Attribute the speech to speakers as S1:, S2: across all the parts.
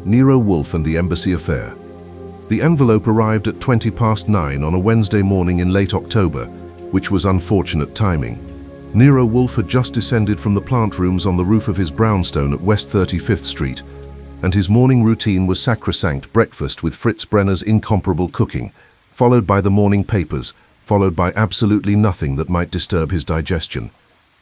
S1: Nero Wolfe and the Embassy Affair. The envelope arrived at 9:20 on a Wednesday morning in late October, which was unfortunate timing. Nero Wolfe had just descended from the plant rooms on the roof of his brownstone at West 35th Street, and his morning routine was sacrosanct breakfast with Fritz Brenner's incomparable cooking, followed by the morning papers, followed by absolutely nothing that might disturb his digestion.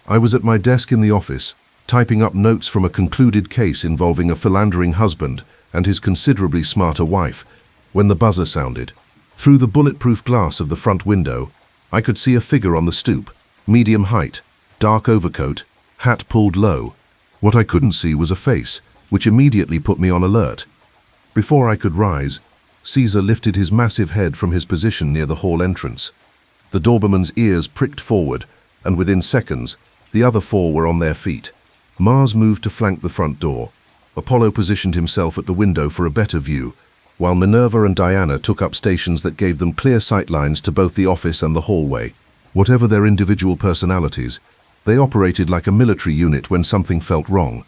S1: I was at my desk in the office, typing up notes from a concluded case involving a philandering husband and his considerably smarter wife, when the buzzer sounded. Through the bulletproof glass of the front window, I could see a figure on the stoop, medium height, dark overcoat, hat pulled low. What I couldn't see was a face, which immediately put me on alert. Before I could rise, Caesar lifted his massive head from his position near the hall entrance. The Doberman's ears pricked forward, and within seconds, the other four were on their feet. Mars moved to flank the front door. Apollo positioned himself at the window for a better view, while Minerva and Diana took up stations that gave them clear sightlines to both the office and the hallway. Whatever their individual personalities, they operated like a military unit when something felt wrong.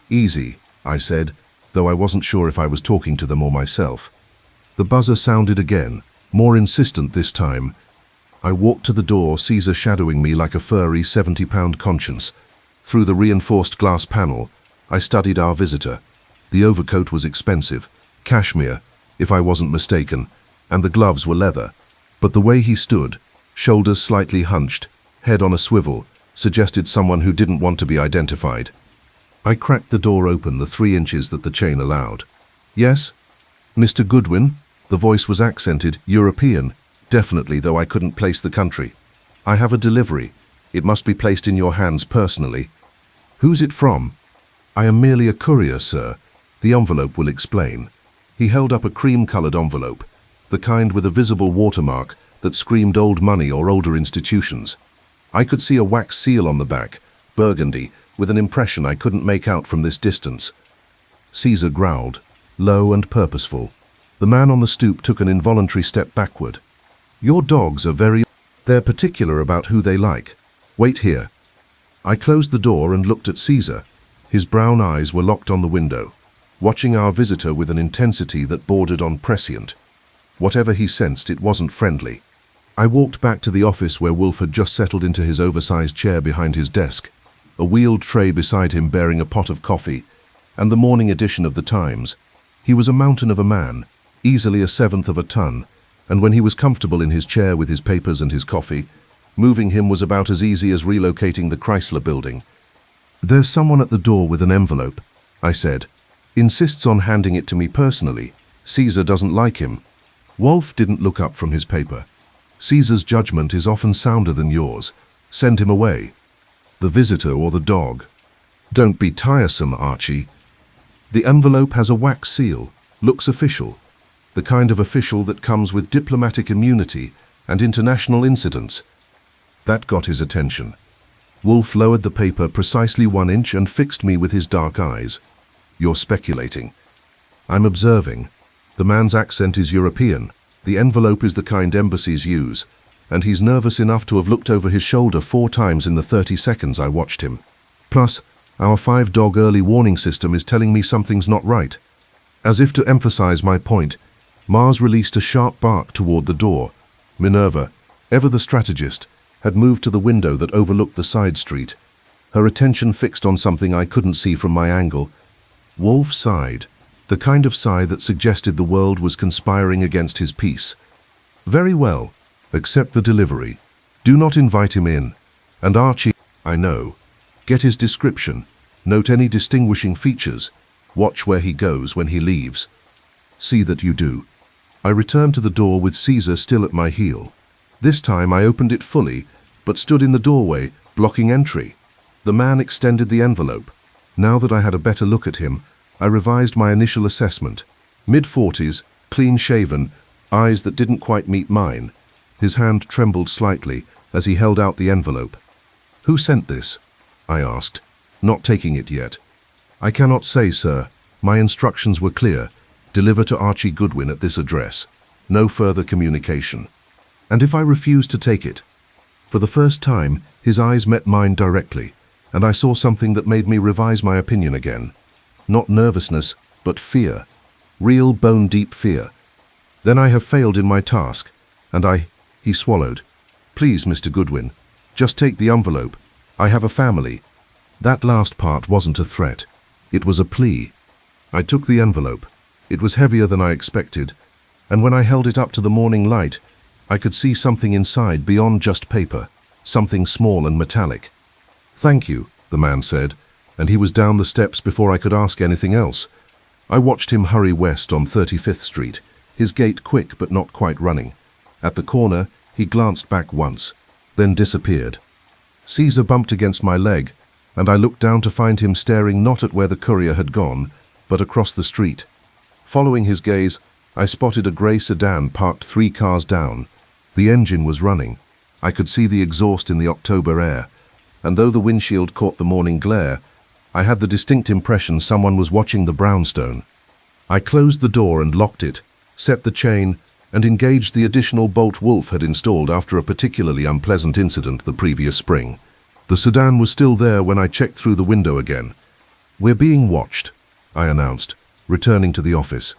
S1: "Easy," I said, though I wasn't sure if I was talking to them or myself. The buzzer sounded again, more insistent this time. I walked to the door, Caesar shadowing me like a furry 70-pound conscience. Through the reinforced glass panel, I studied our visitor. The overcoat was expensive, cashmere, if I wasn't mistaken, and the gloves were leather. But the way he stood, shoulders slightly hunched, head on a swivel, suggested someone who didn't want to be identified. I cracked the door open the 3 inches that the chain allowed. "Yes? Mr. Goodwin?" The voice was accented, European, definitely, though I couldn't place the country. "I have a delivery. It must be placed in your hands personally." "Who's it from?" "I am merely a courier, sir. The envelope will explain." He held up a cream-colored envelope, the kind with a visible watermark that screamed old money or older institutions. I could see a wax seal on the back, burgundy, with an impression I couldn't make out from this distance. Caesar growled, low and purposeful. The man on the stoop took an involuntary step backward. "Your dogs are they're particular about who they like. Wait here." I closed the door and looked at Caesar. His brown eyes were locked on the window, watching our visitor with an intensity that bordered on prescient. Whatever he sensed, it wasn't friendly. I walked back to the office where Wolfe had just settled into his oversized chair behind his desk, a wheeled tray beside him bearing a pot of coffee, and the morning edition of the Times. He was a mountain of a man, easily a 1/7 of a ton, and when he was comfortable in his chair with his papers and his coffee, moving him was about as easy as relocating the Chrysler Building. "There's someone at the door with an envelope," I said. "Insists on handing it to me personally. Caesar doesn't like him." Wolfe didn't look up from his paper. "Caesar's judgment is often sounder than yours. Send him away." "The visitor or the dog?" "Don't be tiresome, Archie." "The envelope has a wax seal. Looks official. The kind of official that comes with diplomatic immunity and international incidents." That got his attention. Wolfe lowered the paper precisely 1 inch and fixed me with his dark eyes. "You're speculating." "I'm observing. The man's accent is European. The envelope is the kind embassies use, and he's nervous enough to have looked over his shoulder 4 times in the 30 seconds I watched him. Plus, our 5-dog early warning system is telling me something's not right." As if to emphasize my point, Mars released a sharp bark toward the door. Minerva, ever the strategist, had moved to the window that overlooked the side street, her attention fixed on something I couldn't see from my angle. Wolfe sighed, the kind of sigh that suggested the world was conspiring against his peace. "Very well. Accept the delivery. Do not invite him in. And Archie, I know. Get his description. Note any distinguishing features. Watch where he goes when he leaves. See that you do." I returned to the door with Caesar still at my heel. This time I opened it fully, but stood in the doorway, blocking entry. The man extended the envelope. Now that I had a better look at him, I revised my initial assessment. Mid-40s, clean-shaven, eyes that didn't quite meet mine. His hand trembled slightly as he held out the envelope. "Who sent this?" I asked, not taking it yet. "I cannot say, sir. My instructions were clear. Deliver to Archie Goodwin at this address. No further communication." "And if I refuse to take it?" For the first time, his eyes met mine directly, and I saw something that made me revise my opinion again. Not nervousness, but fear. real bone-deep fear. Then I have failed in my task, and he swallowed. Please, Mr. Goodwin, just take the envelope. I have a family. That last part wasn't a threat. It was a plea. I took the envelope. It was heavier than I expected, and when I held it up to the morning light, I could see something inside beyond just paper, something small and metallic. Thank you, the man said, and he was down the steps before I could ask anything else. I watched him hurry west on 35th Street, his gait quick but not quite running. At the corner, he glanced back once, then disappeared. Caesar bumped against my leg, and I looked down to find him staring not at where the courier had gone, but across the street. Following his gaze, I spotted a grey sedan parked 3 cars down. The engine was running. I could see the exhaust in the October air, and though the windshield caught the morning glare, I had the distinct impression someone was watching the brownstone. I closed the door and locked it, set the chain, and engaged the additional bolt Wolfe had installed after a particularly unpleasant incident the previous spring. The sedan was still there when I checked through the window again. "We're being watched," I announced, returning to the office.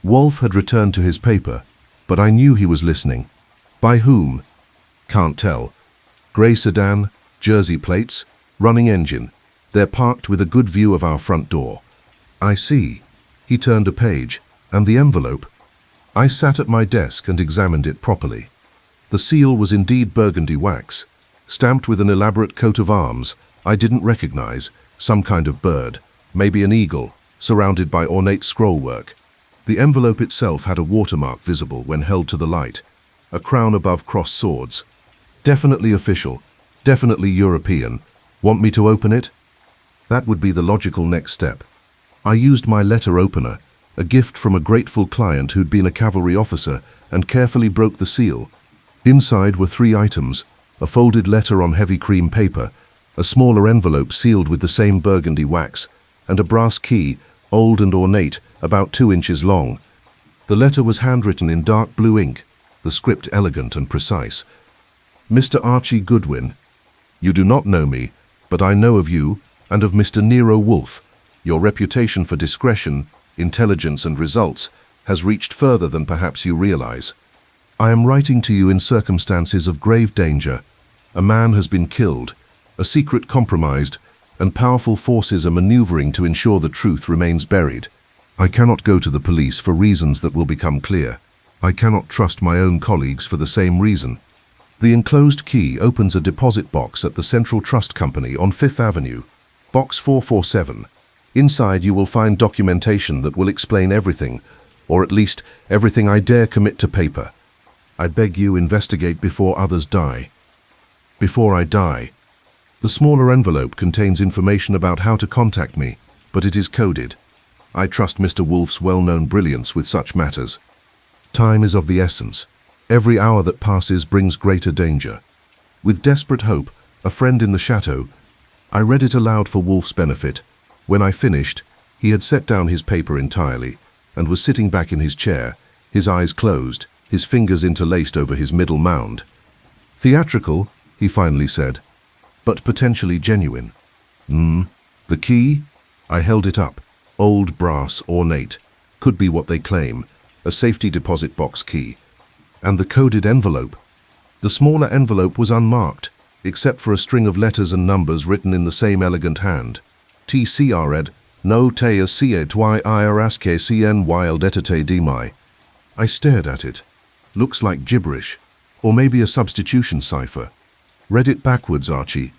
S1: Wolfe had returned to his paper, but I knew he was listening. By whom? Can't tell. Grey sedan, jersey plates, running engine. They're parked with a good view of our front door. I see. He turned a page. And the envelope? I sat at my desk and examined it properly. The seal was indeed burgundy wax, stamped with an elaborate coat of arms I didn't recognize, some kind of bird, maybe an eagle, surrounded by ornate scrollwork. The envelope itself had a watermark visible when held to the light, a crown above crossed swords. Definitely official, definitely European. Want me to open it? That would be the logical next step. I used my letter opener, a gift from a grateful client who'd been a cavalry officer, and carefully broke the seal. Inside were 3 items: a folded letter on heavy cream paper, a smaller envelope sealed with the same burgundy wax, and a brass key, old and ornate, about 2 inches long. The letter was handwritten in dark blue ink, the script elegant and precise. Mr. Archie Goodwin, you do not know me, but I know of you and of Mr. Nero Wolfe. Your reputation for discretion, intelligence and results has reached further than perhaps you realize. I am writing to you in circumstances of grave danger. A man has been killed, a secret compromised, and powerful forces are maneuvering to ensure the truth remains buried. I cannot go to the police for reasons that will become clear. I cannot trust my own colleagues for the same reason. The enclosed key opens a deposit box at the Central Trust Company on 5th Avenue, box 447. Inside you will find documentation that will explain everything, or at least everything I dare commit to paper. I beg you investigate before others die. Before I die. The smaller envelope contains information about how to contact me, but it is coded. I trust Mr. Wolfe's well-known brilliance with such matters. Time is of the essence. Every hour that passes brings greater danger. With desperate hope, a friend in the chateau, I read it aloud for Wolfe's benefit. When I finished, he had set down his paper entirely and was sitting back in his chair, his eyes closed, his fingers interlaced over his middle mound. Theatrical, he finally said, but potentially genuine. The key? I held it up. Old brass, ornate. Could be what they claim, a safety deposit box key. And the coded envelope? The smaller envelope was unmarked, except for a string of letters and numbers written in the same elegant hand. TCRed, no te asiet yiraske cn wild etete dmi. I stared at it. Looks like gibberish, or maybe a substitution cipher. Read it backwards, Archie.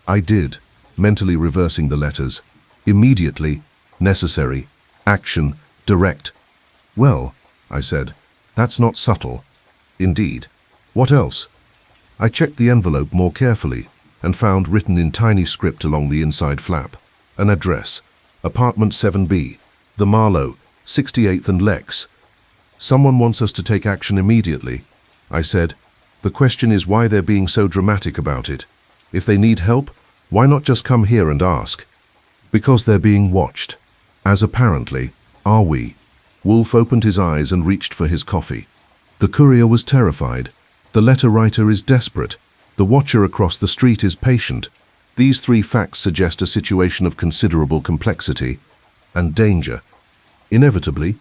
S1: I did, mentally reversing the letters. Immediately, necessary, action, direct. Well, I said, that's not subtle. Indeed. What else? I checked the envelope more carefully and found written in tiny script along the inside flap an address, apartment 7B, the Marlowe, 68th and Lex. Someone wants us to take action immediately, I said. The question is why they're being so dramatic about it. If they need help, why not just come here and ask? Because they're being watched. As apparently, are we? Wolfe opened his eyes and reached for his coffee. The courier was terrified. The letter writer is desperate. The watcher across the street is patient. These 3 facts suggest a situation of considerable complexity and danger. Inevitably,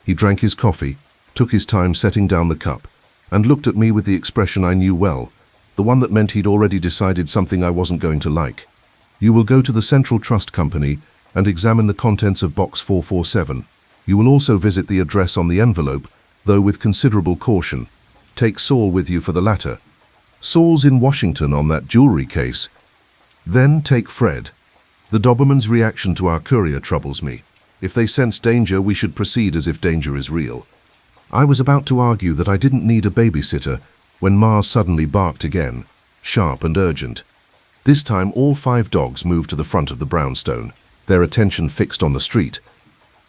S1: He drank his coffee, took his time setting down the cup, and looked at me with the expression I knew well, the one that meant he'd already decided something I wasn't going to like. You will go to the Central Trust Company and examine the contents of box 447. You will also visit the address on the envelope, though with considerable caution. Take Saul with you for the latter. Saul's in Washington on that jewelry case. Then take Fred. The Doberman's reaction to our courier troubles me. If they sense danger, we should proceed as if danger is real. I was about to argue that I didn't need a babysitter when Mars suddenly barked again, sharp and urgent. This time all 5 dogs moved to the front of the brownstone, their attention fixed on the street.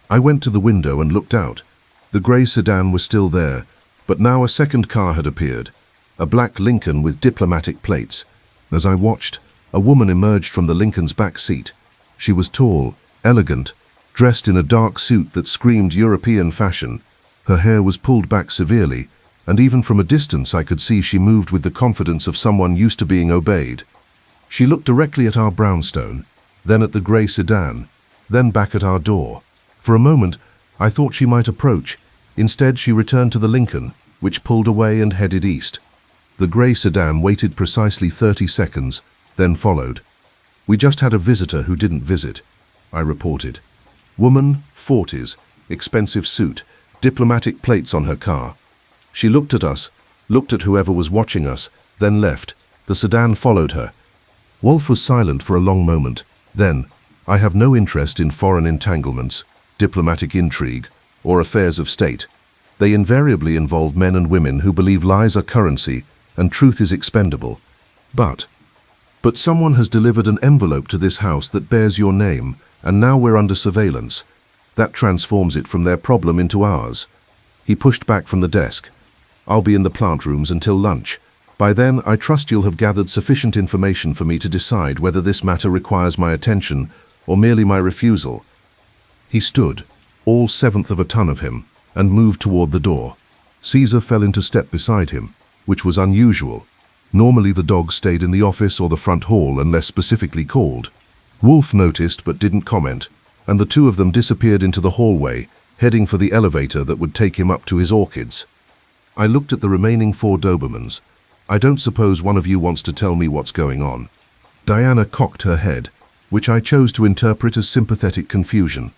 S1: I went to the window and looked out. The grey sedan was still there, but now a second car had appeared, a black Lincoln with diplomatic plates. As I watched, a woman emerged from the Lincoln's back seat. She was tall, elegant, dressed in a dark suit that screamed European fashion. Her hair was pulled back severely, and even from a distance I could see she moved with the confidence of someone used to being obeyed. She looked directly at our brownstone, then at the grey sedan, then back at our door. For a moment, I thought she might approach. Instead, she returned to the Lincoln, which pulled away and headed east. The grey sedan waited precisely 30 seconds, then followed. "We just had a visitor who didn't visit," I reported. Woman, 40s, expensive suit, diplomatic plates on her car. She looked at us, looked at whoever was watching us, then left. The sedan followed her. Wolfe was silent for a long moment. Then, "I have no interest in foreign entanglements, diplomatic intrigue, or affairs of state. They invariably involve men and women who believe lies are currency and truth is expendable. But someone has delivered an envelope to this house that bears your name, and now we're under surveillance. That transforms it from their problem into ours." He pushed back from the desk. "I'll be in the plant rooms until lunch. By then, I trust you'll have gathered sufficient information for me to decide whether this matter requires my attention or merely my refusal." He stood, all 1/7 of a ton of him, and moved toward the door. Caesar fell into step beside him, which was unusual. Normally the dogs stayed in the office or the front hall unless specifically called. Wolfe noticed but didn't comment, and the 2 of them disappeared into the hallway, heading for the elevator that would take him up to his orchids. I looked at the remaining 4 Dobermans. "I don't suppose one of you wants to tell me what's going on?" Diana cocked her head, which I chose to interpret as sympathetic confusion.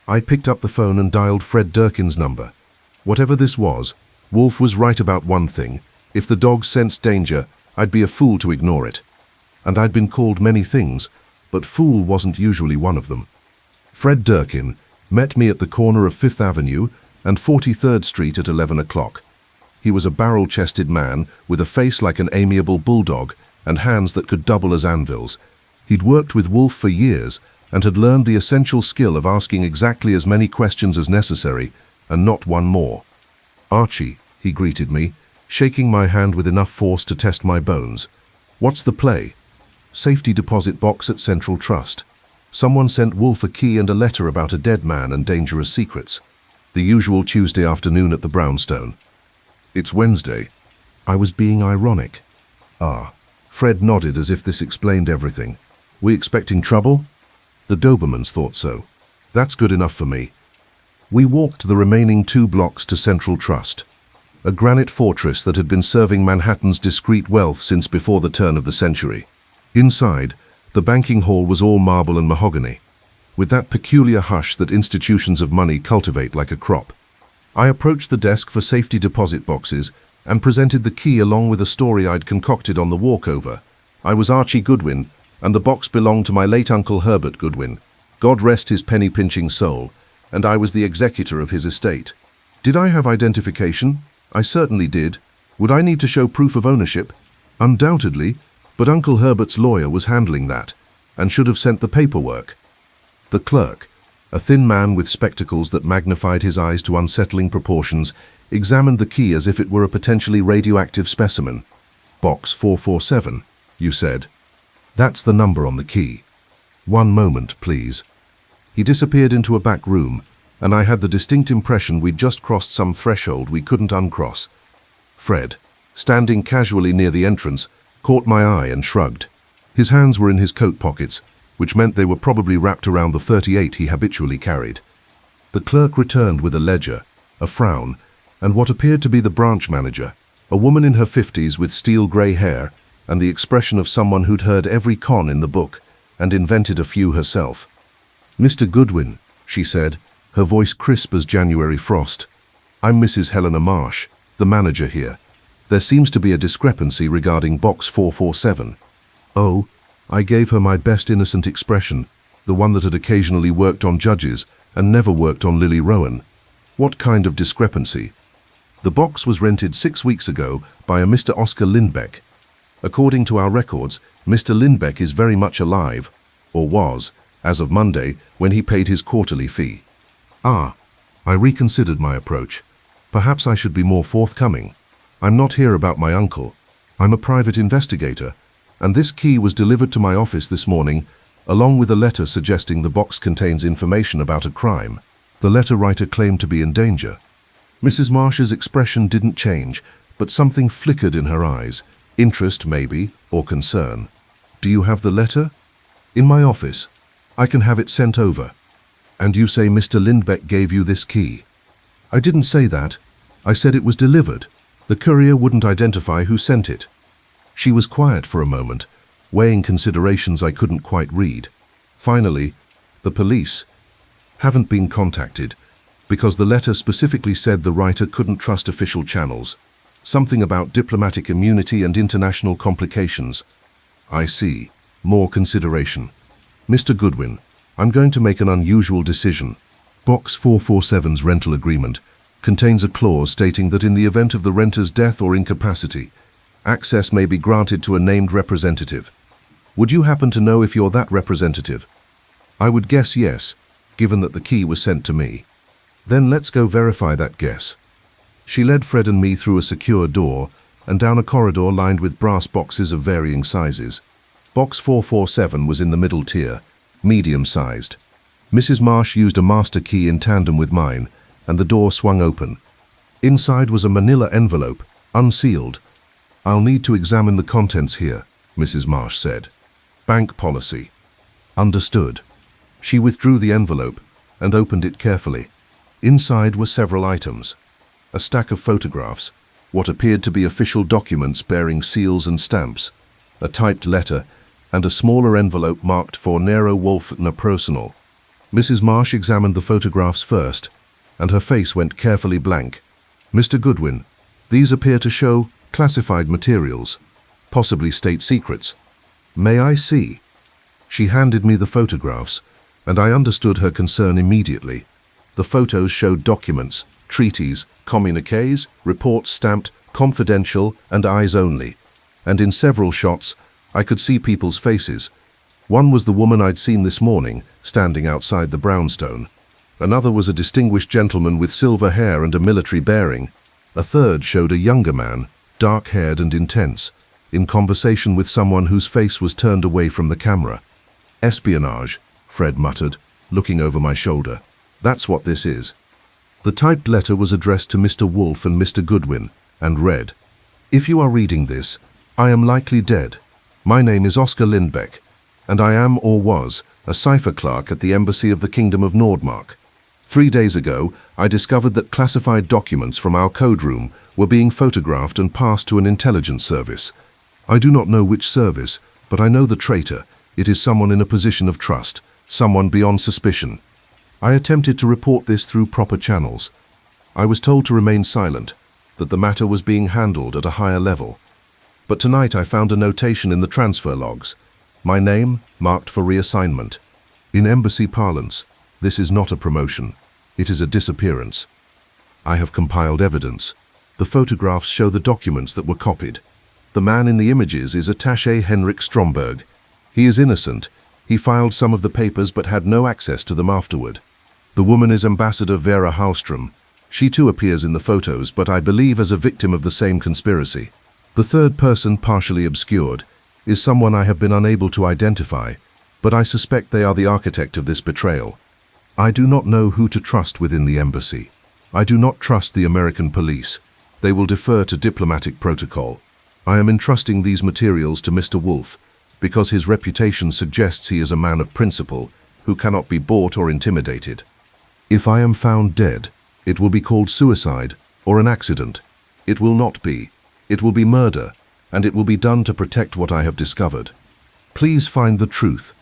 S1: I picked up the phone and dialed Fred Durkin's number. Whatever this was, Wolfe was right about one thing. If the dogs sensed danger, I'd be a fool to ignore it. And I'd been called many things, but fool wasn't usually one of them. Fred Durkin met me at the corner of 5th Avenue and 43rd Street at 11 o'clock. He was a barrel-chested man with a face like an amiable bulldog and hands that could double as anvils. He'd worked with Wolfe for years and had learned the essential skill of asking exactly as many questions as necessary and not one more. "Archie," he greeted me, shaking my hand with enough force to test my bones. "What's the play?" "Safety deposit box at Central Trust. Someone sent Wolfe a key and a letter about a dead man and dangerous secrets. The usual Tuesday afternoon at the brownstone." "It's Wednesday." I was being ironic. "Ah." Fred nodded as if this explained everything. "We expecting trouble?" The Dobermans thought so. "That's good enough for me." We walked the remaining 2 blocks to Central Trust, a granite fortress that had been serving Manhattan's discreet wealth since before the turn of the century. Inside, the banking hall was all marble and mahogany, with that peculiar hush that institutions of money cultivate like a crop. I approached the desk for safety deposit boxes and presented the key along with a story I'd concocted on the walkover. I was Archie Goodwin, and the box belonged to my late uncle Herbert Goodwin. God rest his penny-pinching soul, and I was the executor of his estate. Did I have identification? I certainly did. Would I need to show proof of ownership? Undoubtedly, but Uncle Herbert's lawyer was handling that, and should have sent the paperwork. The clerk, a thin man with spectacles that magnified his eyes to unsettling proportions, examined the key as if it were a potentially radioactive specimen. "Box 447, you said." "That's the number on the key." "One moment, please." He disappeared into a back room, and I had the distinct impression we'd just crossed some threshold we couldn't uncross. Fred, standing casually near the entrance, caught my eye and shrugged. His hands were in his coat pockets, which meant they were probably wrapped around the .38 he habitually carried. The clerk returned with a ledger, a frown, and what appeared to be the branch manager, a woman in her 50s with steel grey hair and the expression of someone who'd heard every con in the book and invented a few herself. "Mr. Goodwin," she said, her voice crisp as January frost. "I'm Mrs. Helena Marsh, the manager here. There seems to be a discrepancy regarding box 447. Oh, I gave her my best innocent expression, the one that had occasionally worked on judges and never worked on Lily Rowan. What kind of discrepancy? The box was rented 6 weeks ago by a Mr. Oscar Lindbeck. According to our records, Mr. Lindbeck is very much alive, or was, as of Monday, when he paid his quarterly fee." Ah, I reconsidered my approach. Perhaps I should be more forthcoming. I'm not here about my uncle. I'm a private investigator, and this key was delivered to my office this morning, along with a letter suggesting the box contains information about a crime. The letter writer claimed to be in danger. Mrs. Marsh's expression didn't change, but something flickered in her eyes. Interest, maybe, or concern. "Do you have the letter?" "In my office. I can have it sent over." "And you say Mr. Lindbeck gave you this key?" "I didn't say that. I said it was delivered. The courier wouldn't identify who sent it." She was quiet for a moment, weighing considerations I couldn't quite read. Finally, "The police haven't been contacted, because the letter specifically said the writer couldn't trust official channels. Something about diplomatic immunity and international complications." "I see. More consideration. Mr. Goodwin, I'm going to make an unusual decision. Box 447's rental agreement contains a clause stating that in the event of the renter's death or incapacity, access may be granted to a named representative. Would you happen to know if you're that representative?" "I would guess yes, given that the key was sent to me." "Then let's go verify that guess." She led Fred and me through a secure door and down a corridor lined with brass boxes of varying sizes. Box 447 was in the middle tier, medium-sized. Mrs. Marsh used a master key in tandem with mine, and the door swung open. Inside was a manila envelope, unsealed. "I'll need to examine the contents here," Mrs. Marsh said. "Bank policy." "Understood." She withdrew the envelope and opened it carefully. Inside were several items. A stack of photographs, what appeared to be official documents bearing seals and stamps, a typed letter, and a smaller envelope marked for Nero Wolfe na personal. Mrs. Marsh examined the photographs first, and her face went carefully blank. "Mr. Goodwin, these appear to show classified materials, possibly state secrets. May I see?" She handed me the photographs, and I understood her concern immediately. The photos showed documents, treaties, communiques, reports stamped confidential and eyes only, and in several shots I could see people's faces. One was the woman I'd seen this morning, standing outside the brownstone. Another was a distinguished gentleman with silver hair and a military bearing. A third showed a younger man, dark-haired and intense, in conversation with someone whose face was turned away from the camera. "Espionage," Fred muttered, looking over my shoulder. "That's what this is." The typed letter was addressed to Mr. Wolfe and Mr. Goodwin, and read, "If you are reading this, I am likely dead. My name is Oscar Lindbeck, and I am, or was, a cipher clerk at the Embassy of the Kingdom of Nordmark. 3 days ago, I discovered that classified documents from our code room were being photographed and passed to an intelligence service. I do not know which service, but I know the traitor. It is someone in a position of trust, someone beyond suspicion. I attempted to report this through proper channels. I was told to remain silent, that the matter was being handled at a higher level. But tonight I found a notation in the transfer logs. My name marked for reassignment. In embassy parlance, this is not a promotion. It is a disappearance. I have compiled evidence. The photographs show the documents that were copied. The man in the images is attaché Henrik Stromberg. He is innocent. He filed some of the papers but had no access to them afterward. The woman is Ambassador Vera Hallström. She too appears in the photos, but I believe as a victim of the same conspiracy. The third person, partially obscured, is someone I have been unable to identify, but I suspect they are the architect of this betrayal. I do not know who to trust within the embassy. I do not trust the American police. They will defer to diplomatic protocol. I am entrusting these materials to Mr. Wolfe because his reputation suggests he is a man of principle who cannot be bought or intimidated. If I am found dead, It will be called suicide or an accident. It will not be. It will be murder, and it will be done to protect what I have discovered. Please find the truth.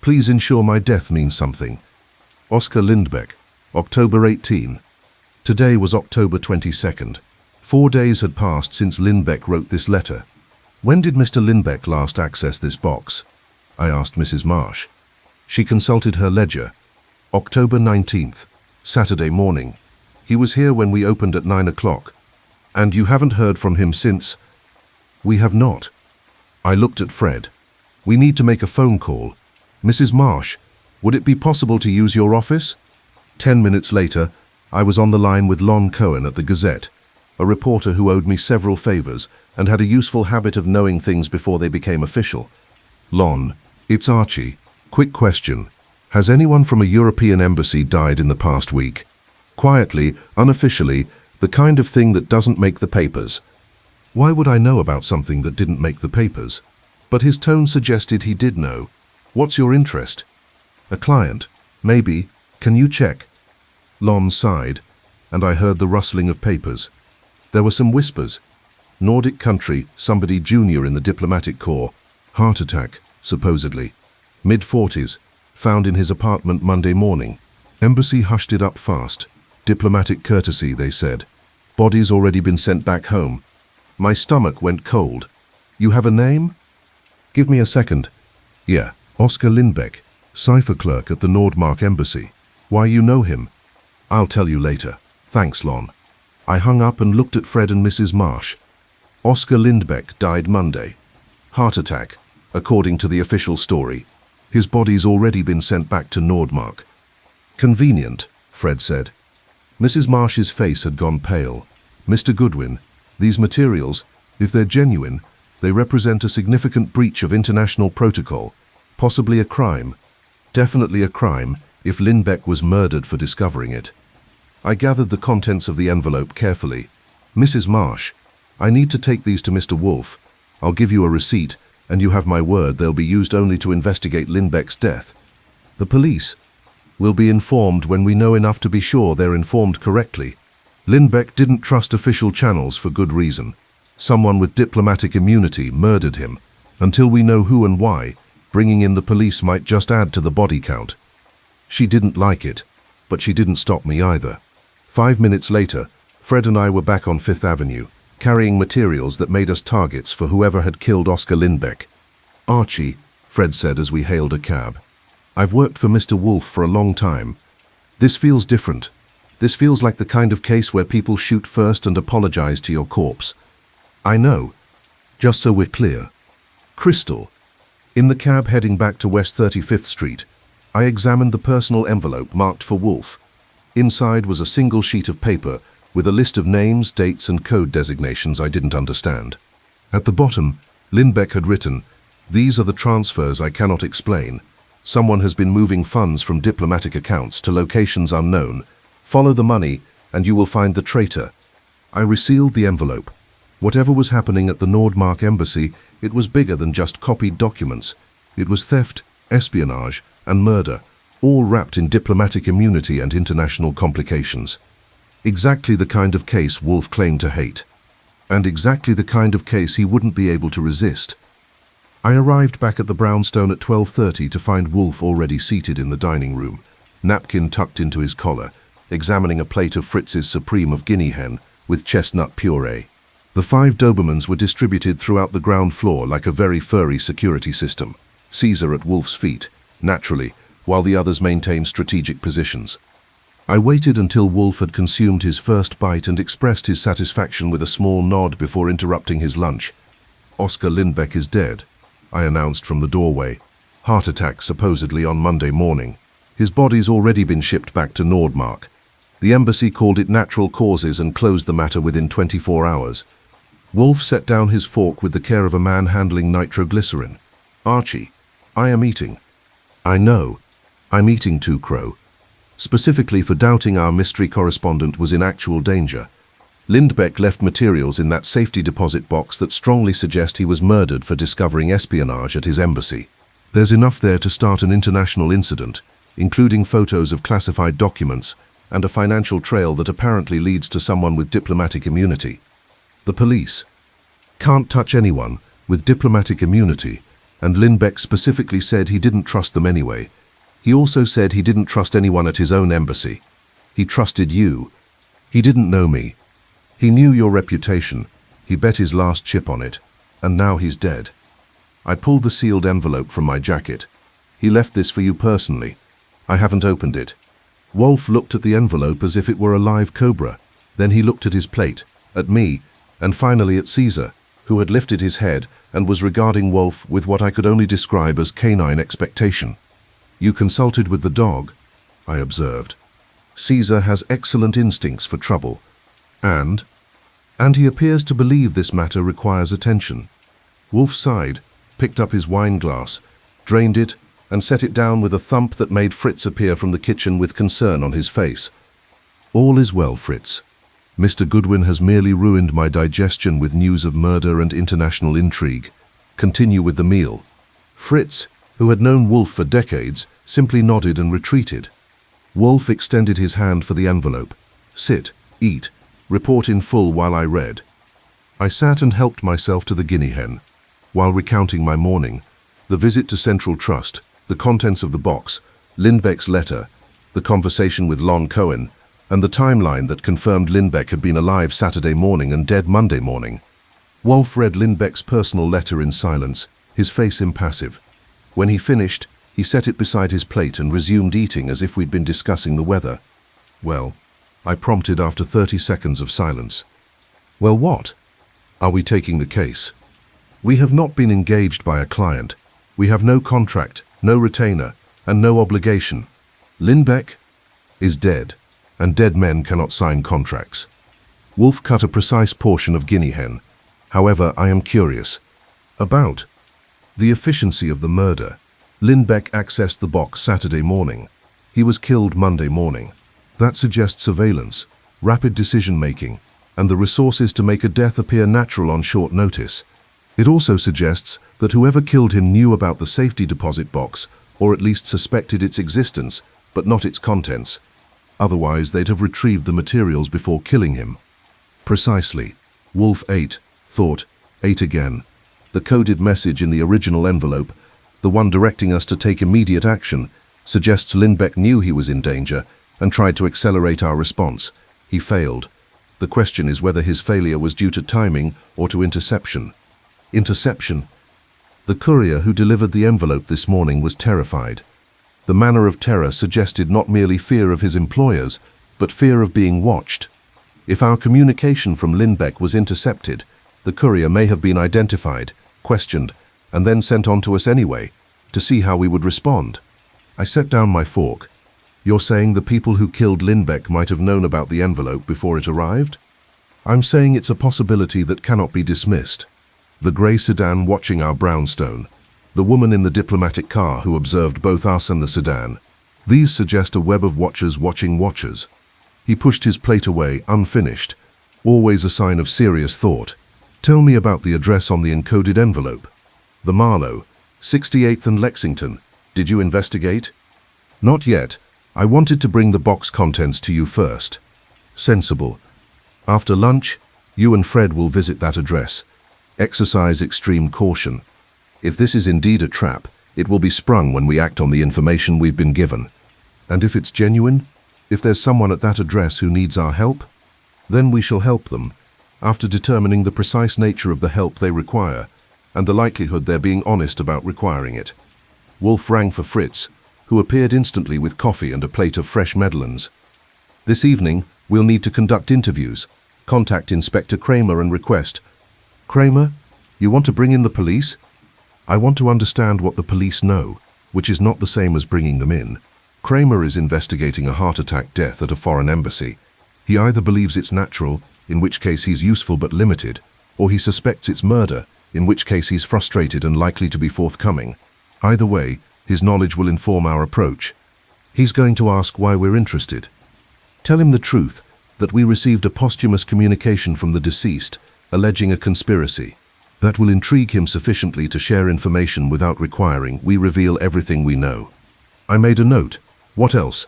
S1: Please ensure my death means something. Oscar Lindbeck, October 18. Today was October 22nd. 4 days had passed since Lindbeck wrote this letter. When did Mr. Lindbeck last access this box? I asked Mrs. Marsh. She consulted her ledger. October 19th, Saturday morning. He was here when we opened at 9 o'clock. And you haven't heard from him since? We have not. I looked at Fred. We need to make a phone call. Mrs. Marsh, would it be possible to use your office? 10 minutes later, I was on the line with Lon Cohen at the Gazette, a reporter who owed me several favors and had a useful habit of knowing things before they became official. Lon, it's Archie. Quick question. Has anyone from a European embassy died in the past week? Quietly, unofficially, the kind of thing that doesn't make the papers. Why would I know about something that didn't make the papers? But his tone suggested he did know. What's your interest? A client? Maybe. Can you check? Lon sighed, and I heard the rustling of papers. There were some whispers. Nordic country, somebody junior in the diplomatic corps. Heart attack, supposedly. Mid-40s, found in his apartment Monday morning. Embassy hushed it up fast. Diplomatic courtesy, they said. Body's already been sent back home. My stomach went cold. You have a name? Give me a second. Yeah, Oscar Lindbeck, cipher clerk at the Nordmark Embassy. Why you know him? I'll tell you later. Thanks, Lon. I hung up and looked at Fred and Mrs. Marsh. Oscar Lindbeck died Monday. Heart attack, according to the official story. His body's already been sent back to Nordmark. Convenient, Fred said. Mrs. Marsh's face had gone pale. Mr. Goodwin, these materials, if they're genuine, they represent a significant breach of international protocol, possibly a crime. Definitely a crime if Lindbeck was murdered for discovering it. I gathered the contents of the envelope carefully. Mrs. Marsh, I need to take these to Mr. Wolfe. I'll give you a receipt, and you have my word they'll be used only to investigate Lindbeck's death. The police will be informed when we know enough to be sure they're informed correctly. Lindbeck didn't trust official channels for good reason. Someone with diplomatic immunity murdered him. Until we know who and why, bringing in the police might just add to the body count. She didn't like it, but she didn't stop me either. 5 minutes later, Fred and I were back on Fifth Avenue, carrying materials that made us targets for whoever had killed Oscar Lindbeck. Archie, Fred said as we hailed a cab. I've worked for Mr. Wolfe for a long time. This feels different. This feels like the kind of case where people shoot first and apologize to your corpse. I know. Just so we're clear. Crystal. In the cab heading back to West 35th Street, I examined the personal envelope marked for Wolfe. Inside was a single sheet of paper with a list of names, dates, and code designations I didn't understand. At the bottom, Lindbeck had written, "These are the transfers I cannot explain. Someone has been moving funds from diplomatic accounts to locations unknown. Follow the money, and you will find the traitor." I resealed the envelope. Whatever was happening at the Nordmark Embassy, it was bigger than just copied documents. It was theft, espionage, and murder, all wrapped in diplomatic immunity and international complications. Exactly the kind of case Wolfe claimed to hate. And exactly the kind of case he wouldn't be able to resist. I arrived back at the brownstone at 12:30 to find Wolfe already seated in the dining room, napkin tucked into his collar, examining a plate of Fritz's Supreme of guinea hen with chestnut puree. The 5 Dobermans were distributed throughout the ground floor like a very furry security system. Caesar at Wolfe's feet, naturally, while the others maintained strategic positions. I waited until Wolfe had consumed his first bite and expressed his satisfaction with a small nod before interrupting his lunch. "Oscar Lindbeck is dead," I announced from the doorway. "Heart attack supposedly on Monday morning. His body's already been shipped back to Nordmark. The embassy called it natural causes and closed the matter within 24 hours. Wolfe set down his fork with the care of a man handling nitroglycerin. "Archie, I am eating." "I know. I'm eating too, Crow. Specifically for doubting our mystery correspondent was in actual danger. Lindbeck left materials in that safety deposit box that strongly suggest he was murdered for discovering espionage at his embassy. There's enough there to start an international incident, including photos of classified documents, and a financial trail that apparently leads to someone with diplomatic immunity. The police can't touch anyone with diplomatic immunity, and Lindbeck specifically said he didn't trust them anyway. He also said he didn't trust anyone at his own embassy. He trusted you. He didn't know me. He knew your reputation. He bet his last chip on it, and now he's dead. I pulled the sealed envelope from my jacket. He left this for you personally. I haven't opened it. Wolfe looked at the envelope as if it were a live cobra. Then he looked at his plate, at me, and finally at Caesar, who had lifted his head and was regarding Wolfe with what I could only describe as canine expectation. You consulted with the dog, I observed. Caesar has excellent instincts for trouble. And he appears to believe this matter requires attention. Wolfe sighed, picked up his wine glass, drained it, and set it down with a thump that made Fritz appear from the kitchen with concern on his face. All is well, Fritz. Mr. Goodwin has merely ruined my digestion with news of murder and international intrigue. Continue with the meal. Fritz, who had known Wolfe for decades, simply nodded and retreated. Wolfe extended his hand for the envelope. Sit, eat, report in full while I read. I sat and helped myself to the guinea hen. While recounting my morning, the visit to Central Trust, the contents of the box, Lindbeck's letter, the conversation with Lon Cohen, and the timeline that confirmed Lindbeck had been alive Saturday morning and dead Monday morning. Wolfe read Lindbeck's personal letter in silence, his face impassive. When he finished, he set it beside his plate and resumed eating as if we'd been discussing the weather. Well, I prompted after 30 seconds of silence. Well, what? Are we taking the case? We have not been engaged by a client. We have no contract, no retainer, and no obligation. Lindbeck is dead, and dead men cannot sign contracts. Wolfe cut a precise portion of guinea hen. However, I am curious about the efficiency of the murder. Lindbeck accessed the box Saturday morning. He was killed Monday morning. That suggests surveillance, rapid decision-making, and the resources to make a death appear natural on short notice. It also suggests that whoever killed him knew about the safety deposit box, or at least suspected its existence, but not its contents. Otherwise, they'd have retrieved the materials before killing him. Precisely. Wolfe ate, thought, ate again. The coded message in the original envelope, the one directing us to take immediate action, suggests Lindbeck knew he was in danger and tried to accelerate our response. He failed. The question is whether his failure was due to timing or to interception. Interception. The courier who delivered the envelope this morning was terrified. The manner of terror suggested not merely fear of his employers, but fear of being watched. If our communication from Lindbeck was intercepted, the courier may have been identified, questioned, and then sent on to us anyway, to see how we would respond. I set down my fork. You're saying the people who killed Lindbeck might have known about the envelope before it arrived? I'm saying it's a possibility that cannot be dismissed. The grey sedan watching our brownstone, the woman in the diplomatic car who observed both us and the sedan. These suggest a web of watchers watching watchers. He pushed his plate away, unfinished, always a sign of serious thought. Tell me about the address on the encoded envelope. The Marlow, 68th and Lexington. Did you investigate? Not yet. I wanted to bring the box contents to you first. Sensible. After lunch, you and Fred will visit that address. Exercise extreme caution. If this is indeed a trap, it will be sprung when we act on the information we've been given. And if it's genuine, if there's someone at that address who needs our help, then we shall help them, after determining the precise nature of the help they require, and the likelihood they're being honest about requiring it. Wolfe rang for Fritz, who appeared instantly with coffee and a plate of fresh medallions. This evening, we'll need to conduct interviews. Contact Inspector Kramer and request, Kramer, you want to bring in the police? I want to understand what the police know, which is not the same as bringing them in. Kramer is investigating a heart attack death at a foreign embassy. He either believes it's natural, in which case he's useful but limited, or he suspects it's murder, in which case he's frustrated and likely to be forthcoming. Either way, his knowledge will inform our approach. He's going to ask why we're interested. Tell him the truth, that we received a posthumous communication from the deceased, alleging a conspiracy. That will intrigue him sufficiently to share information without requiring we reveal everything we know. I made a note. What else?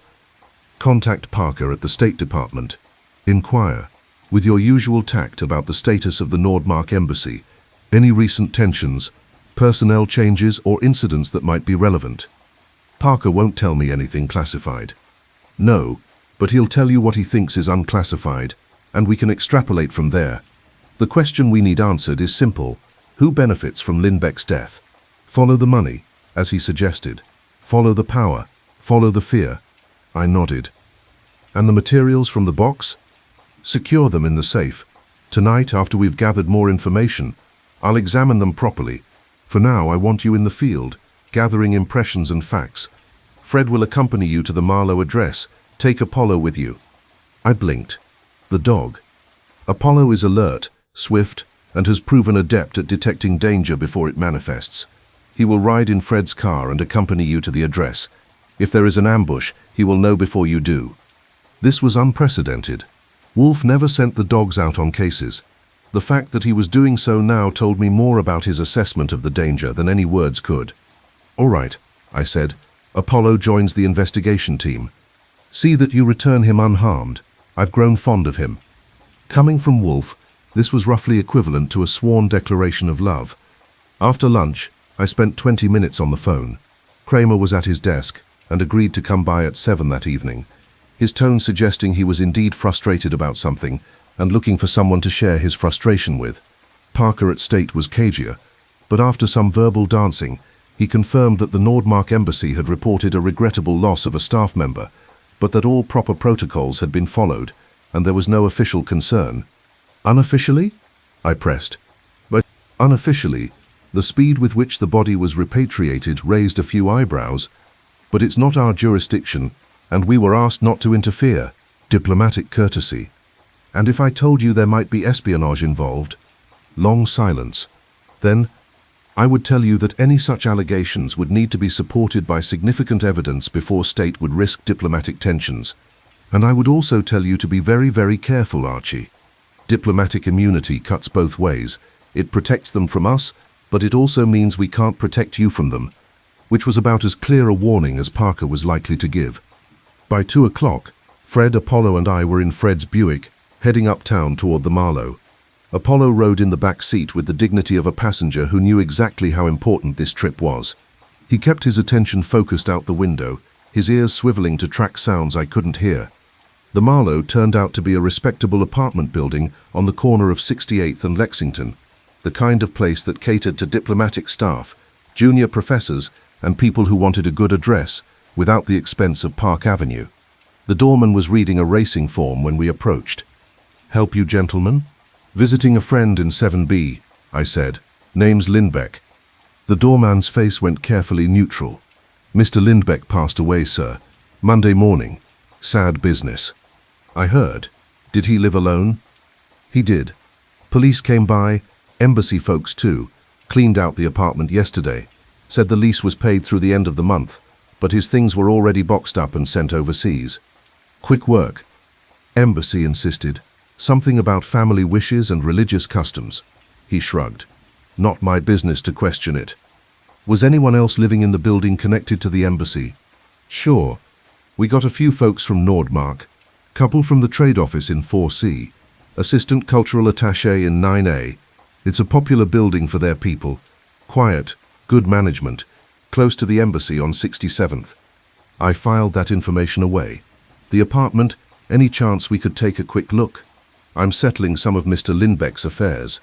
S1: Contact Parker at the State Department. Inquire, with your usual tact, about the status of the Nordmark Embassy, any recent tensions, personnel changes, or incidents that might be relevant. Parker won't tell me anything classified. No, but he'll tell you what he thinks is unclassified, and we can extrapolate from there. The question we need answered is simple. Who benefits from Lindbeck's death? Follow the money, as he suggested. Follow the power. Follow the fear. I nodded. And the materials from the box? Secure them in the safe. Tonight, after we've gathered more information, I'll examine them properly. For now, I want you in the field, gathering impressions and facts. Fred will accompany you to the Marlowe address. Take Apollo with you. I blinked. The dog. Apollo is alert, swift, and has proven adept at detecting danger before it manifests. He will ride in Fred's car and accompany you to the address. If there is an ambush, he will know before you do. This was unprecedented. Wolfe never sent the dogs out on cases. The fact that he was doing so now told me more about his assessment of the danger than any words could. All right, I said. Apollo joins the investigation team. See that you return him unharmed. I've grown fond of him. Coming from Wolfe, this was roughly equivalent to a sworn declaration of love. After lunch, I spent 20 minutes on the phone. Kramer was at his desk and agreed to come by at 7 that evening, his tone suggesting he was indeed frustrated about something and looking for someone to share his frustration with. Parker at State was cagier, but after some verbal dancing, he confirmed that the Nordmark Embassy had reported a regrettable loss of a staff member, but that all proper protocols had been followed and there was no official concern. Unofficially? I pressed. But unofficially, the speed with which the body was repatriated raised a few eyebrows. But it's not our jurisdiction, and we were asked not to interfere. Diplomatic courtesy. And if I told you there might be espionage involved? Long silence. Then, I would tell you that any such allegations would need to be supported by significant evidence before State would risk diplomatic tensions. And I would also tell you to be very, very careful, Archie. Diplomatic immunity cuts both ways. It protects them from us, but it also means we can't protect you from them, which was about as clear a warning as Parker was likely to give. By 2 o'clock, Fred, Apollo and I were in Fred's Buick, heading uptown toward the Marlowe. Apollo rode in the back seat with the dignity of a passenger who knew exactly how important this trip was. He kept his attention focused out the window, his ears swiveling to track sounds I couldn't hear. The Marlowe turned out to be a respectable apartment building on the corner of 68th and Lexington, the kind of place that catered to diplomatic staff, junior professors, and people who wanted a good address without the expense of Park Avenue. The doorman was reading a racing form when we approached. "Help you, gentlemen?" "Visiting a friend in 7B, I said. "Name's Lindbeck." The doorman's face went carefully neutral. "Mr. Lindbeck passed away, sir. Monday morning. Sad business." "I heard. Did he live alone?" "He did. Police came by, embassy folks too, cleaned out the apartment yesterday. Said the lease was paid through the end of the month, but his things were already boxed up and sent overseas. Quick work." Embassy insisted. Something about family wishes and religious customs. He shrugged. "Not my business to question it." "Was anyone else living in the building connected to the embassy?" "Sure. We got a few folks from Nordmark, couple from the trade office in 4C, assistant cultural attaché in 9A. It's a popular building for their people. Quiet, good management, close to the embassy on 67th. I filed that information away. The apartment, any chance we could take a quick look? I'm settling some of Mr. Lindbeck's affairs."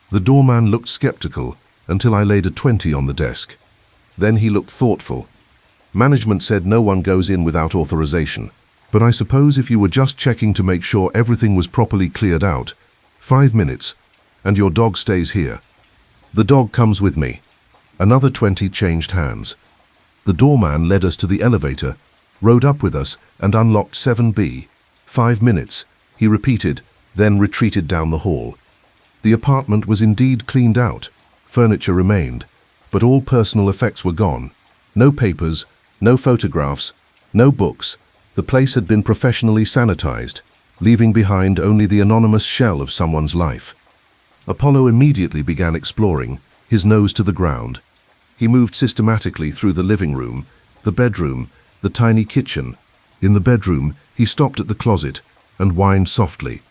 S1: The doorman looked skeptical until I laid a 20 on the desk. Then he looked thoughtful. "Management said no one goes in without authorization, but I suppose if you were just checking to make sure everything was properly cleared out, 5 minutes, and your dog stays here." "The dog comes with me." Another 20 changed hands. The doorman led us to the elevator, rode up with us, and unlocked 7B. 5 minutes, he repeated, then retreated down the hall. The apartment was indeed cleaned out. Furniture remained, but all personal effects were gone. No papers, no photographs, no books. The place had been professionally sanitized, leaving behind only the anonymous shell of someone's life. Apollo immediately began exploring, his nose to the ground. He moved systematically through the living room, the bedroom, the tiny kitchen. In the bedroom, he stopped at the closet and whined softly.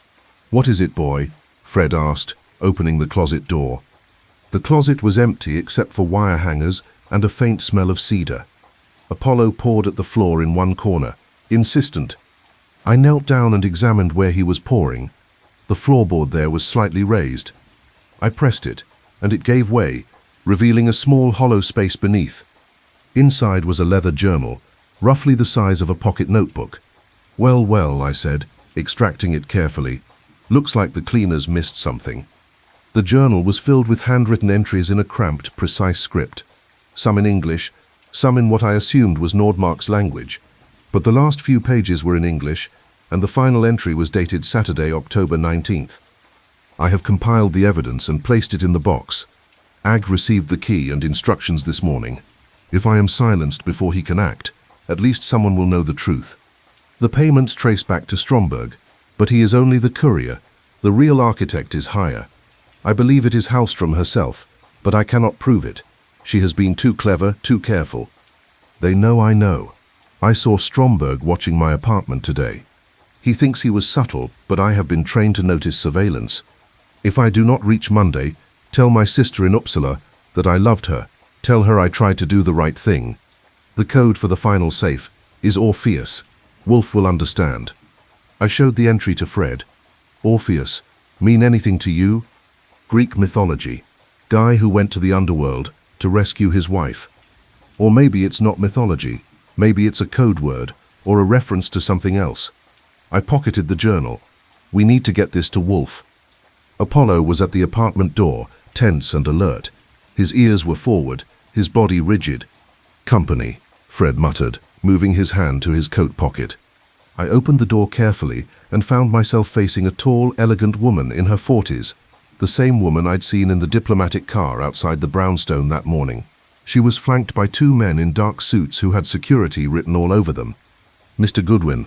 S1: "What is it, boy?" Fred asked, opening the closet door. The closet was empty except for wire hangers and a faint smell of cedar. Apollo pawed at the floor in one corner, insistent. I knelt down and examined where he was pawing. The floorboard there was slightly raised. I pressed it, and it gave way, revealing a small hollow space beneath. Inside was a leather journal, roughly the size of a pocket notebook. "Well, well," I said, extracting it carefully. "Looks like the cleaners missed something." The journal was filled with handwritten entries in a cramped, precise script. Some in English, some in what I assumed was Nordmark's language. But the last few pages were in English, and the final entry was dated Saturday, October 19th. "I have compiled the evidence and placed it in the box. Ag received the key and instructions this morning. If I am silenced before he can act, at least someone will know the truth. The payments trace back to Stromberg, but he is only the courier. The real architect is higher. I believe it is Hallström herself, but I cannot prove it. She has been too clever, too careful. They know I know. I saw Stromberg watching my apartment today. He thinks he was subtle, but I have been trained to notice surveillance. If I do not reach Monday, tell my sister in Uppsala that I loved her. Tell her I tried to do the right thing. The code for the final safe is Orpheus. Wolfe will understand." I showed the entry to Fred. "Orpheus, mean anything to you?" "Greek mythology. Guy who went to the underworld to rescue his wife. Or maybe it's not mythology. Maybe it's a code word or a reference to something else." I pocketed the journal. "We need to get this to Wolfe." Apollo was at the apartment door, tense and alert. His ears were forward, his body rigid. "Company," Fred muttered, moving his hand to his coat pocket. I opened the door carefully and found myself facing a tall, elegant woman in her 40s, the same woman I'd seen in the diplomatic car outside the brownstone that morning. She was flanked by two men in dark suits who had security written all over them. "Mr. Goodwin,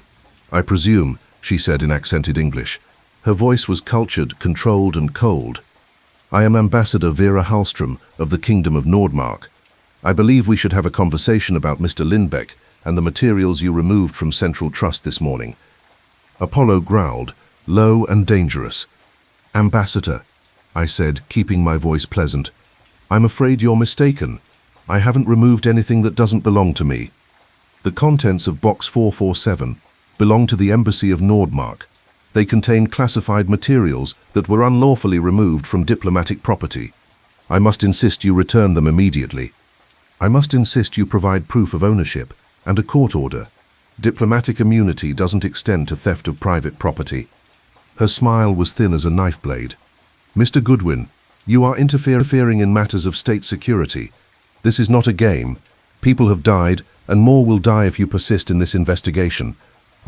S1: I presume," she said in accented English. Her voice was cultured, controlled, and cold. "I am Ambassador Vera Hallström of the Kingdom of Nordmark. I believe we should have a conversation about Mr. Lindbeck and the materials you removed from Central Trust this morning." Apollo growled, low and dangerous. "Ambassador," I said, keeping my voice pleasant, "I'm afraid you're mistaken. I haven't removed anything that doesn't belong to me. The contents of Box 447 belong to the Embassy of Nordmark. They contain classified materials that were unlawfully removed from diplomatic property. I must insist you return them immediately. I must insist you provide proof of ownership and a court order. Diplomatic immunity doesn't extend to theft of private property." Her smile was thin as a knife blade. "Mr. Goodwin, you are interfering in matters of state security. This is not a game. People have died, and more will die if you persist in this investigation.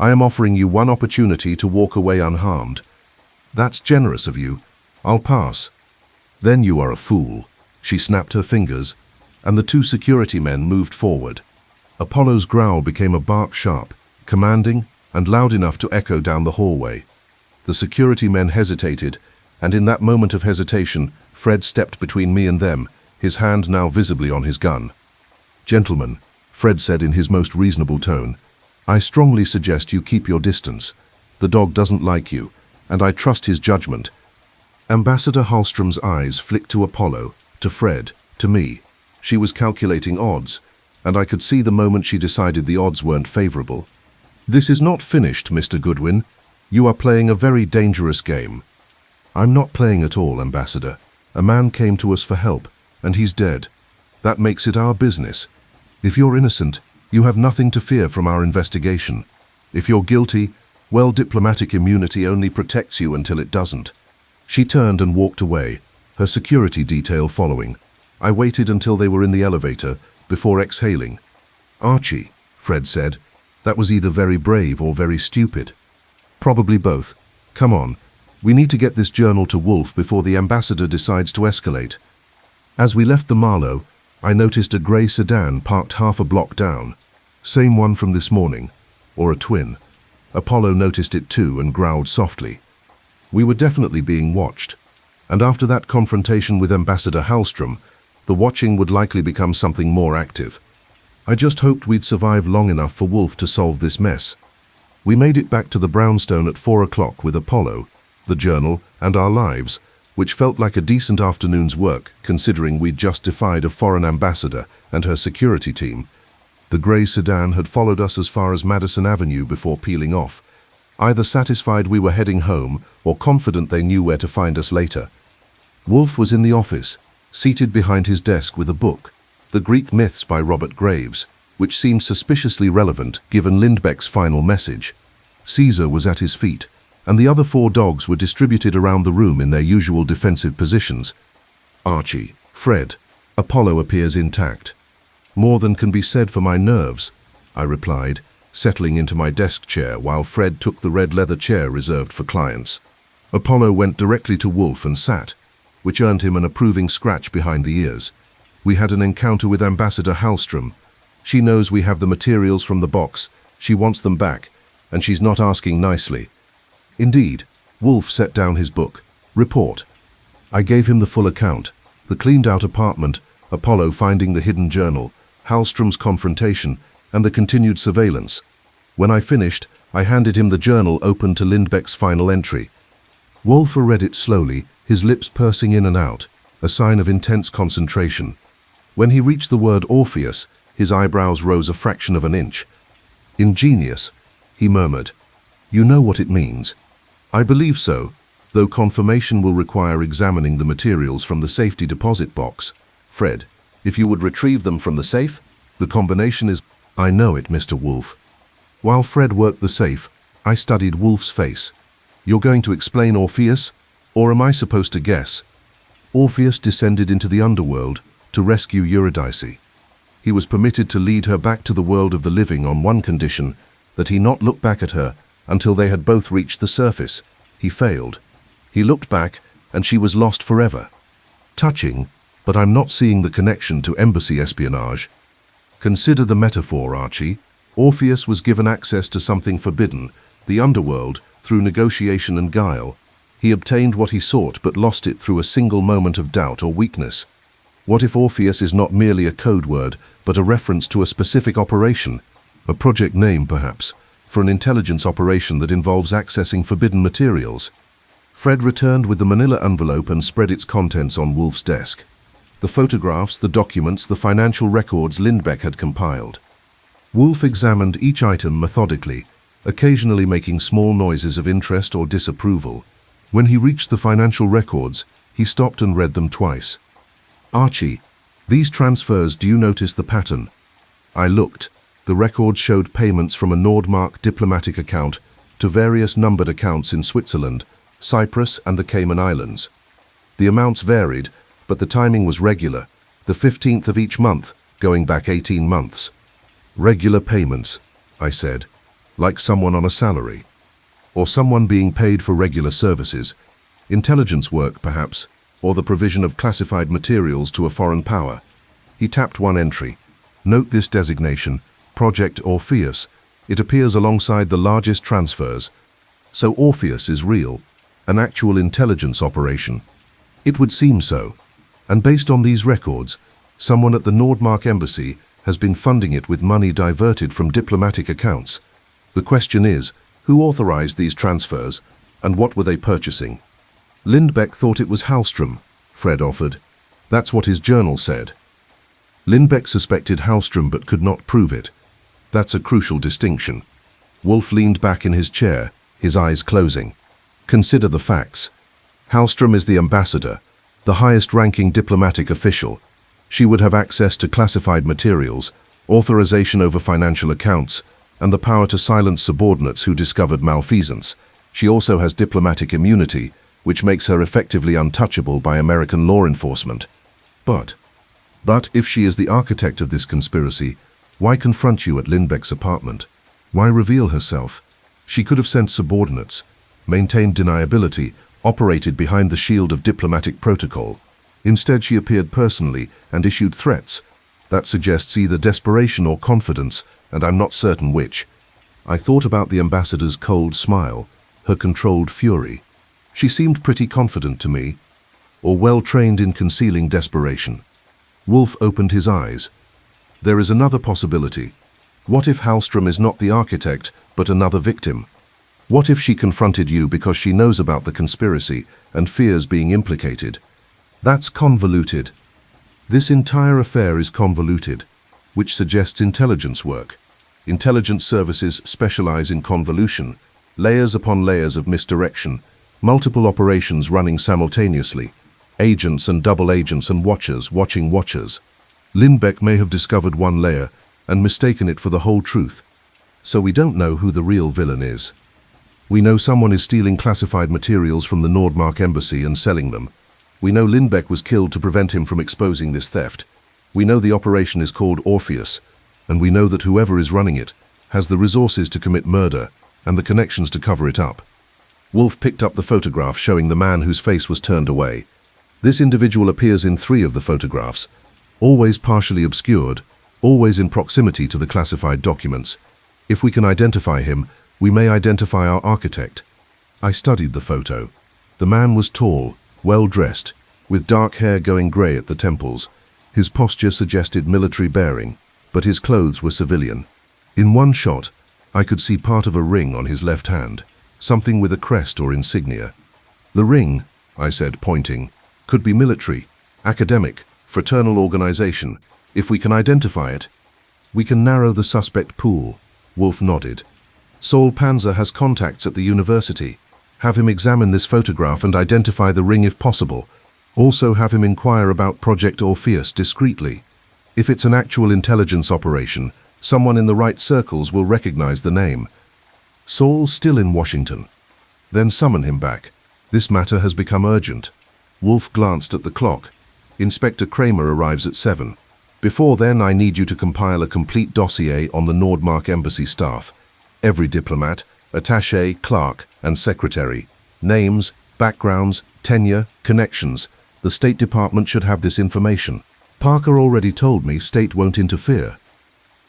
S1: I am offering you one opportunity to walk away unharmed." "That's generous of you. I'll pass." "Then you are a fool." She snapped her fingers, and the two security men moved forward. Apollo's growl became a bark sharp, commanding, and loud enough to echo down the hallway. The security men hesitated, and in that moment of hesitation, Fred stepped between me and them, his hand now visibly on his gun. "Gentlemen," Fred said in his most reasonable tone, "I strongly suggest you keep your distance. The dog doesn't like you, and I trust his judgment." Ambassador Hallström's eyes flicked to Apollo, to Fred, to me. She was calculating odds, and I could see the moment she decided the odds weren't favorable. "This is not finished, Mr. Goodwin. You are playing a very dangerous game." "I'm not playing at all, Ambassador. A man came to us for help, and he's dead. That makes it our business. If you're innocent, you have nothing to fear from our investigation. If you're guilty, well, diplomatic immunity only protects you until it doesn't." She turned and walked away, her security detail following. I waited until they were in the elevator before exhaling. "Archie," Fred said, "that was either very brave or very stupid." "Probably both. Come on. We need to get this journal to Wolfe before the ambassador decides to escalate." As we left the Marlowe, I noticed a grey sedan parked half a block down. Same one from this morning, or a twin. Apollo noticed it too and growled softly. We were definitely being watched, and after that confrontation with Ambassador Hallström, the watching would likely become something more active. I just hoped we'd survive long enough for Wolfe to solve this mess. We made it back to the brownstone at 4 o'clock with Apollo, the journal, and our lives, which felt like a decent afternoon's work considering we'd just defied a foreign ambassador and her security team. The grey sedan had followed us as far as Madison Avenue before peeling off, either satisfied we were heading home or confident they knew where to find us later. Wolfe was in the office, seated behind his desk with a book, The Greek Myths by Robert Graves, which seemed suspiciously relevant given Lindbeck's final message. Caesar was at his feet, and the other 4 dogs were distributed around the room in their usual defensive positions. Archie, Fred, Apollo appears intact. More than can be said for my nerves, I replied, settling into my desk chair while Fred took the red leather chair reserved for clients. Apollo went directly to Wolfe and sat, which earned him an approving scratch behind the ears. We had an encounter with Ambassador Hallström. She knows we have the materials from the box, she wants them back, and she's not asking nicely. Indeed, Wolfe set down his book. Report. I gave him the full account, the cleaned-out apartment, Apollo finding the hidden journal, Hallström's confrontation, and the continued surveillance. When I finished, I handed him the journal open to Lindbeck's final entry. Wolfe read it slowly, his lips pursing in and out, a sign of intense concentration. When he reached the word Orpheus, his eyebrows rose a fraction of an inch. Ingenious, he murmured. You know what it means. I believe so, though confirmation will require examining the materials from the safety deposit box. Fred, if you would retrieve them from the safe, the combination is... I know it, Mr. Wolfe. While Fred worked the safe, I studied Wolfe's face. You're going to explain Orpheus? Or am I supposed to guess? Orpheus descended into the underworld to rescue Eurydice. He was permitted to lead her back to the world of the living on one condition, that he not look back at her until they had both reached the surface. He failed. He looked back, and she was lost forever. Touching, but I'm not seeing the connection to embassy espionage. Consider the metaphor, Archie. Orpheus was given access to something forbidden, the underworld, through negotiation and guile. He obtained what he sought but lost it through a single moment of doubt or weakness. What if Orpheus is not merely a code word, but a reference to a specific operation, a project name perhaps, for an intelligence operation that involves accessing forbidden materials? Fred returned with the manila envelope and spread its contents on Wolfe's desk. The photographs, the documents, the financial records Lindbeck had compiled. Wolfe examined each item methodically, occasionally making small noises of interest or disapproval. When he reached the financial records, he stopped and read them twice. Archie, these transfers, do you notice the pattern? I looked. The records showed payments from a Nordmark diplomatic account to various numbered accounts in Switzerland, Cyprus, and the Cayman Islands. The amounts varied, but the timing was regular, the 15th of each month, going back 18 months. Regular payments, I said, like someone on a salary. Or someone being paid for regular services, intelligence work perhaps, or the provision of classified materials to a foreign power. He tapped one entry. Note this designation, Project Orpheus. It appears alongside the largest transfers. So Orpheus is real, an actual intelligence operation. It would seem so. And based on these records, someone at the Nordmark embassy has been funding it with money diverted from diplomatic accounts. The question is, who authorized these transfers, and what were they purchasing? Lindbeck thought it was Hallström, Fred offered. That's what his journal said. Lindbeck suspected Hallström but could not prove it. That's a crucial distinction. Wolfe leaned back in his chair, his eyes closing. Consider the facts. Hallström is the ambassador, the highest-ranking diplomatic official. She would have access to classified materials, authorization over financial accounts, and the power to silence subordinates who discovered malfeasance. She also has diplomatic immunity, which makes her effectively untouchable by American law enforcement. But if she is the architect of this conspiracy, why confront you at Lindbeck's apartment? Why reveal herself? She could have sent subordinates, maintained deniability, operated behind the shield of diplomatic protocol. Instead, she appeared personally and issued threats. That suggests either desperation or confidence, and I'm not certain which. I thought about the ambassador's cold smile, her controlled fury. She seemed pretty confident to me, or well-trained in concealing desperation. Wolfe opened his eyes. There is another possibility. What if Hallström is not the architect, but another victim? What if she confronted you because she knows about the conspiracy and fears being implicated? That's convoluted. This entire affair is convoluted, which suggests intelligence work. Intelligence services specialize in convolution, layers upon layers of misdirection, multiple operations running simultaneously, agents and double agents and watchers watching watchers. Lindbeck may have discovered one layer and mistaken it for the whole truth. So we don't know who the real villain is. We know someone is stealing classified materials from the Nordmark embassy and selling them. We know Lindbeck was killed to prevent him from exposing this theft. We know the operation is called Orpheus, and we know that whoever is running it has the resources to commit murder and the connections to cover it up. Wolfe picked up the photograph showing the man whose face was turned away. This individual appears in 3 of the photographs, always partially obscured, always in proximity to the classified documents. If we can identify him, we may identify our architect. I studied the photo. The man was tall, well-dressed, with dark hair going grey at the temples. His posture suggested military bearing, but his clothes were civilian. In one shot, I could see part of a ring on his left hand, something with a crest or insignia. The ring, I said, pointing, could be military, academic, fraternal organization. If we can identify it, we can narrow the suspect pool. Wolfe nodded. Saul Panzer has contacts at the university. Have him examine this photograph and identify the ring if possible. Also have him inquire about Project Orpheus discreetly. If it's an actual intelligence operation, someone in the right circles will recognize the name. Saul's still in Washington. Then summon him back. This matter has become urgent. Wolfe glanced at the clock. Inspector Kramer arrives at 7. Before then, I need you to compile a complete dossier on the Nordmark embassy staff. Every diplomat, attaché, clerk, and secretary. Names, backgrounds, tenure, connections. The State Department should have this information. Parker already told me State won't interfere.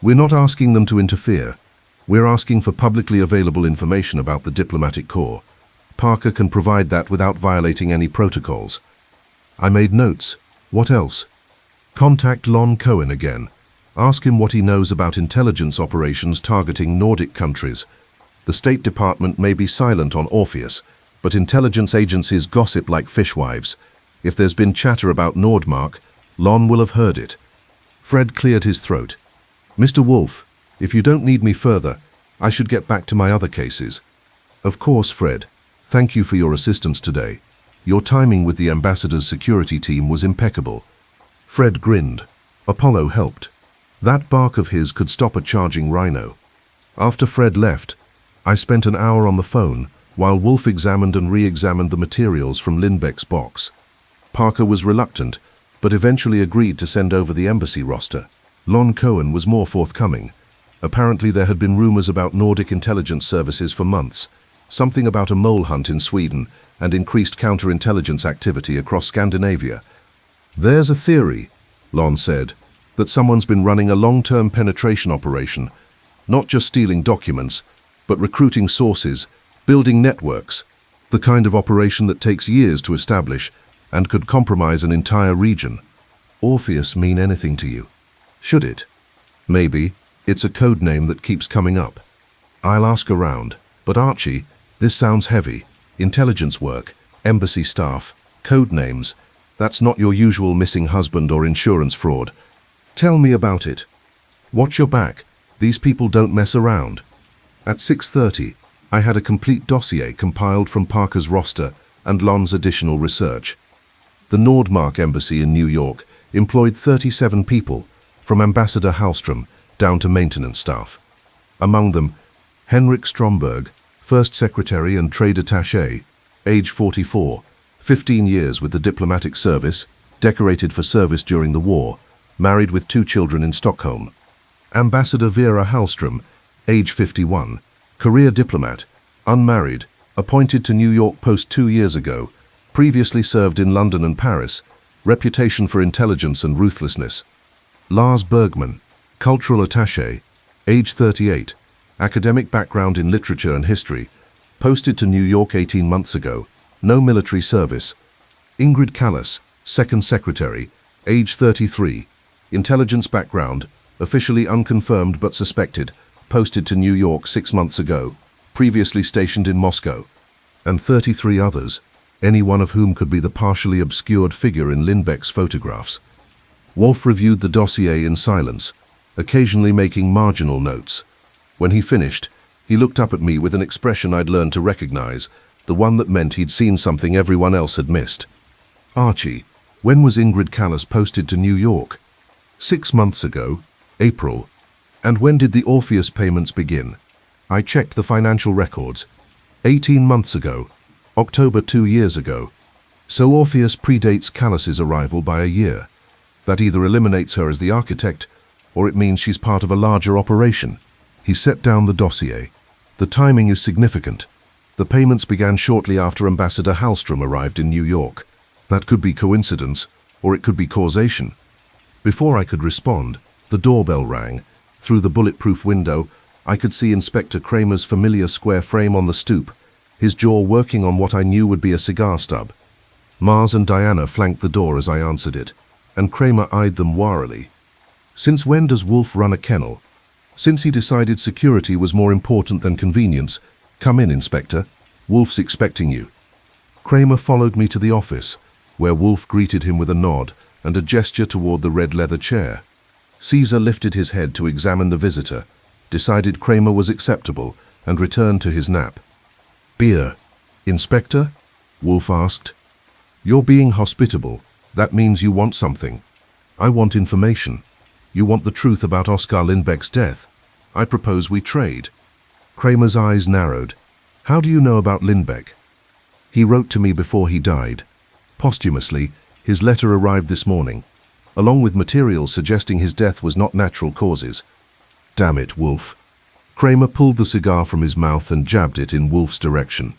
S1: We're not asking them to interfere. We're asking for publicly available information about the diplomatic corps. Parker can provide that without violating any protocols. I made notes. What else? Contact Lon Cohen again. Ask him what he knows about intelligence operations targeting Nordic countries. The State Department may be silent on Orpheus, but intelligence agencies gossip like fishwives. If there's been chatter about Nordmark, Lon will have heard it. Fred cleared his throat. Mr. Wolfe, if you don't need me further, I should get back to my other cases. Of course, Fred. Thank you for your assistance today. Your timing with the ambassador's security team was impeccable. Fred grinned. Apollo helped. That bark of his could stop a charging rhino. After Fred left, I spent an hour on the phone while Wolfe examined and re-examined the materials from Lindbeck's box. Parker was reluctant, but eventually agreed to send over the embassy roster. Lon Cohen was more forthcoming. Apparently there had been rumors about Nordic intelligence services for months, something about a mole hunt in Sweden and increased counterintelligence activity across Scandinavia. There's a theory, Lon said, that someone's been running a long-term penetration operation, not just stealing documents, but recruiting sources, building networks, the kind of operation that takes years to establish and could compromise an entire region. Orpheus mean anything to you? Should it? Maybe. It's a code name that keeps coming up. I'll ask around. But Archie, this sounds heavy. Intelligence work, embassy staff, code names. That's not your usual missing husband or insurance fraud. Tell me about it. Watch your back. These people don't mess around. At 6:30, I had a complete dossier compiled from Parker's roster and Lon's additional research. The Nordmark embassy in New York employed 37 people, from Ambassador Hallstrom down to maintenance staff. Among them, Henrik Stromberg, First Secretary and Trade Attaché, age 44, 15 years with the diplomatic service, decorated for service during the war, married with 2 children in Stockholm. Ambassador Vera Hallstrom, age 51, career diplomat, unmarried, appointed to New York Post 2 years ago, previously served in London and Paris, reputation for intelligence and ruthlessness. Lars Bergman, cultural attaché, age 38, academic background in literature and history, posted to New York 18 months ago, no military service. Ingrid Callas, second secretary, age 33, intelligence background, officially unconfirmed but suspected, posted to New York 6 months ago, previously stationed in Moscow, and 33 others, any one of whom could be the partially obscured figure in Lindbeck's photographs. Wolfe reviewed the dossier in silence, occasionally making marginal notes. When he finished, he looked up at me with an expression I'd learned to recognize, the one that meant he'd seen something everyone else had missed. "Archie, when was Ingrid Callas posted to New York?" "6 months ago, April." "And when did the Orpheus payments begin?" I checked the financial records. 18 months ago, October 2 years ago. So Orpheus predates Callas's arrival by a year. That either eliminates her as the architect, or it means she's part of a larger operation. He set down the dossier. The timing is significant. The payments began shortly after Ambassador Hallstrom arrived in New York. That could be coincidence, or it could be causation. Before I could respond, the doorbell rang. Through the bulletproof window, I could see Inspector Kramer's familiar square frame on the stoop, his jaw working on what I knew would be a cigar stub. Mars and Diana flanked the door as I answered it, and Kramer eyed them warily. "Since when does Wolfe run a kennel?" "Since he decided security was more important than convenience. Come in, Inspector. Wolfe's expecting you." Kramer followed me to the office, where Wolfe greeted him with a nod and a gesture toward the red leather chair. Caesar lifted his head to examine the visitor, decided Kramer was acceptable, and returned to his nap. "Beer, Inspector?" Wolfe asked. "You're being hospitable. That means you want something." "I want information. You want the truth about Oscar Lindbeck's death. I propose we trade." Kramer's eyes narrowed. "How do you know about Lindbeck?" "He wrote to me before he died. Posthumously, his letter arrived this morning, along with materials suggesting his death was not natural causes." "Damn it, Wolfe." Kramer pulled the cigar from his mouth and jabbed it in Wolfe's direction.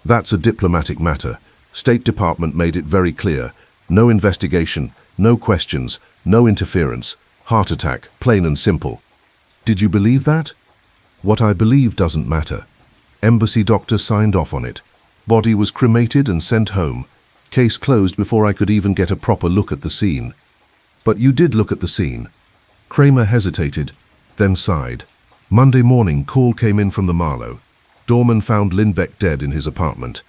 S1: "That's a diplomatic matter. State Department made it very clear. No investigation, no questions, no interference. Heart attack, plain and simple." "Did you believe that?" "What I believe doesn't matter. Embassy doctor signed off on it. Body was cremated and sent home. Case closed before I could even get a proper look at the scene." "But you did look at the scene." Kramer hesitated, then sighed. "Monday morning, call came in from the Marlowe. Doorman found Lindbeck dead in his apartment.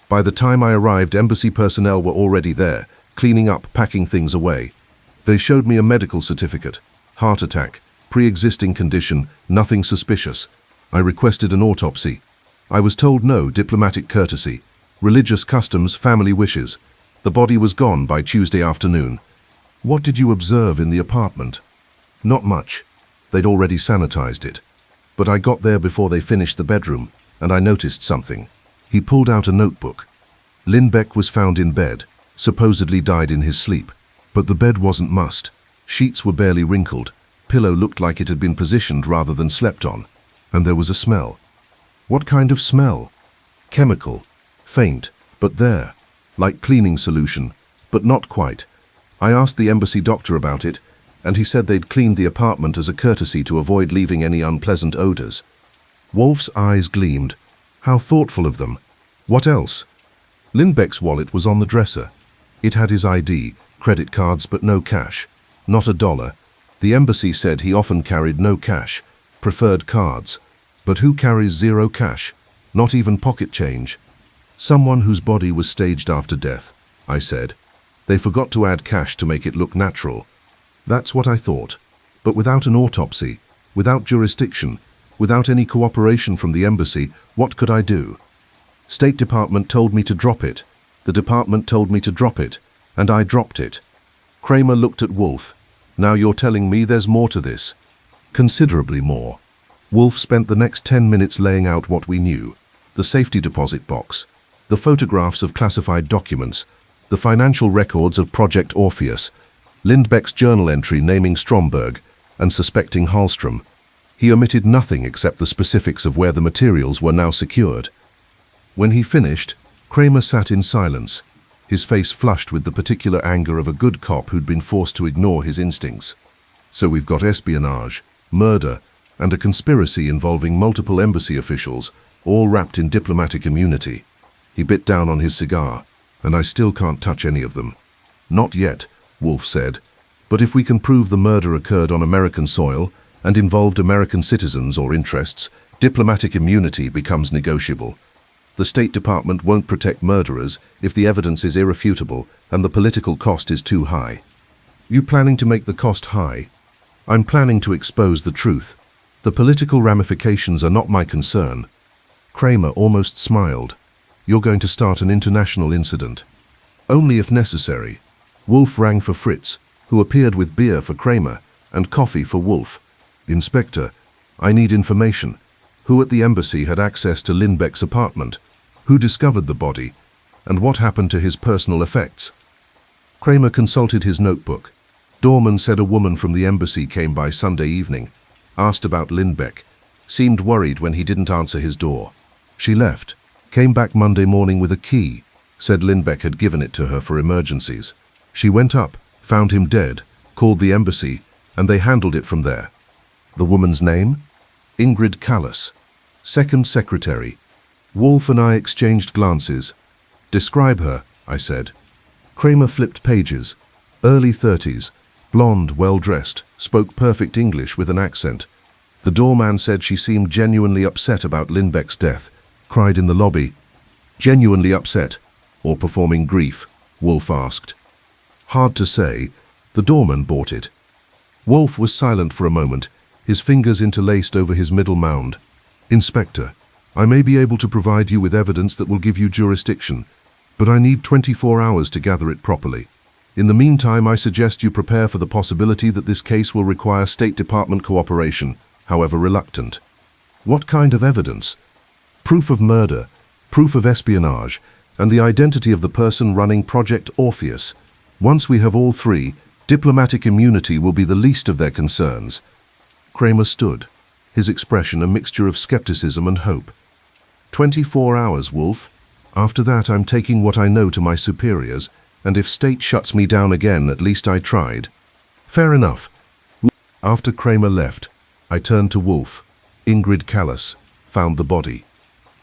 S1: By the time I arrived, embassy personnel were already there, cleaning up, packing things away. They showed me a medical certificate. Heart attack, pre-existing condition, nothing suspicious. I requested an autopsy. I was told no, diplomatic courtesy. Religious customs, family wishes. The body was gone by Tuesday afternoon." "What did you observe in the apartment?" "Not much. They'd already sanitized it. But I got there before they finished the bedroom, and I noticed something." He pulled out a notebook. "Lindbeck was found in bed, supposedly died in his sleep. But the bed wasn't mussed. Sheets were barely wrinkled. Pillow looked like it had been positioned rather than slept on. And there was a smell." "What kind of smell?" "Chemical. Faint, but there. Like cleaning solution, but not quite. I asked the embassy doctor about it, and he said they'd cleaned the apartment as a courtesy to avoid leaving any unpleasant odors." Wolfe's eyes gleamed. How thoughtful of them. "What else?" "Lindbeck's wallet was on the dresser. It had his ID, credit cards, but no cash. Not a dollar. The embassy said he often carried no cash, preferred cards. But who carries zero cash? Not even pocket change." "Someone whose body was staged after death," I said. "They forgot to add cash to make it look natural." "That's what I thought. But without an autopsy, without jurisdiction, without any cooperation from the embassy, what could I do? State Department told me to drop it. The department told me to drop it, and I dropped it." Kramer looked at Wolfe. "Now you're telling me there's more to this?" "Considerably more." Wolfe spent the next 10 minutes laying out what we knew. The safety deposit box, the photographs of classified documents, the financial records of Project Orpheus, Lindbeck's journal entry naming Stromberg and suspecting Hallstrom. He omitted nothing except the specifics of where the materials were now secured. When he finished, Kramer sat in silence, his face flushed with the particular anger of a good cop who'd been forced to ignore his instincts. "So we've got espionage, murder, and a conspiracy involving multiple embassy officials, all wrapped in diplomatic immunity." He bit down on his cigar. "And I still can't touch any of them." "Not yet," Wolfe said. "But if we can prove the murder occurred on American soil, and involved American citizens or interests, diplomatic immunity becomes negotiable. The State Department won't protect murderers if the evidence is irrefutable and the political cost is too high. You planning to make the cost high? I'm planning to expose the truth. The political ramifications are not my concern. Kramer almost smiled. You're going to start an international incident. Only if necessary. Wolfe rang for Fritz, who appeared with beer for Kramer and coffee for Wolfe. Inspector, I need information. Who at the embassy had access to Lindbeck's apartment? Who discovered the body? And what happened to his personal effects? Kramer consulted his notebook. Dorman said a woman from the embassy came by Sunday evening, asked about Lindbeck, seemed worried when he didn't answer his door. She left, came back Monday morning with a key, said Lindbeck had given it to her for emergencies. She went up, found him dead, called the embassy, and they handled it from there. The woman's name? Ingrid Callas, second secretary. Wolfe and I exchanged glances. Describe her, I said. Kramer flipped pages. Early 30s, blonde, well-dressed, spoke perfect English with an accent. The doorman said she seemed genuinely upset about Lindbeck's death, cried in the lobby. Genuinely upset, or performing grief? Wolfe asked. Hard to say. The doorman bought it. Wolfe was silent for a moment, his fingers interlaced over his middle mound. Inspector, I may be able to provide you with evidence that will give you jurisdiction, but I need 24 hours to gather it properly. In the meantime, I suggest you prepare for the possibility that this case will require State Department cooperation, however reluctant. What kind of evidence? Proof of murder, proof of espionage, and the identity of the person running Project Orpheus. Once we have all three, diplomatic immunity will be the least of their concerns. Kramer stood, his expression a mixture of skepticism and hope. 24 hours, Wolfe. After that, I'm taking what I know to my superiors, and if State shuts me down again, at least I tried. Fair enough. After Kramer left, I turned to Wolfe. Ingrid Callas found the body.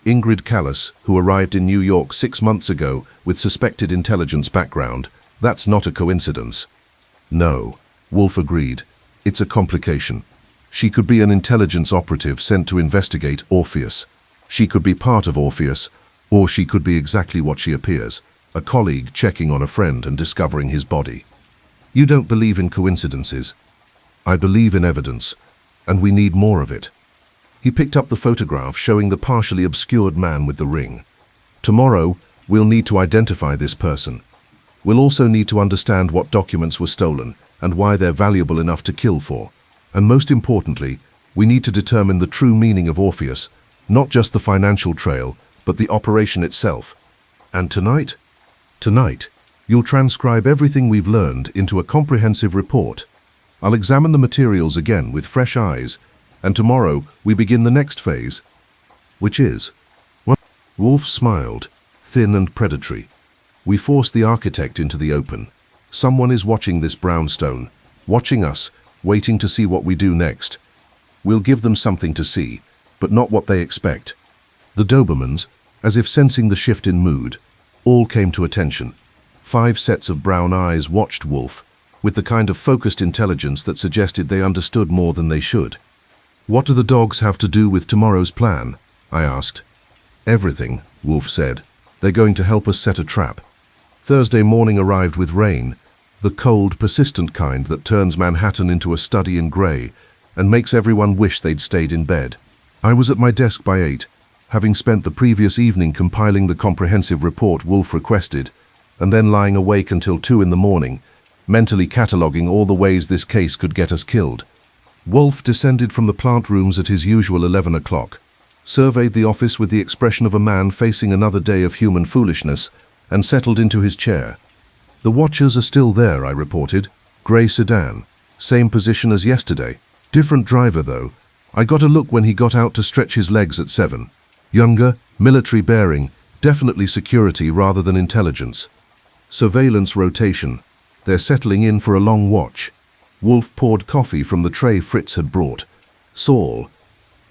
S1: Ingrid Callas, who arrived in New York 6 months ago with suspected intelligence background, that's not a coincidence. No, Wolfe agreed. It's a complication. She could be an intelligence operative sent to investigate Orpheus. She could be part of Orpheus, or she could be exactly what she appears, a colleague checking on a friend and discovering his body. You don't believe in coincidences. I believe in evidence, and we need more of it. He picked up the photograph showing the partially obscured man with the ring. Tomorrow, we'll need to identify this person. We'll also need to understand what documents were stolen and why they're valuable enough to kill for. And most importantly, we need to determine the true meaning of Orpheus, not just the financial trail, but the operation itself. And tonight? Tonight, you'll transcribe everything we've learned into a comprehensive report. I'll examine the materials again with fresh eyes, and tomorrow we begin the next phase, which is... Wolfe smiled, thin and predatory. We force the architect into the open. Someone is watching this brownstone, watching us, waiting to see what we do next. We'll give them something to see, but not what they expect. The Dobermans, as if sensing the shift in mood, all came to attention. 5 sets of brown eyes watched Wolfe, with the kind of focused intelligence that suggested they understood more than they should. What do the dogs have to do with tomorrow's plan? I asked. Everything, Wolfe said. They're going to help us set a trap. Thursday morning arrived with rain, the cold, persistent kind that turns Manhattan into a study in grey and makes everyone wish they'd stayed in bed. I was at my desk by 8, having spent the previous evening compiling the comprehensive report Wolfe requested, and then lying awake until 2 in the morning, mentally cataloguing all the ways this case could get us killed. Wolfe descended from the plant rooms at his usual 11 o'clock, surveyed the office with the expression of a man facing another day of human foolishness, and settled into his chair. The watchers are still there, I reported. Grey sedan. Same position as yesterday. Different driver, though. I got a look when he got out to stretch his legs at 7. Younger, military bearing, definitely security rather than intelligence. Surveillance rotation. They're settling in for a long watch. Wolfe poured coffee from the tray Fritz had brought. Saul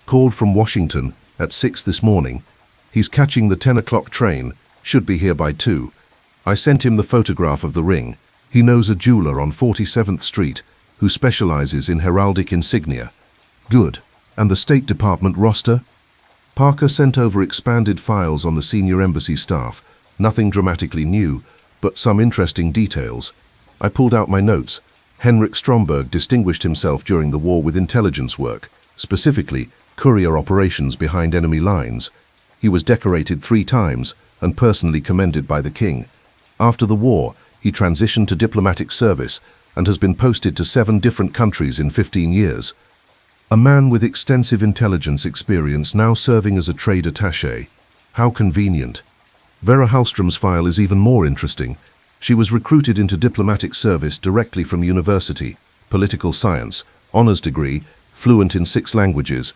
S1: called from Washington at 6 this morning. He's catching the 10 o'clock train, should be here by 2. I sent him the photograph of the ring. He knows a jeweler on 47th Street who specializes in heraldic insignia. Good. And the State Department roster? Parker sent over expanded files on the senior embassy staff. Nothing dramatically new, but some interesting details. I pulled out my notes. Henrik Stromberg distinguished himself during the war with intelligence work, specifically courier operations behind enemy lines. He was decorated 3 times and personally commended by the king. After the war, he transitioned to diplomatic service and has been posted to 7 different countries in 15 years. A man with extensive intelligence experience now serving as a trade attaché. How convenient. Vera Hallström's file is even more interesting. She was recruited into diplomatic service directly from university, political science, honors degree, fluent in 6 languages.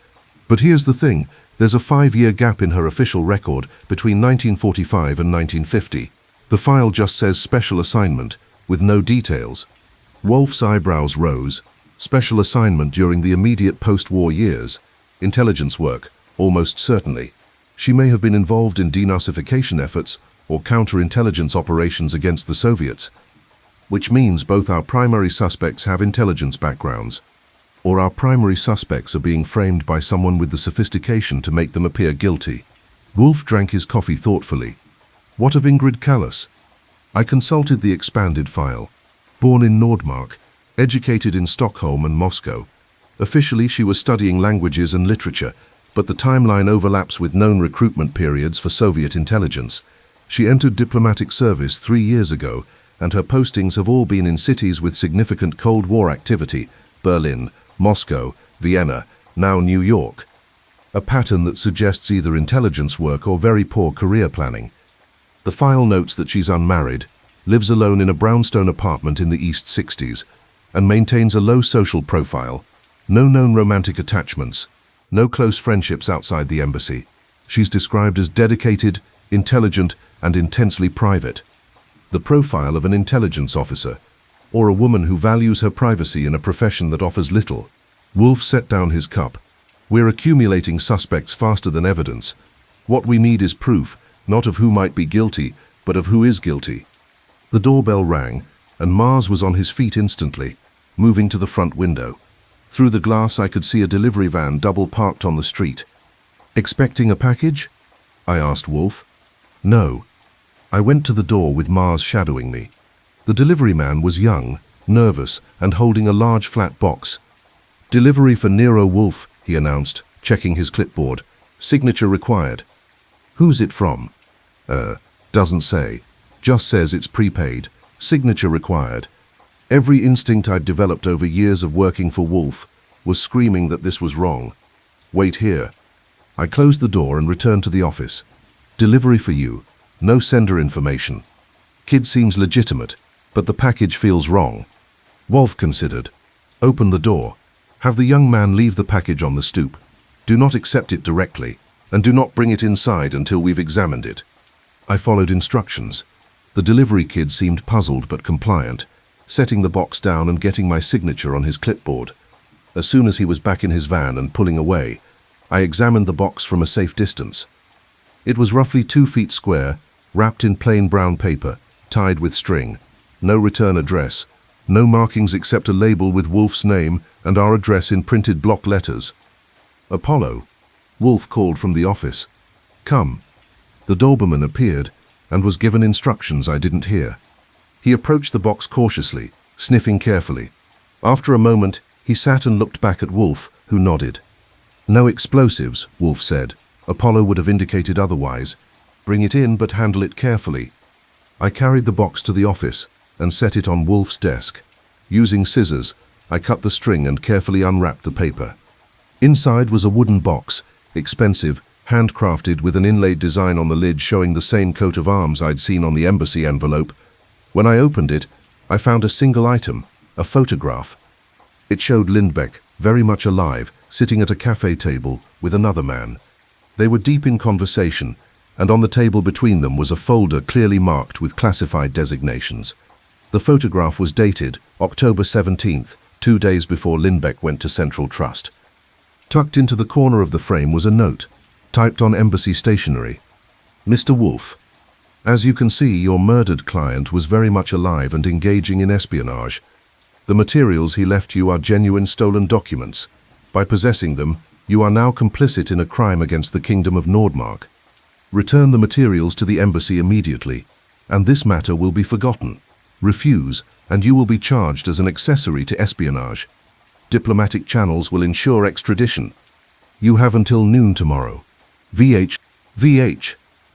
S1: But here's the thing, there's a 5-year gap in her official record between 1945 and 1950. The file just says special assignment, with no details. Wolfe's eyebrows rose. Special assignment during the immediate post-war years. Intelligence work, almost certainly. She may have been involved in denazification efforts or counterintelligence operations against the Soviets, which means both our primary suspects have intelligence backgrounds, or our primary suspects are being framed by someone with the sophistication to make them appear guilty. Wolfe drank his coffee thoughtfully. What of Ingrid Callas? I consulted the expanded file. Born in Nordmark, educated in Stockholm and Moscow. Officially, she was studying languages and literature, but the timeline overlaps with known recruitment periods for Soviet intelligence. She entered diplomatic service 3 years ago, and her postings have all been in cities with significant Cold War activity: Berlin, Moscow, Vienna, now New York. A pattern that suggests either intelligence work or very poor career planning. The file notes that she's unmarried, lives alone in a brownstone apartment in the East 60s, and maintains a low social profile. No known romantic attachments, no close friendships outside the embassy. She's described as dedicated, intelligent, and intensely private. The profile of an intelligence officer, or a woman who values her privacy in a profession that offers little. Wolfe set down his cup. We're accumulating suspects faster than evidence. What we need is proof, not of who might be guilty, but of who is guilty. The doorbell rang, and Mars was on his feet instantly, moving to the front window. Through the glass I could see a delivery van double parked on the street. Expecting a package? I asked Wolfe. No. I went to the door with Mars shadowing me. The delivery man was young, nervous, and holding a large flat box. Delivery for Nero Wolfe, he announced, checking his clipboard. Signature required. Who's it from? Doesn't say. Just says it's prepaid. Signature required. Every instinct I'd developed over years of working for Wolfe was screaming that this was wrong. Wait here. I closed the door and returned to the office. Delivery for you. No sender information. Kid seems legitimate, but the package feels wrong. Wolfe considered. Open the door. Have the young man leave the package on the stoop. Do not accept it directly, and do not bring it inside until we've examined it. I followed instructions. The delivery kid seemed puzzled but compliant, setting the box down and getting my signature on his clipboard. As soon as he was back in his van and pulling away, I examined the box from a safe distance. It was roughly 2 feet square, wrapped in plain brown paper, tied with string. No return address. No markings except a label with Wolfe's name and our address in printed block letters. Apollo. Wolfe called from the office. Come. The Doberman appeared and was given instructions I didn't hear. He approached the box cautiously, sniffing carefully. After a moment, he sat and looked back at Wolfe, who nodded. No explosives, Wolfe said. Apollo would have indicated otherwise. Bring it in, but handle it carefully. I carried the box to the office and set it on Wolfe's desk. Using scissors, I cut the string and carefully unwrapped the paper. Inside was a wooden box, expensive, handcrafted with an inlaid design on the lid showing the same coat of arms I'd seen on the embassy envelope. When I opened it, I found a single item, a photograph. It showed Lindbeck, very much alive, sitting at a cafe table with another man. They were deep in conversation, and on the table between them was a folder clearly marked with classified designations. The photograph was dated October 17th, 2 days before Lindbeck went to Central Trust. Tucked into the corner of the frame was a note, typed on embassy stationery. Mr. Wolfe, as you can see, your murdered client was very much alive and engaging in espionage. The materials he left you are genuine stolen documents. By possessing them, you are now complicit in a crime against the Kingdom of Nordmark. Return the materials to the embassy immediately, and this matter will be forgotten. Refuse, and you will be charged as an accessory to espionage. Diplomatic channels will ensure extradition. You have until noon tomorrow. VH,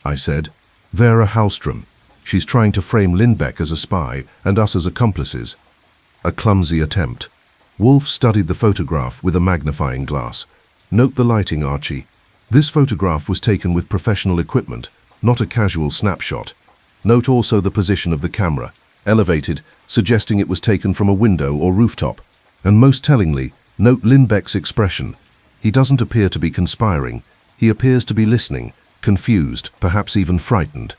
S1: I said. Vera Hallström. She's trying to frame Lindbeck as a spy and us as accomplices. A clumsy attempt. Wolfe studied the photograph with a magnifying glass. Note the lighting, Archie. This photograph was taken with professional equipment, not a casual snapshot. Note also the position of the camera, elevated, suggesting it was taken from a window or rooftop. And most tellingly, note Lindbeck's expression. He doesn't appear to be conspiring. He appears to be listening, confused, perhaps even frightened.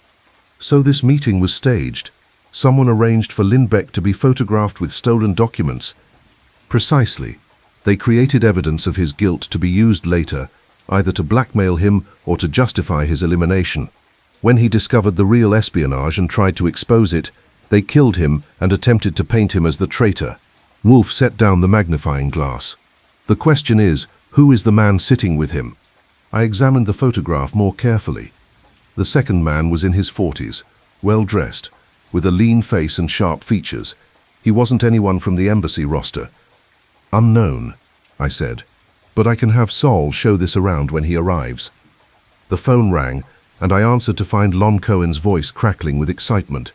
S1: So this meeting was staged. Someone arranged for Lindbeck to be photographed with stolen documents. Precisely. They created evidence of his guilt to be used later, either to blackmail him or to justify his elimination. When he discovered the real espionage and tried to expose it, they killed him and attempted to paint him as the traitor. Wolfe set down the magnifying glass. The question is, who is the man sitting with him? I examined the photograph more carefully. The second man was in his 40s, well-dressed, with a lean face and sharp features. He wasn't anyone from the embassy roster. Unknown, I said, but I can have Sol show this around when he arrives. The phone rang, and I answered to find Lon Cohen's voice crackling with excitement.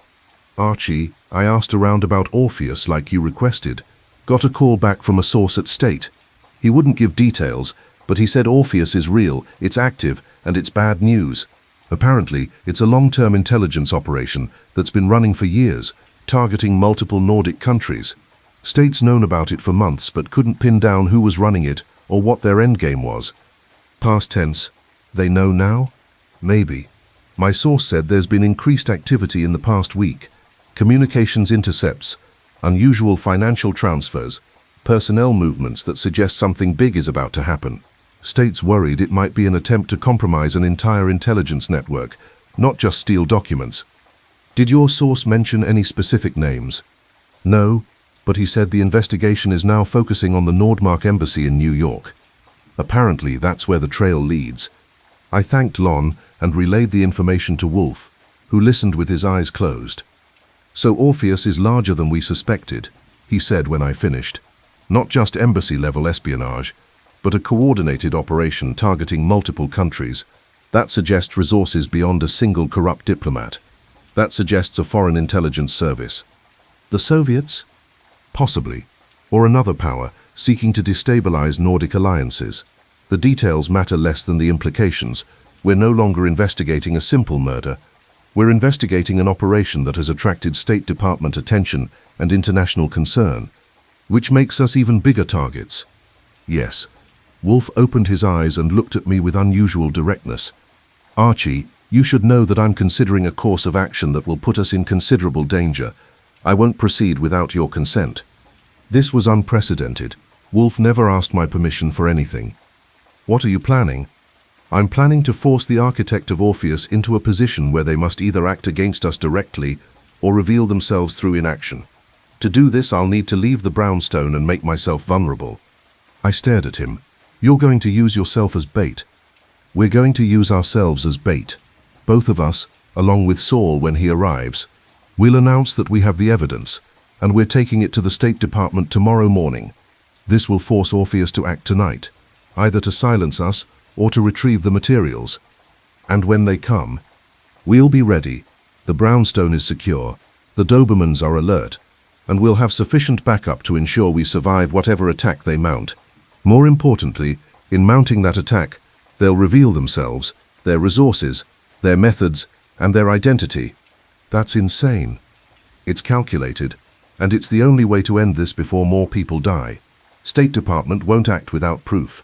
S1: Archie, I asked around about Orpheus like you requested. Got a call back from a source at State. He wouldn't give details, but he said Orpheus is real, it's active, and it's bad news. Apparently, it's a long-term intelligence operation that's been running for years, targeting multiple Nordic countries. State's known about it for months but couldn't pin down who was running it or what their endgame was. Past tense. They know now? Maybe. My source said there's been increased activity in the past week. Communications intercepts, unusual financial transfers, personnel movements that suggest something big is about to happen. State's worried it might be an attempt to compromise an entire intelligence network, not just steal documents. Did your source mention any specific names? No, but he said the investigation is now focusing on the Nordmark embassy in New York. Apparently that's where the trail leads. I thanked Lon and relayed the information to Wolfe, who listened with his eyes closed. So Orpheus is larger than we suspected, he said when I finished. Not just embassy-level espionage, but a coordinated operation targeting multiple countries. That suggests resources beyond a single corrupt diplomat. That suggests a foreign intelligence service. The Soviets? Possibly. Or another power seeking to destabilize Nordic alliances. The details matter less than the implications. We're no longer investigating a simple murder. We're investigating an operation that has attracted State Department attention and international concern, which makes us even bigger targets. Yes. Wolfe opened his eyes and looked at me with unusual directness. Archie, you should know that I'm considering a course of action that will put us in considerable danger. I won't proceed without your consent. This was unprecedented. Wolfe never asked my permission for anything. What are you planning? I'm planning to force the architect of Orpheus into a position where they must either act against us directly or reveal themselves through inaction. To do this, I'll need to leave the brownstone and make myself vulnerable. I stared at him. You're going to use yourself as bait. We're going to use ourselves as bait. Both of us, along with Saul when he arrives. We'll announce that we have the evidence, and we're taking it to the State Department tomorrow morning. This will force Orpheus to act tonight, either to silence us or to retrieve the materials. And when they come, we'll be ready. The brownstone is secure, the Dobermans are alert, and we'll have sufficient backup to ensure we survive whatever attack they mount. More importantly, in mounting that attack, they'll reveal themselves, their resources, their methods, and their identity. That's insane. It's calculated, and it's the only way to end this before more people die. State Department won't act without proof.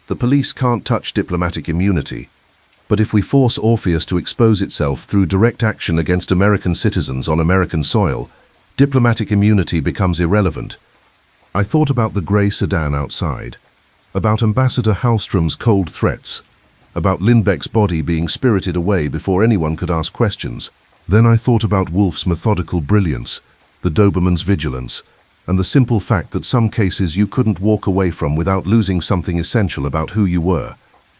S1: The police can't touch diplomatic immunity. But if we force Orpheus to expose itself through direct action against American citizens on American soil, diplomatic immunity becomes irrelevant. I thought about the grey sedan outside, about Ambassador Hallström's cold threats, about Lindbeck's body being spirited away before anyone could ask questions. Then I thought about Wolfe's methodical brilliance, the Doberman's vigilance, and the simple fact that some cases you couldn't walk away from without losing something essential about who you were.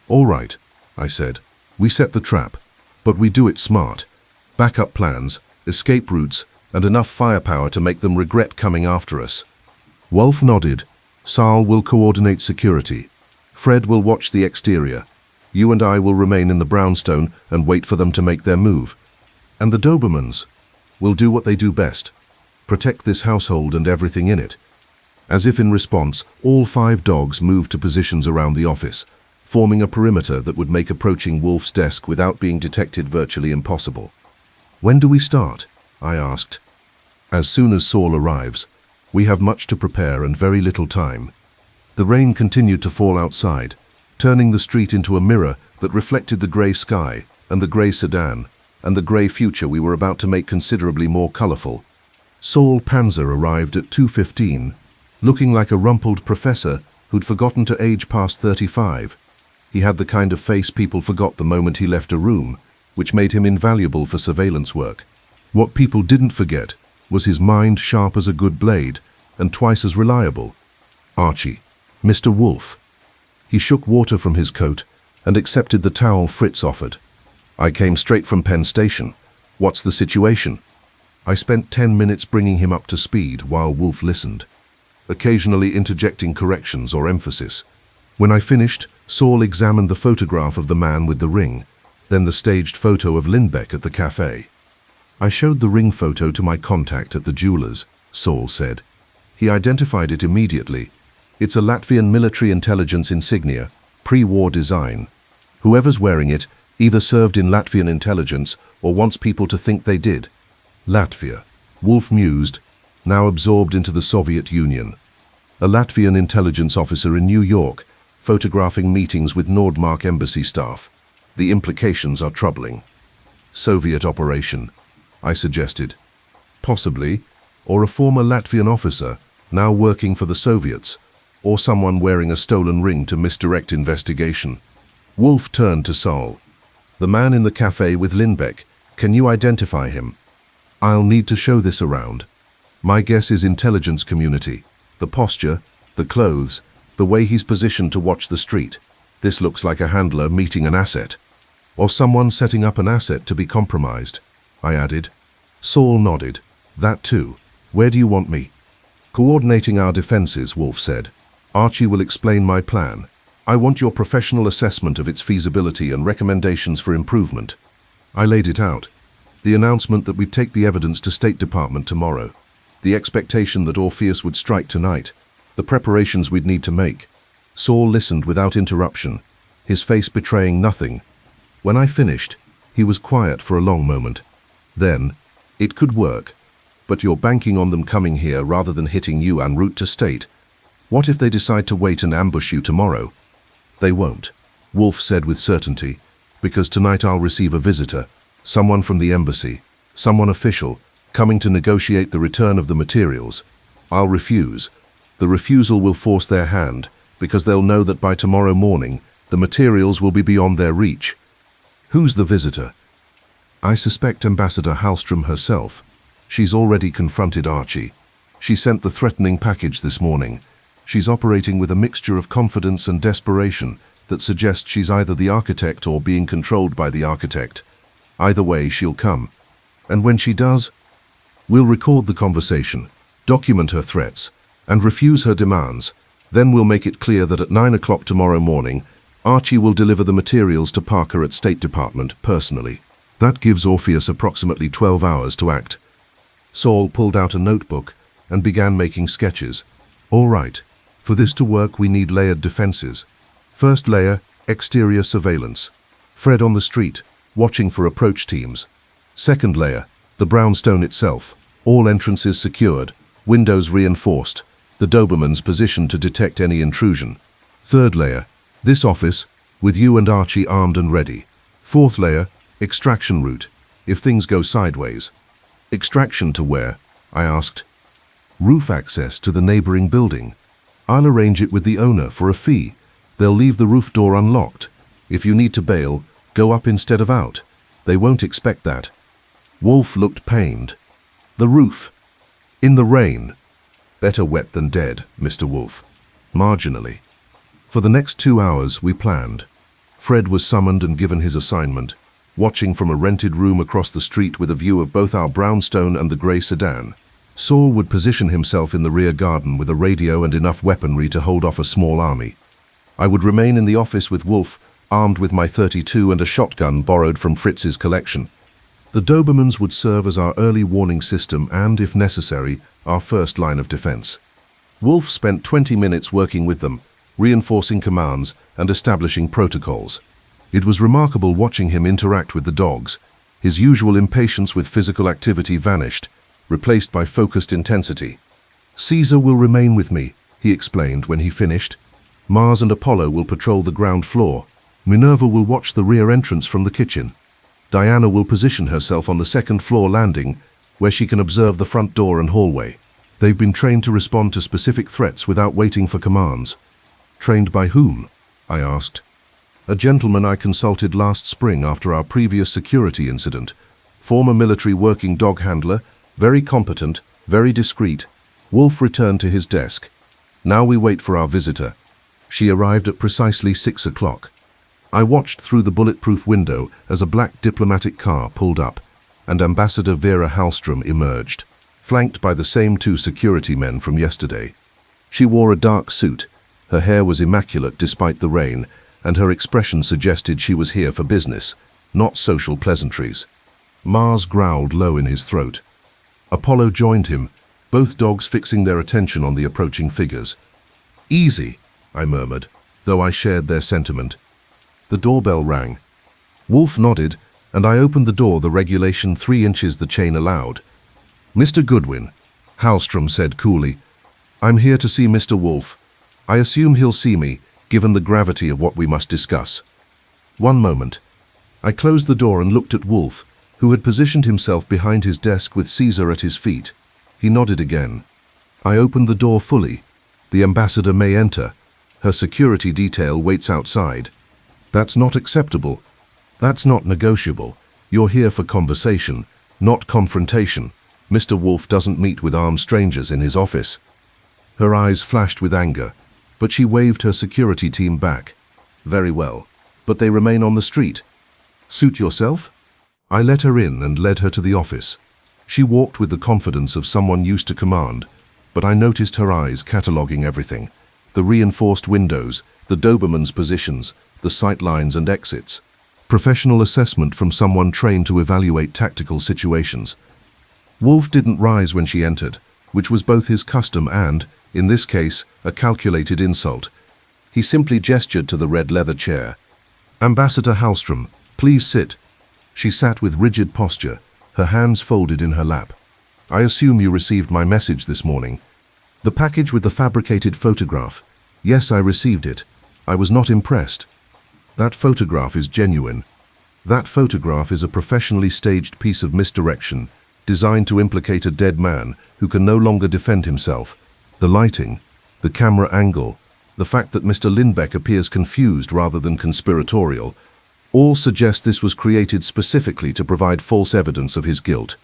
S1: All right, I said. We set the trap, but we do it smart. Backup plans, escape routes, and enough firepower to make them regret coming after us. Wolfe nodded. Saul will coordinate security. Fred will watch the exterior. You and I will remain in the brownstone and wait for them to make their move. And the Dobermans will do what they do best. Protect this household and everything in it. As if in response, all 5 dogs moved to positions around the office, forming a perimeter that would make approaching Wolfe's desk without being detected virtually impossible. When do we start? I asked. As soon as Saul arrives. We have much to prepare and very little time. The rain continued to fall outside, turning the street into a mirror that reflected the grey sky and the grey sedan and the grey future we were about to make considerably more colourful. Saul Panzer arrived at 2:15, looking like a rumpled professor who'd forgotten to age past 35. He had the kind of face people forgot the moment he left a room, which made him invaluable for surveillance work. What people didn't forget was his mind sharp as a good blade and twice as reliable. Archie, Mr. Wolfe. He shook water from his coat and accepted the towel Fritz offered. I came straight from Penn Station. What's the situation? I spent 10 minutes bringing him up to speed while Wolfe listened, occasionally interjecting corrections or emphasis. When I finished, Saul examined the photograph of the man with the ring, then the staged photo of Lindbeck at the cafe. I showed the ring photo to my contact at the jeweler's, Saul said. He identified it immediately. It's a Latvian military intelligence insignia, pre-war design. Whoever's wearing it either served in Latvian intelligence or wants people to think they did. Latvia, Wolfe mused, now absorbed into the Soviet Union. A Latvian intelligence officer in New York, photographing meetings with Nordmark embassy staff. The implications are troubling. Soviet operation, I suggested. Possibly, or a former Latvian officer, now working for the Soviets, or someone wearing a stolen ring to misdirect investigation. Wolfe turned to Saul. The man in the cafe with Lindbeck, can you identify him? I'll need to show this around. My guess is intelligence community. The posture, the clothes, the way he's positioned to watch the street. This looks like a handler meeting an asset. Or someone setting up an asset to be compromised, I added. Saul nodded. That too. Where do you want me? Coordinating our defenses, Wolfe said. Archie will explain my plan. I want your professional assessment of its feasibility and recommendations for improvement. I laid it out. The announcement that we'd take the evidence to State Department tomorrow. The expectation that Orpheus would strike tonight. The preparations we'd need to make. Saul listened without interruption, his face betraying nothing. When I finished, he was quiet for a long moment. Then, it could work, but you're banking on them coming here rather than hitting you en route to State. What if they decide to wait and ambush you tomorrow? They won't, Wolfe said with certainty, because tonight I'll receive a visitor, someone from the embassy, someone official, coming to negotiate the return of the materials. I'll refuse. The refusal will force their hand, because they'll know that by tomorrow morning, the materials will be beyond their reach. Who's the visitor? I suspect Ambassador Hallstrom herself. She's already confronted Archie. She sent the threatening package this morning. She's operating with a mixture of confidence and desperation that suggests she's either the architect or being controlled by the architect. Either way, she'll come. And when she does, we'll record the conversation, document her threats, and refuse her demands. Then we'll make it clear that at 9 o'clock tomorrow morning, Archie will deliver the materials to Parker at State Department personally. That gives Orpheus approximately 12 hours to act. Saul pulled out a notebook and began making sketches. All right. For this to work, we need layered defenses. First layer, exterior surveillance. Fred on the street, watching for approach teams. Second layer, the brownstone itself. All entrances secured, windows reinforced, the Dobermans positioned to detect any intrusion. Third layer, this office, with you and Archie armed and ready. Fourth layer, extraction route, if things go sideways. Extraction to where? I asked. Roof access to the neighboring building. I'll arrange it with the owner for a fee. They'll leave the roof door unlocked. If you need to bail, go up instead of out. They won't expect that. Wolfe looked pained. The roof. In the rain. Better wet than dead, Mr. Wolfe. Marginally. For the next 2 hours, we planned. Fred was summoned and given his assignment, watching from a rented room across the street with a view of both our brownstone and the grey sedan. Saul would position himself in the rear garden with a radio and enough weaponry to hold off a small army. I would remain in the office with Wolfe, armed with my .32 and a shotgun borrowed from Fritz's collection. The Dobermans would serve as our early warning system and, if necessary, our first line of defense. Wolfe spent 20 minutes working with them, reinforcing commands and establishing protocols. It was remarkable watching him interact with the dogs. His usual impatience with physical activity vanished, replaced by focused intensity. "Caesar will remain with me," he explained when he finished. "Mars and Apollo will patrol the ground floor. Minerva will watch the rear entrance from the kitchen. Diana will position herself on the second floor landing, where she can observe the front door and hallway. They've been trained to respond to specific threats without waiting for commands." "Trained by whom?" I asked. "A gentleman I consulted last spring after our previous security incident. Former military working dog handler, very competent, very discreet." Wolfe returned to his desk. "Now we wait for our visitor." She arrived at precisely 6 o'clock. I watched through the bulletproof window as a black diplomatic car pulled up, and Ambassador Vera Hallström emerged, flanked by the same 2 security men from yesterday. She wore a dark suit, her hair was immaculate despite the rain, and her expression suggested she was here for business, not social pleasantries. Mars growled low in his throat. Apollo joined him, both dogs fixing their attention on the approaching figures. "Easy," I murmured, though I shared their sentiment. The doorbell rang. Wolfe nodded, and I opened the door the regulation 3 inches the chain allowed. "Mr. Goodwin," Hallström said coolly. "I'm here to see Mr. Wolfe. I assume he'll see me, given the gravity of what we must discuss." "One moment." I closed the door and looked at Wolfe, who had positioned himself behind his desk with Caesar at his feet. He nodded again. I opened the door fully. "The ambassador may enter. Her security detail waits outside." "That's not acceptable. That's not negotiable. You're here for conversation, not confrontation. Mr. Wolfe doesn't meet with armed strangers in his office." Her eyes flashed with anger, but she waved her security team back. "Very well, but they remain on the street." "Suit yourself?" I let her in and led her to the office. She walked with the confidence of someone used to command, but I noticed her eyes cataloguing everything. The reinforced windows, the Dobermans' positions, the sight lines and exits. Professional assessment from someone trained to evaluate tactical situations. Wolfe didn't rise when she entered, which was both his custom and, in this case, a calculated insult. He simply gestured to the red leather chair. "Ambassador Hallström, please sit." She sat with rigid posture, her hands folded in her lap. "I assume you received my message this morning." "The package with the fabricated photograph. Yes, I received it. I was not impressed." "That photograph is genuine. That photograph is a professionally staged piece of misdirection, designed to implicate a dead man who can no longer defend himself. The lighting, the camera angle, the fact that Mr. Lindbeck appears confused rather than conspiratorial, all suggest this was created specifically to provide false evidence of his guilt."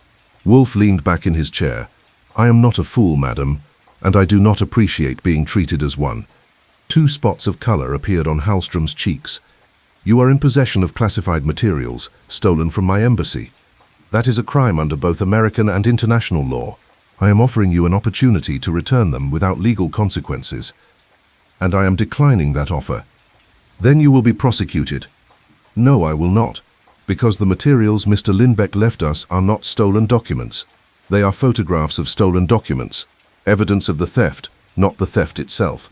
S1: Wolfe leaned back in his chair. "I am not a fool, madam, and I do not appreciate being treated as one." 2 spots of color appeared on Hallström's cheeks. "You are in possession of classified materials, stolen from my embassy. That is a crime under both American and international law. I am offering you an opportunity to return them without legal consequences, and I am declining that offer. Then you will be prosecuted." "No, I will not, because the materials Mr. Lindbeck left us are not stolen documents. They are photographs of stolen documents, evidence of the theft, not the theft itself.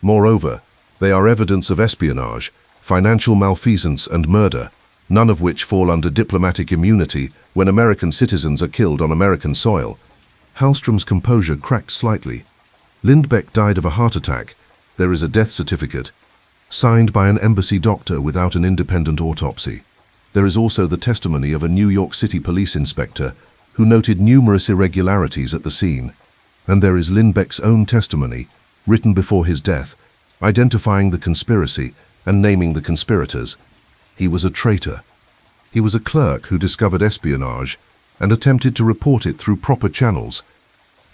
S1: Moreover, they are evidence of espionage, financial malfeasance and murder, none of which fall under diplomatic immunity when American citizens are killed on American soil." Hallström's composure cracked slightly. "Lindbeck died of a heart attack. There is a death certificate, signed by an embassy doctor without an independent autopsy. There is also the testimony of a New York City police inspector who noted numerous irregularities at the scene. And there is Lindbeck's own testimony, written before his death, identifying the conspiracy and naming the conspirators. He was a traitor. He was a clerk who discovered espionage and attempted to report it through proper channels.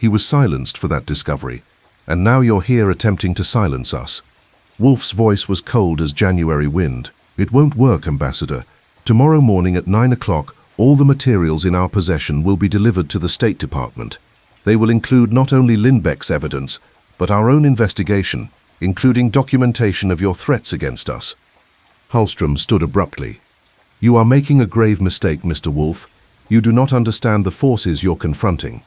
S1: He was silenced for that discovery, and now you're here attempting to silence us. Wolfe's voice was cold as January wind. It won't work, Ambassador. Tomorrow morning at 9 o'clock, all the materials in our possession will be delivered to the State Department. They will include not only Lindbeck's evidence, but our own investigation, including documentation of your threats against us. Hallstrom stood abruptly. You are making a grave mistake, Mr. Wolfe. You do not understand the forces you're confronting.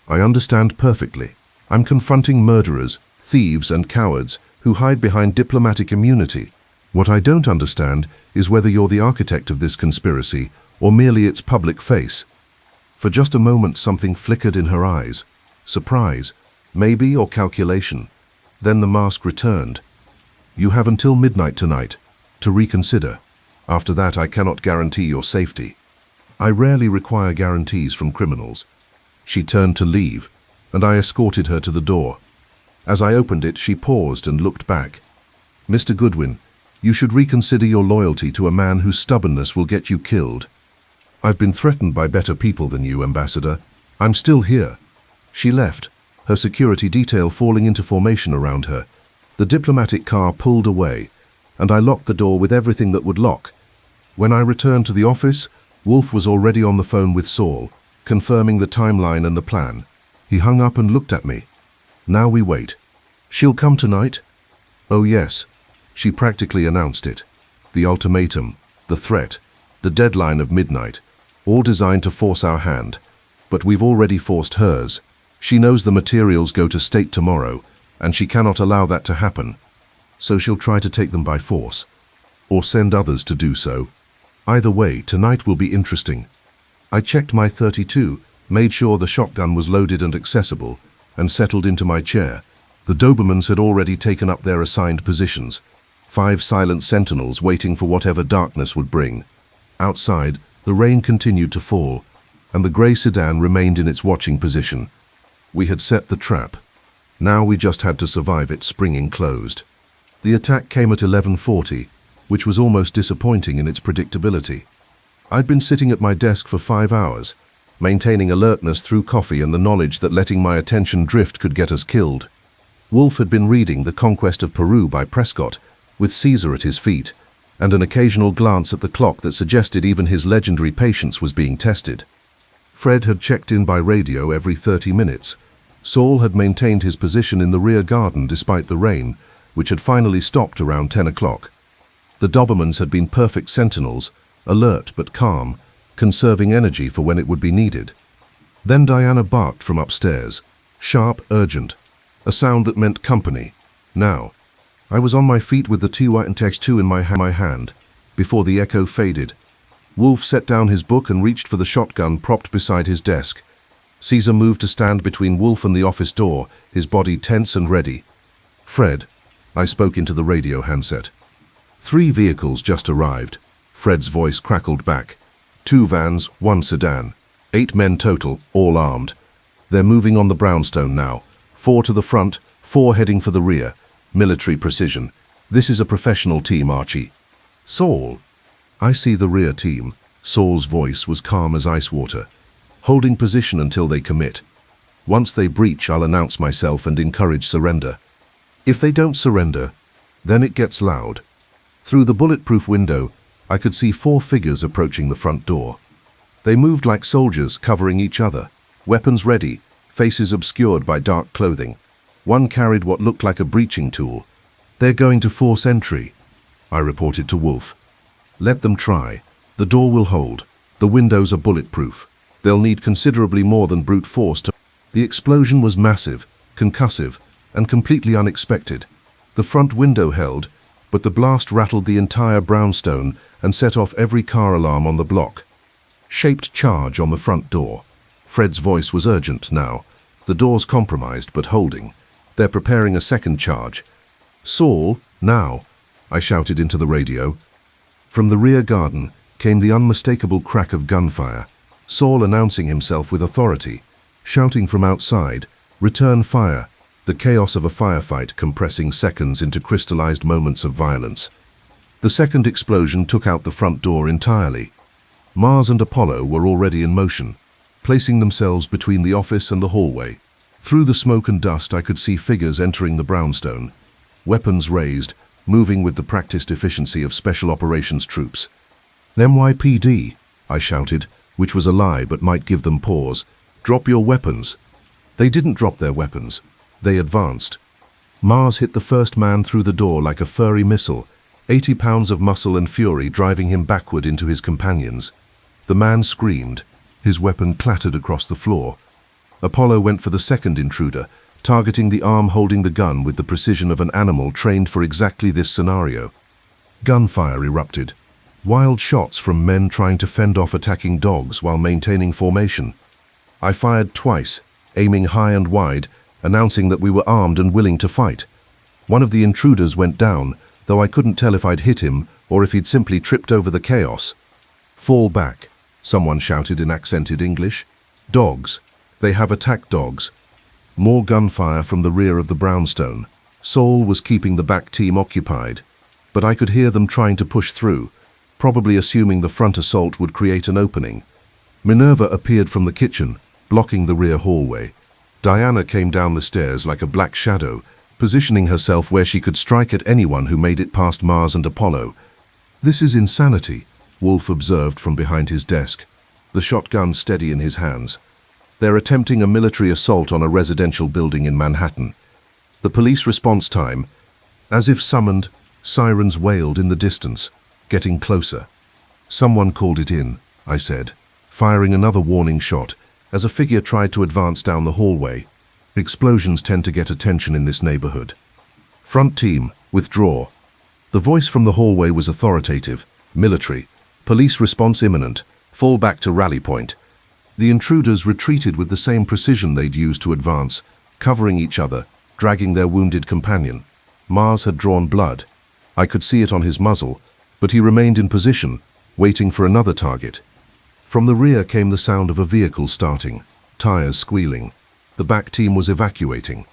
S1: I understand perfectly. I'm confronting murderers, thieves, and cowards who hide behind diplomatic immunity. What I don't understand is whether you're the architect of this conspiracy or merely its public face. For just a moment something flickered in her eyes. Surprise, maybe, or calculation. Then the mask returned. You have until midnight tonight to reconsider. After that, I cannot guarantee your safety. I rarely require guarantees from criminals. She turned to leave, and I escorted her to the door. As I opened it, she paused and looked back. Mr. Goodwin, you should reconsider your loyalty to a man whose stubbornness will get you killed. I've been threatened by better people than you, Ambassador. I'm still here. She left, her security detail falling into formation around her. The diplomatic car pulled away, and I locked the door with everything that would lock. When I returned to the office, Wolfe was already on the phone with Saul, confirming the timeline and the plan. He hung up and looked at me. Now we wait. She'll come tonight? Oh yes. She practically announced it. The ultimatum, the threat, the deadline of midnight, all designed to force our hand. But we've already forced hers. She knows the materials go to State tomorrow, and she cannot allow that to happen. So she'll try to take them by force, or send others to do so. Either way, tonight will be interesting. I checked my .32, made sure the shotgun was loaded and accessible, and settled into my chair. The Dobermans had already taken up their assigned positions, 5 silent sentinels waiting for whatever darkness would bring. Outside, the rain continued to fall, and the grey sedan remained in its watching position. We had set the trap. Now we just had to survive it springing closed. The attack came at 11:40, which was almost disappointing in its predictability. I'd been sitting at my desk for 5 hours, maintaining alertness through coffee and the knowledge that letting my attention drift could get us killed. Wolfe had been reading The Conquest of Peru by Prescott, with Caesar at his feet, and an occasional glance at the clock that suggested even his legendary patience was being tested. Fred had checked in by radio every 30 minutes. Saul had maintained his position in the rear garden despite the rain, which had finally stopped around 10 o'clock. The Dobermans had been perfect sentinels, alert but calm, conserving energy for when it would be needed. Then Diana barked from upstairs, sharp, urgent, a sound that meant company. Now, I was on my feet with the T-Text-2 in my hand, before the echo faded. Wolfe set down his book and reached for the shotgun propped beside his desk. Caesar moved to stand between Wolfe and the office door, his body tense and ready. Fred, I spoke into the radio handset. 3 vehicles just arrived. Fred's voice crackled back. 2 vans, 1 sedan. 8 men total, all armed. They're moving on the brownstone now. 4 to the front, 4 heading for the rear. Military precision. This is a professional team, Archie. Saul. I see the rear team. Saul's voice was calm as ice water. Holding position until they commit. Once they breach, I'll announce myself and encourage surrender. If they don't surrender, then it gets loud. Through the bulletproof window, I could see 4 figures approaching the front door. They moved like soldiers, covering each other, weapons ready, faces obscured by dark clothing. One carried what looked like a breaching tool. They're going to force entry, I reported to Wolfe. Let them try. The door will hold. The windows are bulletproof. They'll need considerably more than brute force to... The explosion was massive, concussive, and completely unexpected. The front window held, but the blast rattled the entire brownstone and set off every car alarm on the block. Shaped charge on the front door. Fred's voice was urgent now. The door's compromised, but holding. They're preparing a second charge. Saul, now, I shouted into the radio. From the rear garden came the unmistakable crack of gunfire. Saul announcing himself with authority, shouting from outside, return fire, the chaos of a firefight compressing seconds into crystallized moments of violence. The second explosion took out the front door entirely. Mars and Apollo were already in motion, placing themselves between the office and the hallway. Through the smoke and dust I could see figures entering the brownstone, weapons raised, moving with the practiced efficiency of special operations troops. "NYPD," I shouted, which was a lie but might give them pause. "Drop your weapons." They didn't drop their weapons. They advanced. Mars hit the first man through the door like a furry missile, 80 pounds of muscle and fury driving him backward into his companions. The man screamed. His weapon clattered across the floor. Apollo went for the second intruder, targeting the arm holding the gun with the precision of an animal trained for exactly this scenario. Gunfire erupted. Wild shots from men trying to fend off attacking dogs while maintaining formation. I fired twice, aiming high and wide, announcing that we were armed and willing to fight. One of the intruders went down, though I couldn't tell if I'd hit him or if he'd simply tripped over the chaos. "Fall back," someone shouted in accented English. "Dogs. They have attack dogs." More gunfire from the rear of the brownstone. Saul was keeping the back team occupied, but I could hear them trying to push through, probably assuming the front assault would create an opening. Minerva appeared from the kitchen, blocking the rear hallway. Diana came down the stairs like a black shadow, positioning herself where she could strike at anyone who made it past Mars and Apollo. "This is insanity," Wolfe observed from behind his desk, the shotgun steady in his hands. "They're attempting a military assault on a residential building in Manhattan." The police response time, as if summoned, sirens wailed in the distance, getting closer. "Someone called it in," I said, firing another warning shot as a figure tried to advance down the hallway. Explosions tend to get attention in this neighborhood. "Front team, withdraw." The voice from the hallway was authoritative, military. "Police response imminent. Fall back to rally point." The intruders retreated with the same precision they'd used to advance, covering each other, dragging their wounded companion. Mars had drawn blood. I could see it on his muzzle, but he remained in position, waiting for another target. From the rear came the sound of a vehicle starting, tires squealing. The back team was evacuating.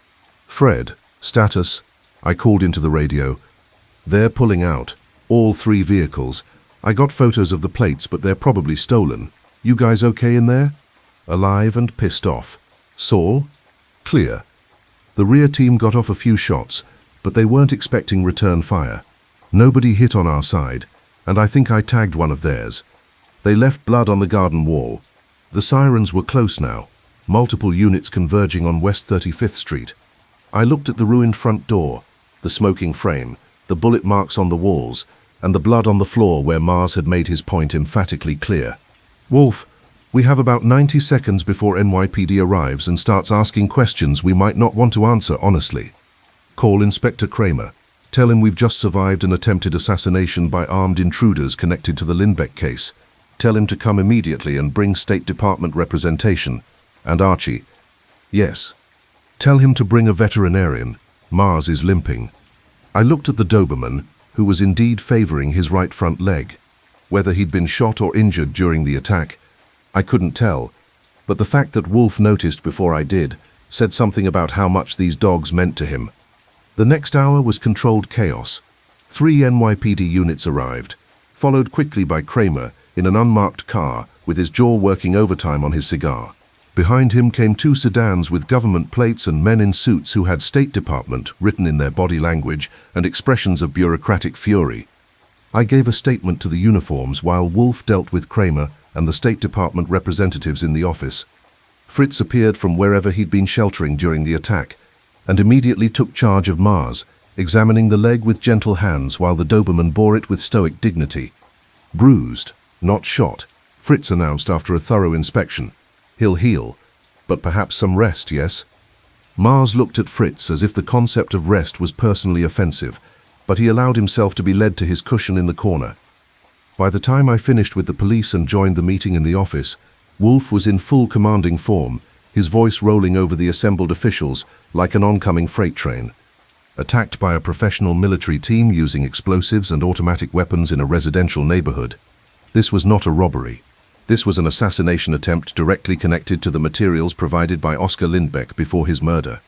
S1: "Fred, status?" I called into the radio. "They're pulling out. All 3 vehicles. I got photos of the plates, but they're probably stolen. You guys okay in there?" "Alive and pissed off." "Saul?" "Clear." The rear team got off a few shots, but they weren't expecting return fire. Nobody hit on our side, and I think I tagged one of theirs. They left blood on the garden wall. The sirens were close now, multiple units converging on West 35th Street. I looked at the ruined front door, the smoking frame, the bullet marks on the walls, and the blood on the floor where Mars had made his point emphatically clear. "Wolfe, we have about 90 seconds before NYPD arrives and starts asking questions we might not want to answer honestly. Call Inspector Kramer. Tell him we've just survived an attempted assassination by armed intruders connected to the Lindbeck case. Tell him to come immediately and bring State Department representation. And Archie." "Yes." "Tell him to bring a veterinarian. Mars is limping." I looked at the Doberman, who was indeed favoring his right front leg. Whether he'd been shot or injured during the attack, I couldn't tell, but the fact that Wolfe noticed before I did said something about how much these dogs meant to him. The next hour was controlled chaos. 3 NYPD units arrived, followed quickly by Kramer in an unmarked car with his jaw working overtime on his cigar. Behind him came 2 sedans with government plates and men in suits who had State Department written in their body language and expressions of bureaucratic fury. I gave a statement to the uniforms while Wolfe dealt with Kramer and the State Department representatives in the office. Fritz appeared from wherever he'd been sheltering during the attack and immediately took charge of Mars, examining the leg with gentle hands while the Doberman bore it with stoic dignity. "Bruised, not shot," Fritz announced after a thorough inspection. "He'll heal, but perhaps some rest, yes?" Mars looked at Fritz as if the concept of rest was personally offensive, but he allowed himself to be led to his cushion in the corner. By the time I finished with the police and joined the meeting in the office, Wolfe was in full commanding form, his voice rolling over the assembled officials like an oncoming freight train. Attacked by a professional military team using explosives and automatic weapons in a residential neighborhood. This was not a robbery. This was an assassination attempt directly connected to the materials provided by Oscar Lindbeck before his murder.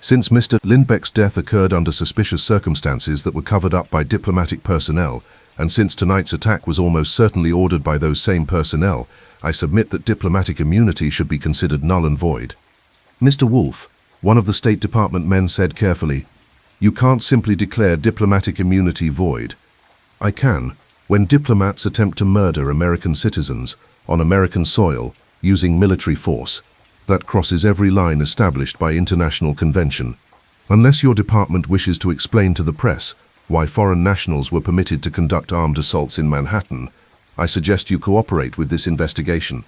S1: Since Mr. Lindbeck's death occurred under suspicious circumstances that were covered up by diplomatic personnel, and since tonight's attack was almost certainly ordered by those same personnel, I submit that diplomatic immunity should be considered null and void. Mr. Wolfe, one of the State Department men said carefully, you can't simply declare diplomatic immunity void. I can, when diplomats attempt to murder American citizens on American soil using military force. That crosses every line established by international convention. Unless your department wishes to explain to the press why foreign nationals were permitted to conduct armed assaults in Manhattan, I suggest you cooperate with this investigation.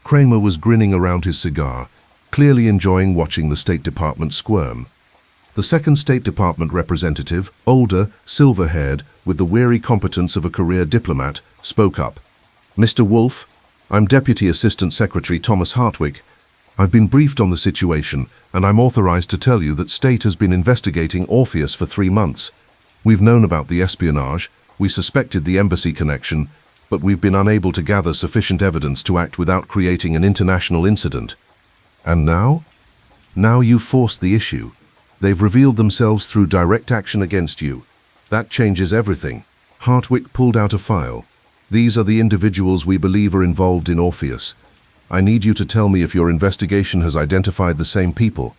S1: Kramer was grinning around his cigar, clearly enjoying watching the State Department squirm. The second State Department representative, older, silver-haired, with the weary competence of a career diplomat, spoke up. Mr. Wolfe, I'm Deputy Assistant Secretary Thomas Hartwig. I've been briefed on the situation, and I'm authorized to tell you that State has been investigating Orpheus for 3 months. We've known about the espionage, we suspected the embassy connection, but we've been unable to gather sufficient evidence to act without creating an international incident. And now? Now you've forced the issue. They've revealed themselves through direct action against you. That changes everything. Hartwig pulled out a file. These are the individuals we believe are involved in Orpheus. I need you to tell me if your investigation has identified the same people.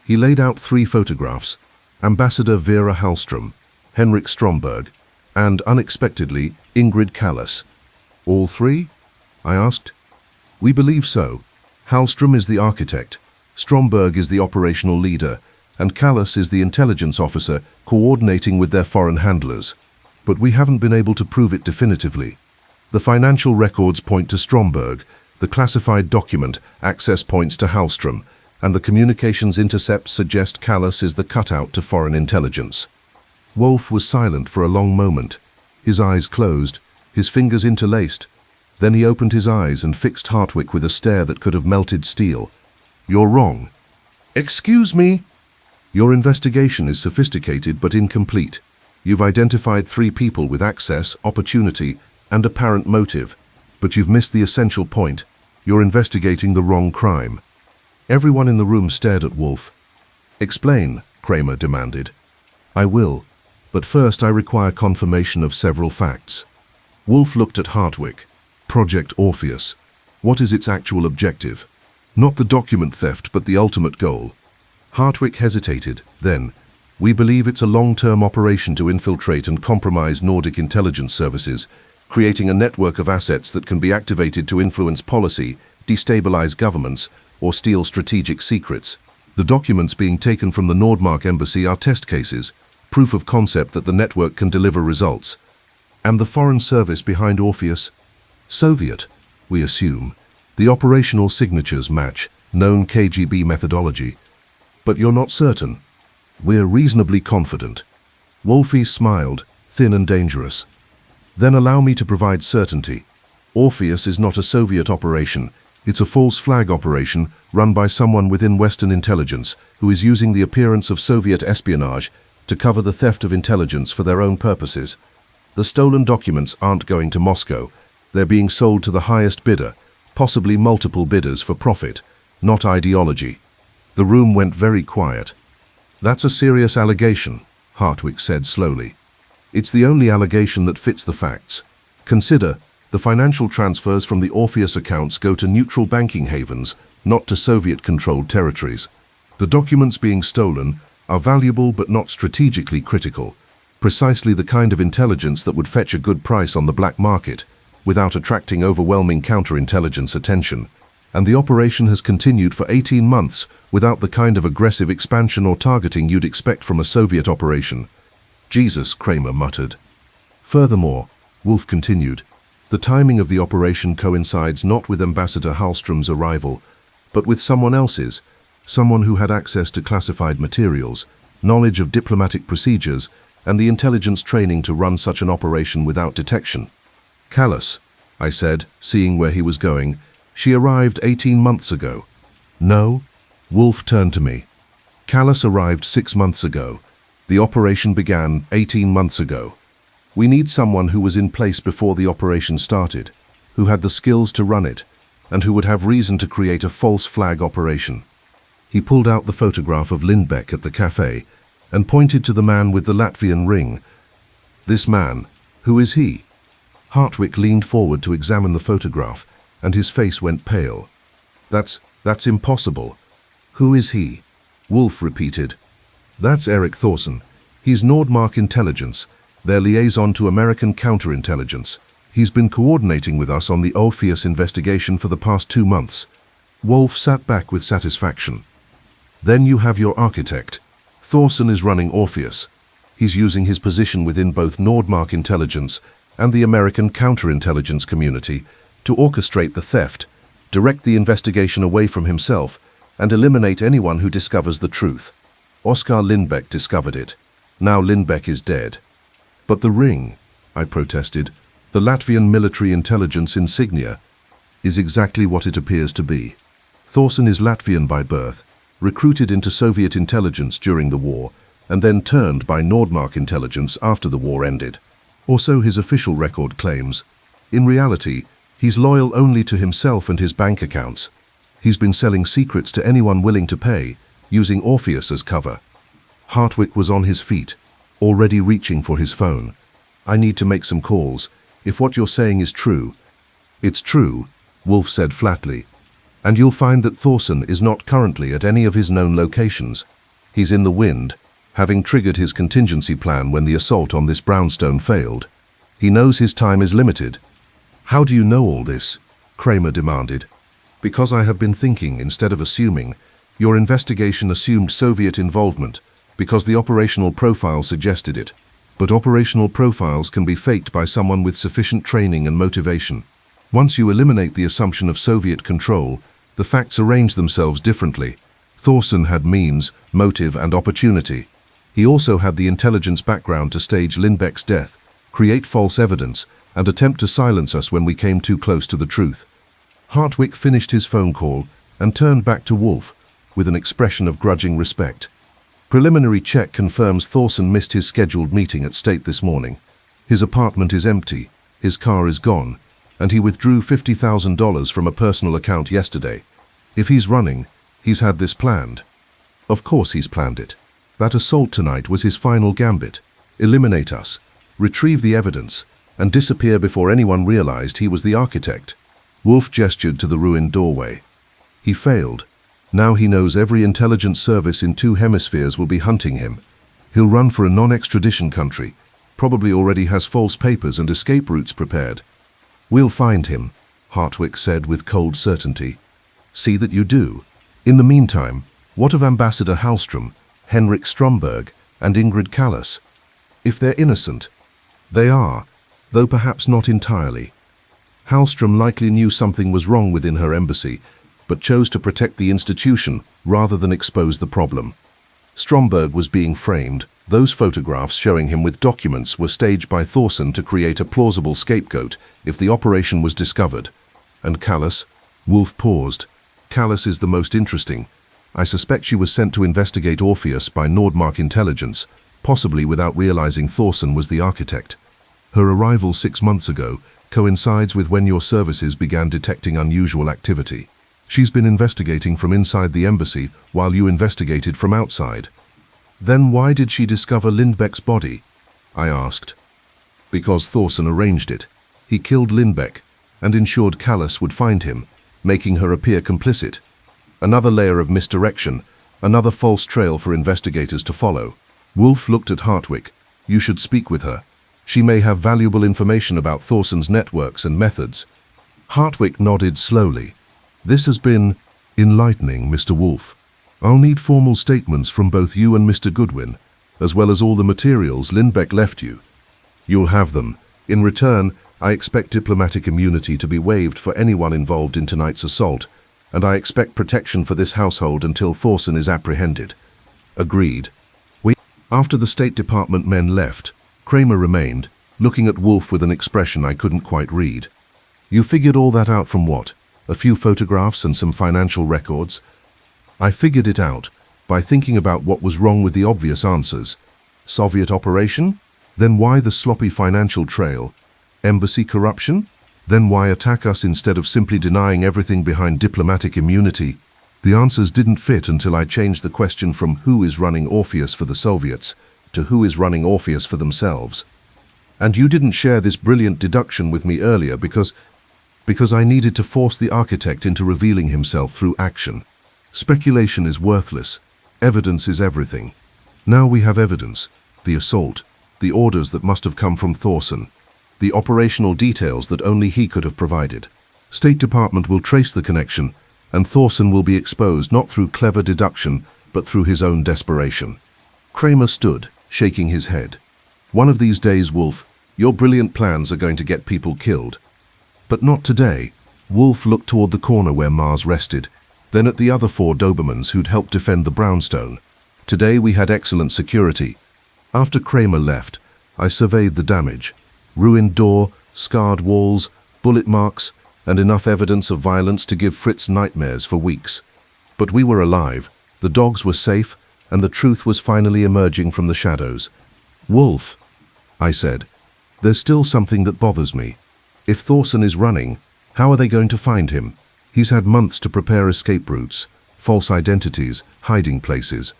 S1: He laid out 3 photographs: Ambassador Vera Hallström, Henrik Stromberg, and, unexpectedly, Ingrid Callas. All 3? I asked. We believe so. Hallström is the architect, Stromberg is the operational leader, and Callas is the intelligence officer coordinating with their foreign handlers. But we haven't been able to prove it definitively. The financial records point to Stromberg, the classified document access points to Hallström, and the communications intercepts suggest Callas is the cutout to foreign intelligence. Wolfe was silent for a long moment, his eyes closed, his fingers interlaced. Then he opened his eyes and fixed Hartwig with a stare that could have melted steel. You're wrong. Excuse me? Your investigation is sophisticated but incomplete. You've identified 3 people with access, opportunity, and apparent motive, but you've missed the essential point. You're investigating the wrong crime. Everyone in the room stared at Wolfe. Explain, Kramer demanded. I will, but first I require confirmation of several facts. Wolfe looked at Hartwig. Project Orpheus. What is its actual objective? Not the document theft, but the ultimate goal. Hartwig hesitated, then, we believe it's a long-term operation to infiltrate and compromise Nordic intelligence services, creating a network of assets that can be activated to influence policy, destabilize governments, or steal strategic secrets. The documents being taken from the Nordmark embassy are test cases, proof of concept that the network can deliver results. And the foreign service behind Orpheus? Soviet, we assume. The operational signatures match known KGB methodology. But you're not certain. We're reasonably confident. Wolfe smiled, thin and dangerous. Then allow me to provide certainty. Orpheus is not a Soviet operation. It's a false flag operation run by someone within Western intelligence who is using the appearance of Soviet espionage to cover the theft of intelligence for their own purposes. The stolen documents aren't going to Moscow. They're being sold to the highest bidder, possibly multiple bidders for profit, not ideology. The room went very quiet. That's a serious allegation, Hartwig said slowly. It's the only allegation that fits the facts. Consider, the financial transfers from the Orpheus accounts go to neutral banking havens, not to Soviet-controlled territories. The documents being stolen are valuable but not strategically critical, precisely the kind of intelligence that would fetch a good price on the black market, without attracting overwhelming counterintelligence attention. And the operation has continued for 18 months without the kind of aggressive expansion or targeting you'd expect from a Soviet operation. Jesus, Kramer muttered. Furthermore, Wolfe continued, the timing of the operation coincides not with Ambassador Hallström's arrival, but with someone else's, someone who had access to classified materials, knowledge of diplomatic procedures, and the intelligence training to run such an operation without detection. Callas, I said, seeing where he was going. She arrived 18 months ago. No? Wolfe turned to me. Callas arrived 6 months ago. The operation began 18 months ago. We need someone who was in place before the operation started, who had the skills to run it, and who would have reason to create a false flag operation. He pulled out the photograph of Lindbeck at the cafe and pointed to the man with the Latvian ring. This man, who is he? Hartwig leaned forward to examine the photograph, and his face went pale. That's impossible. Who is he? Wolfe repeated. That's Eric Thorson. He's Nordmark Intelligence, their liaison to American counterintelligence. He's been coordinating with us on the Orpheus investigation for the past 2 months. Wolfe sat back with satisfaction. Then you have your architect. Thorson is running Orpheus. He's using his position within both Nordmark Intelligence and the American counterintelligence community to orchestrate the theft, direct the investigation away from himself, and eliminate anyone who discovers the truth. Oskar Lindbeck discovered it. Now Lindbeck is dead. But the ring, I protested, the Latvian military intelligence insignia, is exactly what it appears to be. Thorson is Latvian by birth, recruited into Soviet intelligence during the war, and then turned by Nordmark intelligence after the war ended. Or so his official record claims. In reality, he's loyal only to himself and his bank accounts. He's been selling secrets to anyone willing to pay, using Orpheus as cover. Hartwick was on his feet, already reaching for his phone. I need to make some calls. If what you're saying is true. It's true, Wolfe said flatly. And you'll find that Thorson is not currently at any of his known locations. He's in the wind, having triggered his contingency plan when the assault on this brownstone failed. He knows his time is limited. How do you know all this? Kramer demanded. Because I have been thinking instead of assuming. Your investigation assumed Soviet involvement, because the operational profile suggested it. But operational profiles can be faked by someone with sufficient training and motivation. Once you eliminate the assumption of Soviet control, the facts arrange themselves differently. Thorson had means, motive, and opportunity. He also had the intelligence background to stage Lindbeck's death, create false evidence, and attempt to silence us when we came too close to the truth. Hartwick finished his phone call and turned back to Wolfe with an expression of grudging respect. Preliminary check confirms Thorson missed his scheduled meeting at State this morning. His apartment is empty, his car is gone, and he withdrew $50,000 from a personal account yesterday. If he's running, he's had this planned. Of course he's planned it. That assault tonight was his final gambit. Eliminate us, retrieve the evidence, and disappear before anyone realized he was the architect. Wolfe gestured to the ruined doorway. He failed. Now he knows every intelligence service in 2 hemispheres will be hunting him. He'll run for a non-extradition country, probably already has false papers and escape routes prepared. We'll find him, Hartwick said with cold certainty. See that you do. In the meantime, what of Ambassador Hallstrom, Henrik Stromberg, and Ingrid Callas? If they're innocent, they are, though perhaps not entirely. Hallstrom likely knew something was wrong within her embassy, but chose to protect the institution rather than expose the problem. Stromberg was being framed. Those photographs showing him with documents were staged by Thorson to create a plausible scapegoat if the operation was discovered. And Callas? Wolfe paused. Callas is the most interesting. I suspect she was sent to investigate Orpheus by Nordmark Intelligence, possibly without realizing Thorson was the architect. Her arrival 6 months ago coincides with when your services began detecting unusual activity. She's been investigating from inside the embassy while you investigated from outside. Then why did she discover Lindbeck's body? I asked. Because Thorson arranged it. He killed Lindbeck and ensured Callas would find him, making her appear complicit. Another layer of misdirection, another false trail for investigators to follow. Wolfe looked at Hartwick. You should speak with her. She may have valuable information about Thorson's networks and methods. Hartwick nodded slowly. This has been enlightening, Mr. Wolfe. I'll need formal statements from both you and Mr. Goodwin, as well as all the materials Lindbeck left you. You'll have them. In return, I expect diplomatic immunity to be waived for anyone involved in tonight's assault, and I expect protection for this household until Thorson is apprehended. Agreed. After the State Department men left, Kramer remained, looking at Wolfe with an expression I couldn't quite read. You figured all that out from what? A few photographs and some financial records? I figured it out by thinking about what was wrong with the obvious answers. Soviet operation? Then why the sloppy financial trail? Embassy corruption? Then why attack us instead of simply denying everything behind diplomatic immunity? The answers didn't fit until I changed the question from who is running Orpheus for the Soviets to who is running Orpheus for themselves. And you didn't share this brilliant deduction with me earlier because I needed to force the architect into revealing himself through action. Speculation is worthless. Evidence is everything. Now we have evidence. The assault, the orders that must have come from Thorson, the operational details that only he could have provided. State Department will trace the connection, and Thorson will be exposed not through clever deduction, but through his own desperation. Kramer stood, shaking his head. One of these days, Wolfe, your brilliant plans are going to get people killed. But not today. Wolfe looked toward the corner where Mars rested, then at the other 4 Dobermans who'd helped defend the brownstone. Today we had excellent security. After Kramer left, I surveyed the damage. Ruined door, scarred walls, bullet marks, and enough evidence of violence to give Fritz nightmares for weeks. But we were alive, the dogs were safe, and the truth was finally emerging from the shadows. Wolfe, I said, there's still something that bothers me. If Thorson is running, how are they going to find him? He's had months to prepare escape routes, false identities, hiding places.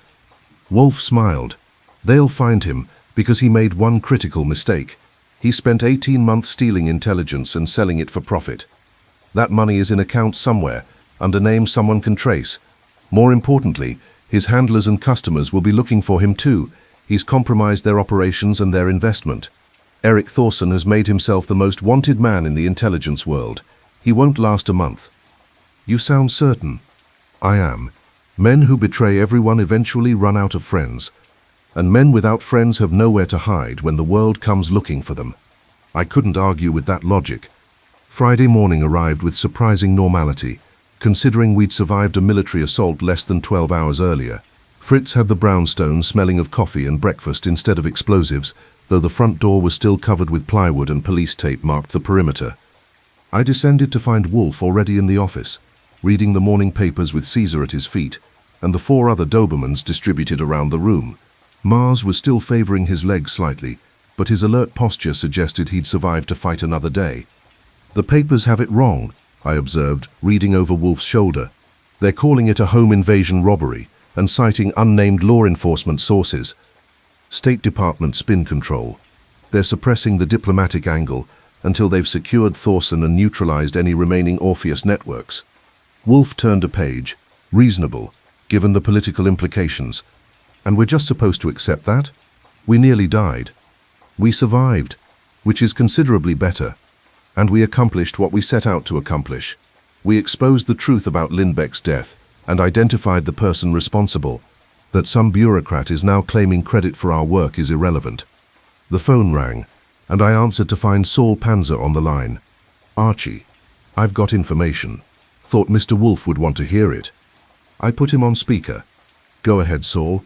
S1: Wolfe smiled. They'll find him because he made one critical mistake. He spent 18 months stealing intelligence and selling it for profit. That money is in accounts somewhere, under names someone can trace. More importantly, his handlers and customers will be looking for him too. He's compromised their operations and their investment. Eric Thorson has made himself the most wanted man in the intelligence world. He won't last a month. You sound certain. I am. Men who betray everyone eventually run out of friends. And men without friends have nowhere to hide when the world comes looking for them. I couldn't argue with that logic. Friday morning arrived with surprising normality, considering we'd survived a military assault less than 12 hours earlier. Fritz had the brownstone smelling of coffee and breakfast instead of explosives, though the front door was still covered with plywood and police tape marked the perimeter. I descended to find Wolfe already in the office, reading the morning papers with Caesar at his feet, and the 4 other Dobermans distributed around the room. Mars was still favoring his legs slightly, but his alert posture suggested he'd survive to fight another day. The papers have it wrong, I observed, reading over Wolfe's shoulder. They're calling it a home invasion robbery and citing unnamed law enforcement sources. State Department spin control. They're suppressing the diplomatic angle until they've secured Thorson and neutralized any remaining Orpheus networks. Wolfe turned a page. Reasonable, given the political implications. And we're just supposed to accept that? We nearly died. We survived, which is considerably better. And we accomplished what we set out to accomplish. We exposed the truth about Lindbeck's death and identified the person responsible. That some bureaucrat is now claiming credit for our work is irrelevant. The phone rang, and I answered to find Saul Panzer on the line. Archie, I've got information. Thought Mr. Wolfe would want to hear it. I put him on speaker. Go ahead, Saul.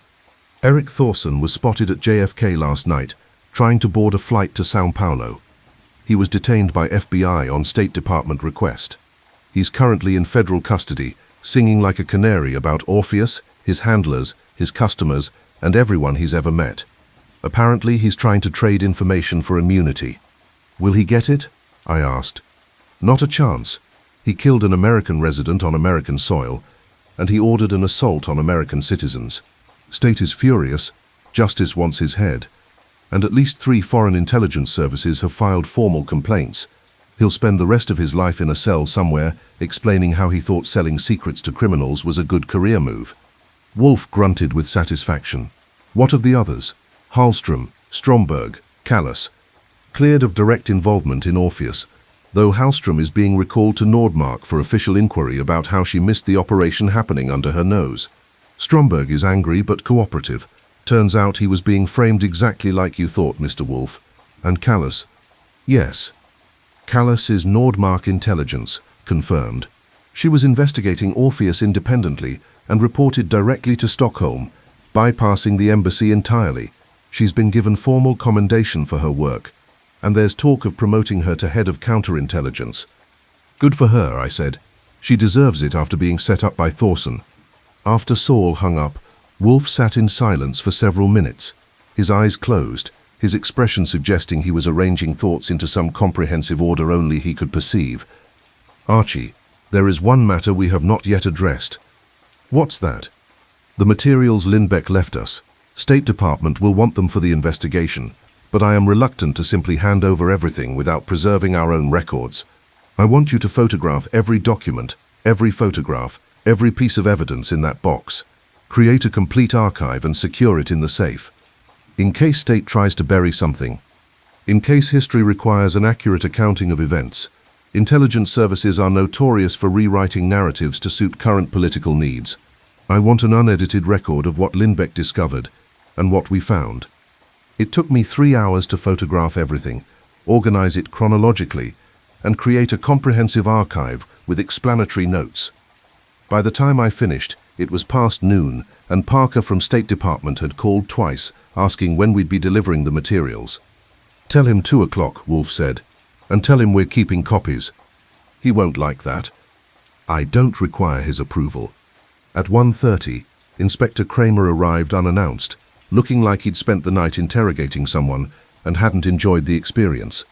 S1: Eric Thorson was spotted at JFK last night, trying to board a flight to Sao Paulo. He was detained by FBI on State Department request. He's currently in federal custody, singing like a canary about Orpheus, his handlers, his customers, and everyone he's ever met. Apparently, he's trying to trade information for immunity. Will he get it? I asked. Not a chance. He killed an American resident on American soil, and he ordered an assault on American citizens. State is furious. Justice wants his head. And at least 3 foreign intelligence services have filed formal complaints. He'll spend the rest of his life in a cell somewhere, explaining how he thought selling secrets to criminals was a good career move. Wolfe grunted with satisfaction. What of the others? Hallstrom, Stromberg, Callas. Cleared of direct involvement in Orpheus, though Hallstrom is being recalled to Nordmark for official inquiry about how she missed the operation happening under her nose. Stromberg is angry but cooperative. Turns out he was being framed exactly like you thought, Mr. Wolfe. And Callas? Yes. Callas is Nordmark intelligence, confirmed. She was investigating Orpheus independently and reported directly to Stockholm, bypassing the embassy entirely. She's been given formal commendation for her work, and there's talk of promoting her to head of counterintelligence. Good for her, I said. She deserves it after being set up by Thorson. After Saul hung up, Wolfe sat in silence for several minutes, his eyes closed, his expression suggesting he was arranging thoughts into some comprehensive order only he could perceive. Archie, there is one matter we have not yet addressed. What's that? The materials Lindbeck left us. State Department will want them for the investigation, but I am reluctant to simply hand over everything without preserving our own records. I want you to photograph every document, every photograph, Every piece of evidence in that box. Create a complete archive and secure it in the safe. In case state tries to bury something. In case history requires an accurate accounting of events. Intelligence services are notorious for rewriting narratives to suit current political needs. I want an unedited record of what Lindbeck discovered and what we found. It took me 3 hours to photograph everything, organize it chronologically, and create a comprehensive archive with explanatory notes. By the time I finished, it was past noon, and Parker from State Department had called twice, asking when we'd be delivering the materials. "Tell him 2 o'clock, Wolfe said, "and tell him we're keeping copies." "He won't like that." "I don't require his approval." At 1:30, Inspector Kramer arrived unannounced, looking like he'd spent the night interrogating someone and hadn't enjoyed the experience.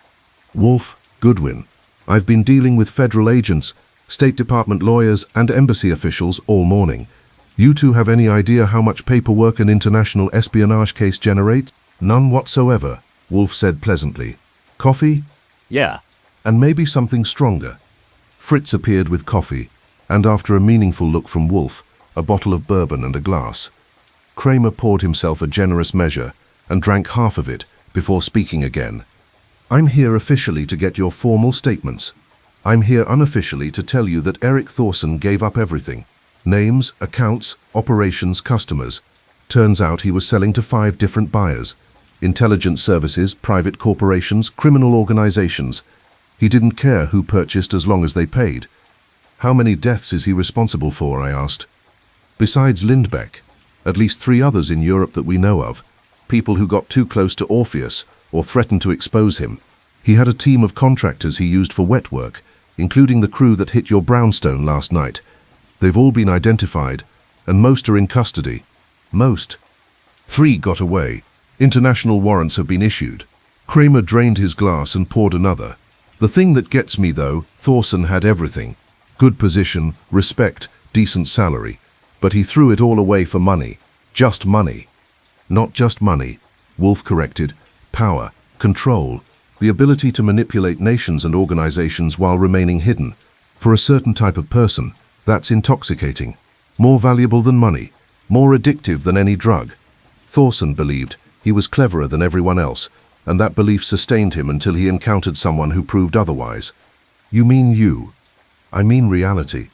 S1: "Wolfe, Goodwin, I've been dealing with federal agents, State Department lawyers, and embassy officials all morning. You two have any idea how much paperwork an international espionage case generates?" "None whatsoever," Wolfe said pleasantly. "Coffee?"
S2: "Yeah."
S1: "And maybe something stronger." Fritz appeared with coffee, and after a meaningful look from Wolfe, a bottle of bourbon and a glass. Kramer poured himself a generous measure and drank half of it before speaking again. "I'm here officially to get your formal statements. I'm here unofficially to tell you that Eric Thorson gave up everything. Names, accounts, operations, customers. Turns out he was selling to 5 different buyers. Intelligence services, private corporations, criminal organizations. He didn't care who purchased as long as they paid." "How many deaths is he responsible for?" I asked. "Besides Lindbeck, at least 3 others in Europe that we know of. People who got too close to Orpheus or threatened to expose him. He had a team of contractors he used for wet work, including the crew that hit your brownstone last night. They've all been identified, and most are in custody." "Most?" 3 got away. International warrants have been issued." Kramer drained his glass and poured another. "The thing that gets me, though, Thorson had everything. Good position, respect, decent salary. But he threw it all away for money. Just money." "Not just money," Wolfe corrected. "Power, control, the ability to manipulate nations and organizations while remaining hidden. For a certain type of person, that's intoxicating. More valuable than money. More addictive than any drug. Thorson believed he was cleverer than everyone else, and that belief sustained him until he encountered someone who proved otherwise." "You mean you?" "I mean reality.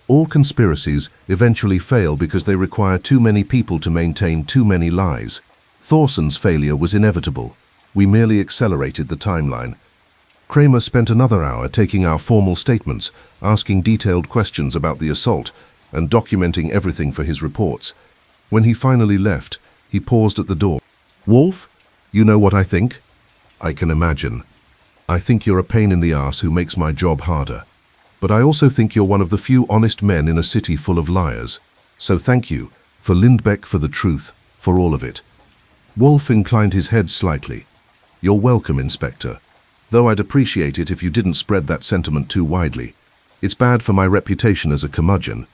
S1: All conspiracies eventually fail because they require too many people to maintain too many lies. Thorson's failure was inevitable. We merely accelerated the timeline." Kramer spent another hour taking our formal statements, asking detailed questions about the assault, and documenting everything for his reports. When he finally left, he paused at the door. "Wolfe, you know what I think?" "I can imagine. I think you're a pain in the ass who makes my job harder. But I also think you're one of the few honest men in a city full of liars. So thank you, for Lindbeck, for the truth, for all of it." Wolfe inclined his head slightly. "You're welcome, Inspector. Though I'd appreciate it if you didn't spread that sentiment too widely. It's bad for my reputation as a curmudgeon."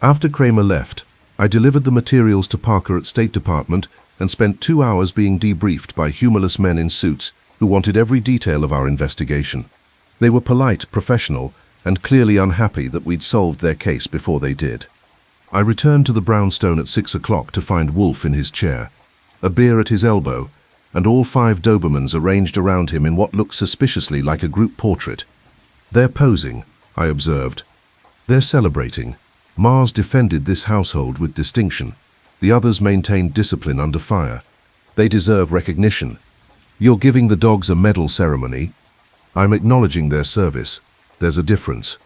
S1: After Kramer left, I delivered the materials to Parker at State Department and spent 2 hours being debriefed by humorless men in suits who wanted every detail of our investigation. They were polite, professional, and clearly unhappy that we'd solved their case before they did. I returned to the brownstone at 6 o'clock to find Wolfe in his chair, a beer at his elbow, and all 5 Dobermans arranged around him in what looked suspiciously like a group portrait. "They're posing," I observed. "They're celebrating. Mars defended this household with distinction. The others maintained discipline under fire. They deserve recognition. You're giving the dogs a medal ceremony." "I'm acknowledging their service. There's a difference."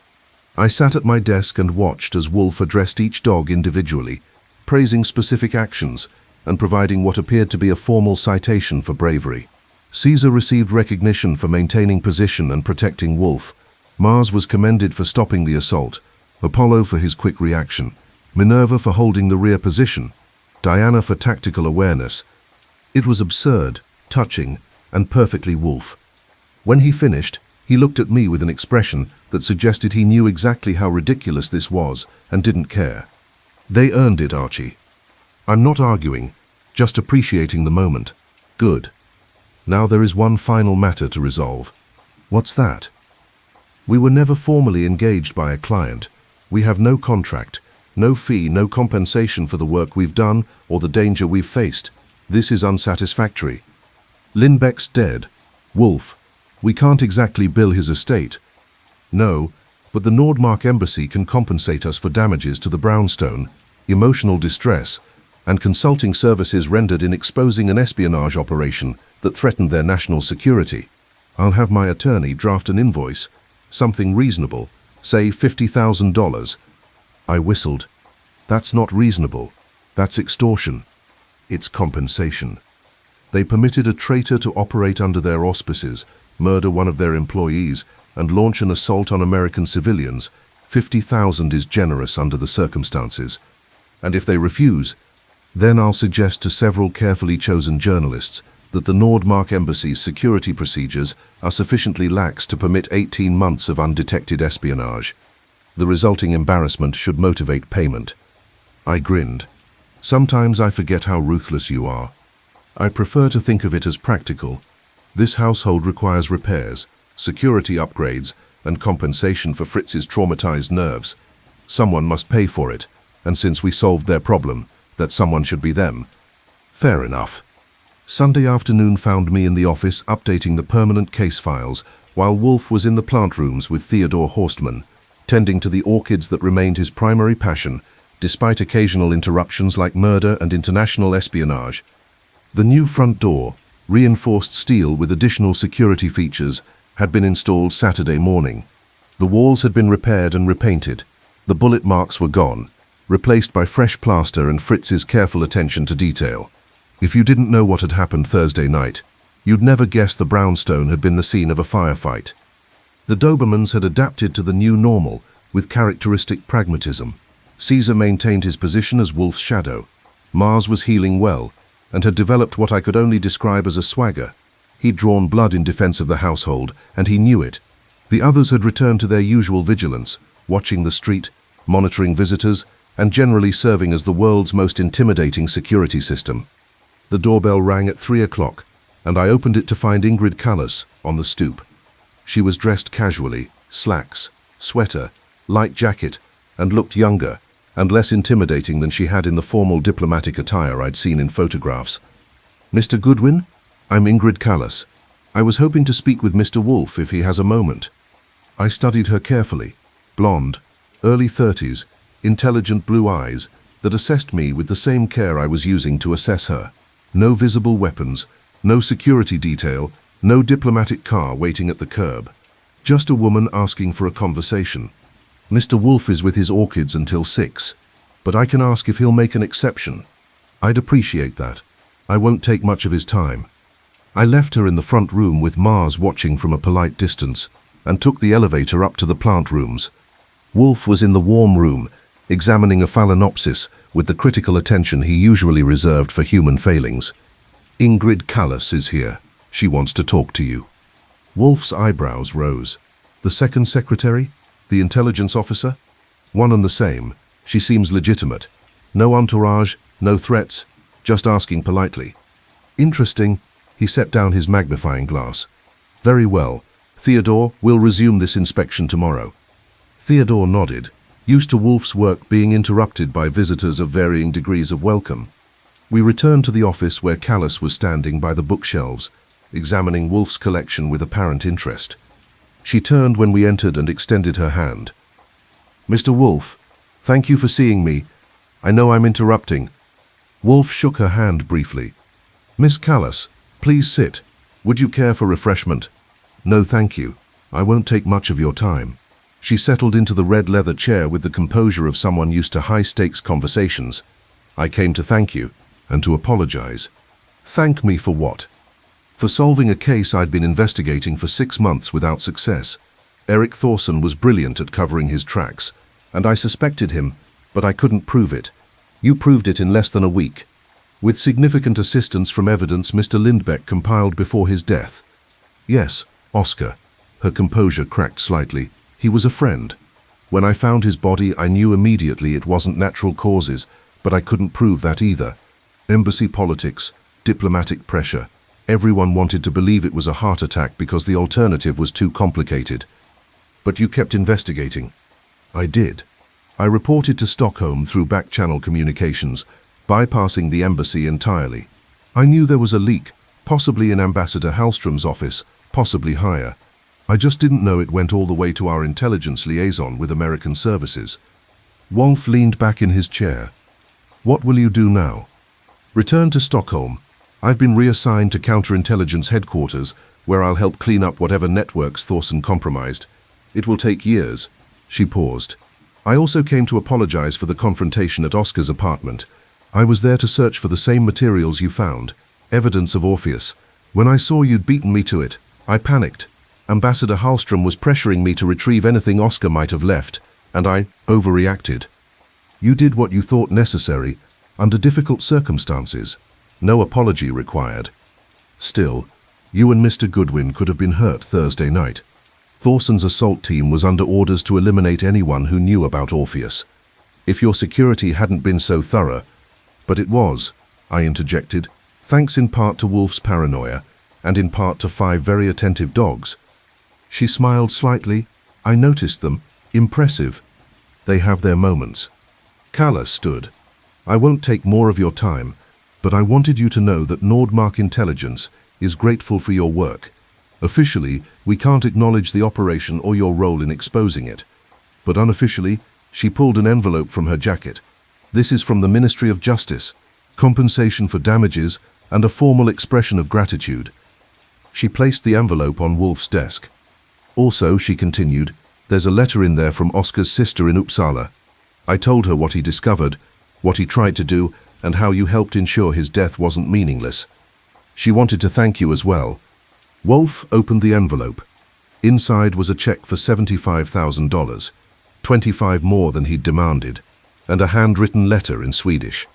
S1: I sat at my desk and watched as Wolfe addressed each dog individually, praising specific actions and providing what appeared to be a formal citation for bravery. Caesar received recognition for maintaining position and protecting Wolfe. Mars was commended for stopping the assault, Apollo for his quick reaction, Minerva for holding the rear position, Diana for tactical awareness. It was absurd, touching, and perfectly Wolfe. When he finished, he looked at me with an expression that suggested he knew exactly how ridiculous this was and didn't care. "They earned it, Archie. I'm not arguing, just appreciating the moment." "Good. Now there is one final matter to resolve." "What's that?" "We were never formally engaged by a client. We have no contract, No fee, no compensation for the work we've done or the danger we've faced. This is unsatisfactory. Lindbeck's dead. Wolfe. We can't exactly bill his estate. No, but the Nordmark Embassy can compensate us for damages to the brownstone, emotional distress, and consulting services rendered in exposing an espionage operation that threatened their national security. I'll have my attorney draft an invoice, something reasonable, say $50,000. I whistled. That's not reasonable. That's extortion. It's compensation. They permitted a traitor to operate under their auspices, murder one of their employees, and launch an assault on American civilians. $50,000 is generous under the circumstances. And if they refuse, then I'll suggest to several carefully chosen journalists that the Nordmark Embassy's security procedures are sufficiently lax to permit 18 months of undetected espionage. The resulting embarrassment should motivate payment. I grinned. Sometimes I forget how ruthless you are. I prefer to think of it as practical. This household requires repairs, security upgrades, and compensation for Fritz's traumatized nerves. Someone must pay for it, and since we solved their problem, that someone should be them. Fair enough. Sunday afternoon found me in the office updating the permanent case files, while Wolfe was in the plant rooms with Theodore Horstman, tending to the orchids that remained his primary passion, despite occasional interruptions like murder and international espionage. The new front door, reinforced steel with additional security features, had been installed Saturday morning. The walls had been repaired and repainted. The bullet marks were gone, replaced by fresh plaster and Fritz's careful attention to detail. If you didn't know what had happened Thursday night, you'd never guess the brownstone had been the scene of a firefight. The Dobermans had adapted to the new normal with characteristic pragmatism. Caesar maintained his position as Wolfe's shadow. Mars was healing well and had developed what I could only describe as a swagger. He'd drawn blood in defense of the household, and he knew it. The others had returned to their usual vigilance, watching the street, monitoring visitors, and generally serving as the world's most intimidating security system. The doorbell rang at 3 o'clock, and I opened it to find Ingrid Callas on the stoop. She was dressed casually, slacks, sweater, light jacket, and looked younger and less intimidating than she had in the formal diplomatic attire I'd seen in photographs. "Mr. Goodwin? I'm Ingrid Callas. I was hoping to speak with Mr. Wolfe if he has a moment." I studied her carefully. Blonde, early 30s, intelligent blue eyes that assessed me with the same care I was using to assess her. No visible weapons, no security detail, no diplomatic car waiting at the curb. Just a woman asking for a conversation. "Mr. Wolfe is with his orchids until 6, but I can ask if he'll make an exception." "I'd appreciate that. I won't take much of his time." I left her in the front room with Mars watching from a polite distance and took the elevator up to the plant rooms. Wolfe was in the warm room, examining a phalaenopsis with the critical attention he usually reserved for human failings. "Ingrid Callas is here. She wants to talk to you." Wolfe's eyebrows rose. "The second secretary? The intelligence officer?" "One and the same. She seems legitimate. No entourage, no threats, just asking politely." "Interesting." He set down his magnifying glass. "Very well. Theodore, we'll resume this inspection tomorrow." Theodore nodded, used to Wolfe's work being interrupted by visitors of varying degrees of welcome. We returned to the office where Callas was standing by the bookshelves, examining Wolfe's collection with apparent interest. She turned when we entered and extended her hand. "Mr. Wolfe, thank you for seeing me. I know I'm interrupting." Wolfe shook her hand briefly. "Miss Callas, please sit. Would you care for refreshment?" "No, thank you. I won't take much of your time." She settled into the red leather chair with the composure of someone used to high-stakes conversations. "I came to thank you, and to apologize." "Thank me for what?" "For solving a case I'd been investigating for 6 months without success. Eric Thorson was brilliant at covering his tracks, and I suspected him, but I couldn't prove it. You proved it in less than a week. With significant assistance from evidence Mr. Lindbeck compiled before his death." "Yes, Oscar." Her composure cracked slightly. "He was a friend. When I found his body, I knew immediately it wasn't natural causes, but I couldn't prove that either. Embassy politics, diplomatic pressure. Everyone wanted to believe it was a heart attack because the alternative was too complicated." "But you kept investigating." "I did. I reported to Stockholm through back-channel communications, bypassing the embassy entirely. I knew there was a leak, possibly in Ambassador Hallström's office, possibly higher. I just didn't know it went all the way to our intelligence liaison with American services. Wolfe leaned back in his chair. What will you do now? Return to Stockholm. I've been reassigned to counterintelligence headquarters, where I'll help clean up whatever networks Thorson compromised. It will take years. She paused. I also came to apologize for the confrontation at Oscar's apartment. I was there to search for the same materials you found, evidence of Orpheus. When I saw you'd beaten me to it, I panicked. Ambassador Hallström was pressuring me to retrieve anything Oscar might have left, and I overreacted. You did what you thought necessary, under difficult circumstances. No apology required. Still, you and Mr. Goodwin could have been hurt Thursday night. Thorson's assault team was under orders to eliminate anyone who knew about Orpheus. If your security hadn't been so thorough, but it was, I interjected, thanks in part to Wolfe's paranoia, and in part to 5 very attentive dogs. She smiled slightly. I noticed them. Impressive. They have their moments. Kalla stood. I won't take more of your time, but I wanted you to know that Nordmark Intelligence is grateful for your work. Officially, we can't acknowledge the operation or your role in exposing it. But unofficially, she pulled an envelope from her jacket. This is from the Ministry of Justice, compensation for damages, and a formal expression of gratitude. She placed the envelope on Wolfe's desk. Also, she continued, there's a letter in there from Oscar's sister in Uppsala. I told her what he discovered, what he tried to do, and how you helped ensure his death wasn't meaningless. She wanted to thank you as well. Wolfe opened the envelope. Inside was a check for $75,000, 25 more than he'd demanded, and a handwritten letter in Swedish.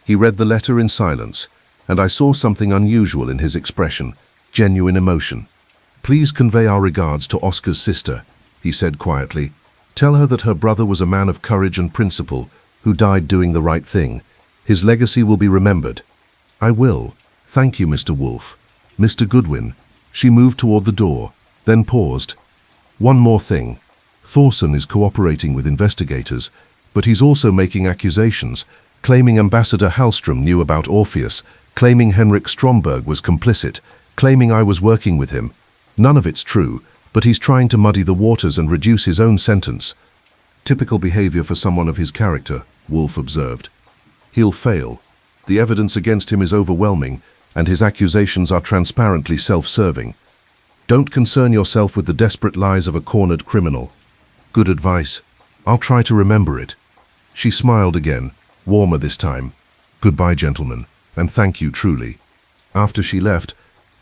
S1: He read the letter in silence, and I saw something unusual in his expression, genuine emotion. Please convey our regards to Oscar's sister, he said quietly. Tell her that her brother was a man of courage and principle, who died doing the right thing. His legacy will be remembered. I will. Thank you, Mr. Wolfe. Mr. Goodwin. She moved toward the door, then paused. One more thing. Thorson is cooperating with investigators, but he's also making accusations, claiming Ambassador Hallström knew about Orpheus, claiming Henrik Stromberg was complicit, claiming I was working with him. None of it's true, but he's trying to muddy the waters and reduce his own sentence. Typical behavior for someone of his character, Wolfe observed. He'll fail. The evidence against him is overwhelming, and his accusations are transparently self-serving. Don't concern yourself with the desperate lies of a cornered criminal. Good advice. I'll try to remember it. She smiled again, warmer this time. Goodbye, gentlemen, and thank you truly. After she left,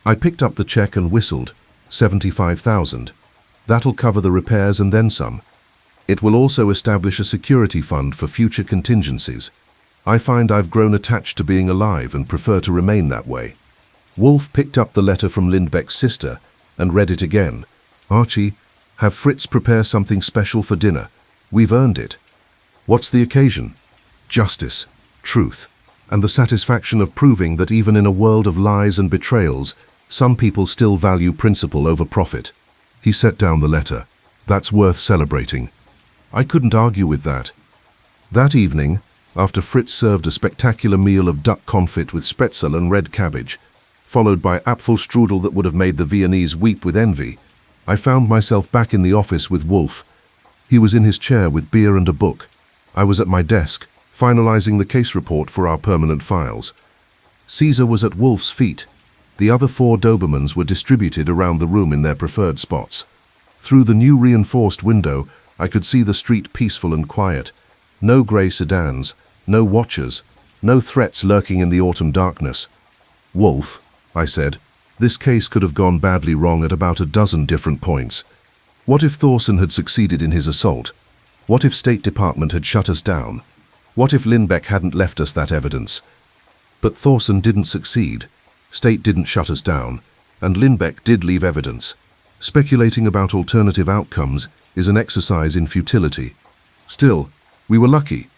S1: I picked up the check and whistled. 75,000. That'll cover the repairs and then some. It will also establish a security fund for future contingencies. I find I've grown attached to being alive and prefer to remain that way. Wolfe picked up the letter from Lindbeck's sister and read it again. Archie, have Fritz prepare something special for dinner. We've earned it. What's the occasion? Justice, truth, and the satisfaction of proving that even in a world of lies and betrayals, some people still value principle over profit. He set down the letter. That's worth celebrating. I couldn't argue with that. That evening, after Fritz served a spectacular meal of duck confit with spetzel and red cabbage, followed by apfelstrudel that would have made the Viennese weep with envy, I found myself back in the office with Wolfe. He was in his chair with beer and a book. I was at my desk, finalizing the case report for our permanent files. Caesar was at Wolfe's feet. The other 4 Dobermans were distributed around the room in their preferred spots. Through the new reinforced window, I could see the street peaceful and quiet. No grey sedans, no watchers, no threats lurking in the autumn darkness. Wolfe, I said, this case could have gone badly wrong at about a dozen different points. What if Thorson had succeeded in his assault? What if State Department had shut us down? What if Lindbeck hadn't left us that evidence? But Thorson didn't succeed. State didn't shut us down, and Lindbeck did leave evidence. Speculating about alternative outcomes is an exercise in futility. Still, we were lucky.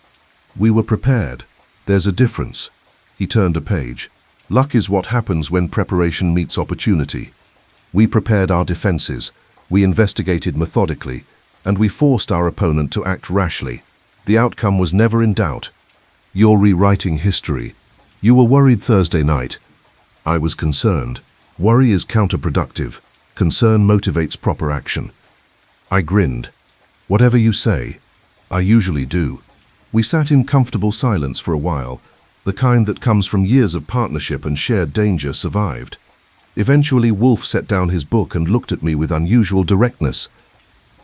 S1: We were prepared. There's a difference. He turned a page. Luck is what happens when preparation meets opportunity. We prepared our defenses, we investigated methodically, and we forced our opponent to act rashly. The outcome was never in doubt. You're rewriting history. You were worried Thursday night. I was concerned. Worry is counterproductive. Concern motivates proper action. I grinned. Whatever you say. I usually do. We sat in comfortable silence for a while. The kind that comes from years of partnership and shared danger survived. Eventually, Wolfe set down his book and looked at me with unusual directness.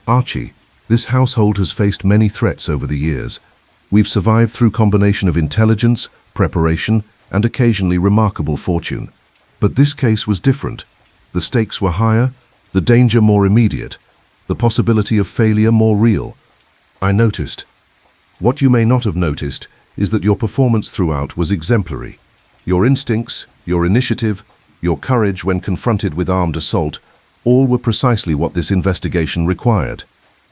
S1: Archie, this household has faced many threats over the years. We've survived through combination of intelligence, preparation, and occasionally remarkable fortune. But this case was different. The stakes were higher, the danger more immediate, the possibility of failure more real. I noticed. What you may not have noticed is that your performance throughout was exemplary. Your instincts, your initiative, your courage when confronted with armed assault, all were precisely what this investigation required.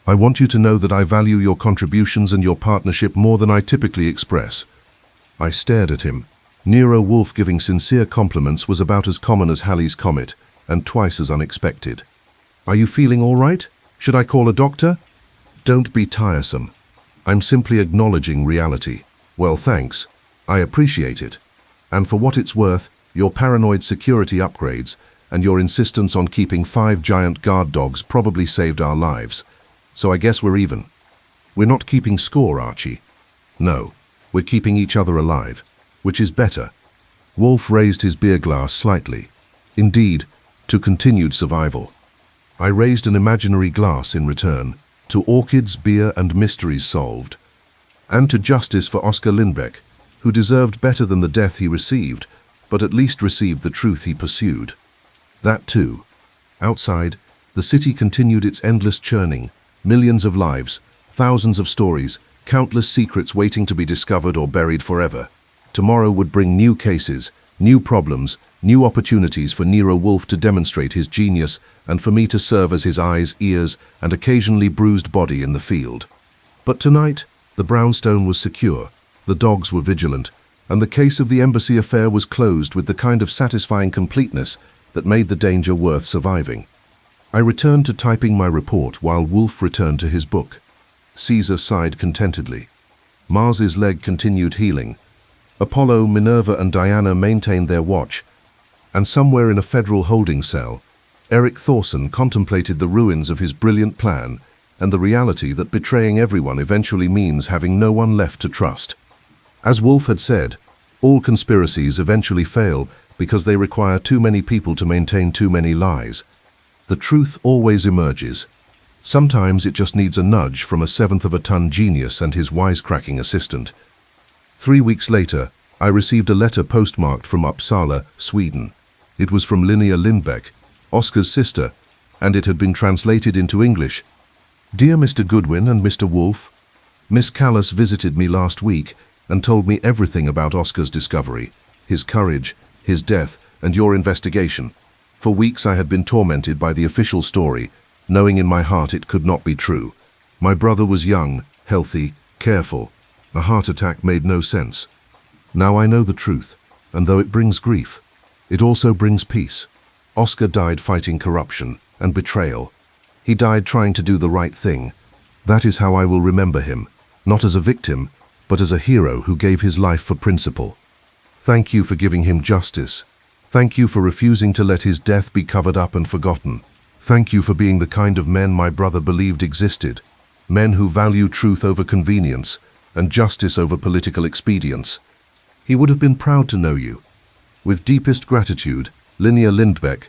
S1: I want you to know that I value your contributions and your partnership more than I typically express. I stared at him. Nero Wolfe giving sincere compliments was about as common as Halley's Comet, and twice as unexpected. Are you feeling all right? Should I call a doctor? Don't be tiresome. I'm simply acknowledging reality. Well, thanks. I appreciate it. And for what it's worth, your paranoid security upgrades and your insistence on keeping 5 giant guard dogs probably saved our lives. So I guess we're even. We're not keeping score, Archie. No, we're keeping each other alive, which is better. Wolfe raised his beer glass slightly. Indeed, to continued survival. I raised an imaginary glass in return, to orchids, beer, and mysteries solved. And to justice for Oscar Lindbeck, who deserved better than the death he received, but at least received the truth he pursued. That too. Outside, the city continued its endless churning, millions of lives, thousands of stories, countless secrets waiting to be discovered or buried forever. Tomorrow would bring new cases, new problems, new opportunities for Nero Wolfe to demonstrate his genius and for me to serve as his eyes, ears, and occasionally bruised body in the field. But tonight, the brownstone was secure, the dogs were vigilant, and the case of the embassy affair was closed with the kind of satisfying completeness that made the danger worth surviving. I returned to typing my report while Wolfe returned to his book. Caesar sighed contentedly. Mars's leg continued healing. Apollo, Minerva, and Diana maintained their watch, and somewhere in a federal holding cell, Eric Thorson contemplated the ruins of his brilliant plan and the reality that betraying everyone eventually means having no one left to trust. As Wolfe had said, all conspiracies eventually fail because they require too many people to maintain too many lies. The truth always emerges. Sometimes it just needs a nudge from a seventh-of-a-ton genius and his wisecracking assistant. 3 weeks later, I received a letter postmarked from Uppsala, Sweden. It was from Linnea Lindbeck, Oscar's sister, and it had been translated into English. Dear Mr. Goodwin and Mr. Wolfe, Miss Callas visited me last week and told me everything about Oscar's discovery, his courage, his death, and your investigation. For weeks I had been tormented by the official story, knowing in my heart it could not be true. My brother was young, healthy, careful. A heart attack made no sense. Now I know the truth, and though it brings grief, it also brings peace. Oscar died fighting corruption and betrayal. He died trying to do the right thing. That is how I will remember him, not as a victim, but as a hero who gave his life for principle. Thank you for giving him justice. Thank you for refusing to let his death be covered up and forgotten. Thank you for being the kind of men my brother believed existed. Men who value truth over convenience and justice over political expedience. He would have been proud to know you. With deepest gratitude, Linnea Lindbeck.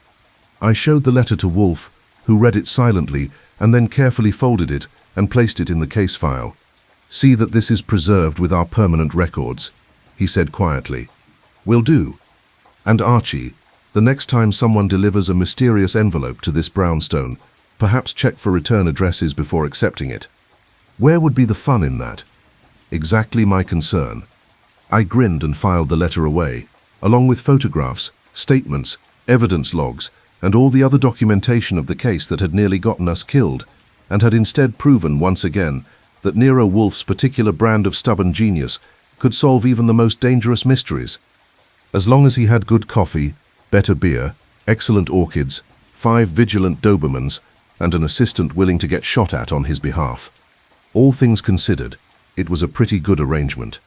S1: I showed the letter to Wolfe, who read it silently and then carefully folded it and placed it in the case file. See that this is preserved with our permanent records, he said quietly. Will do. And Archie, the next time someone delivers a mysterious envelope to this brownstone, perhaps check for return addresses before accepting it. Where would be the fun in that? Exactly my concern. I grinned and filed the letter away, along with photographs, statements, evidence logs, and all the other documentation of the case that had nearly gotten us killed, and had instead proven once again that Nero Wolfe's particular brand of stubborn genius could solve even the most dangerous mysteries. As long as he had good coffee, better beer, excellent orchids, 5 vigilant Dobermans, and an assistant willing to get shot at on his behalf. All things considered, It was a pretty good arrangement.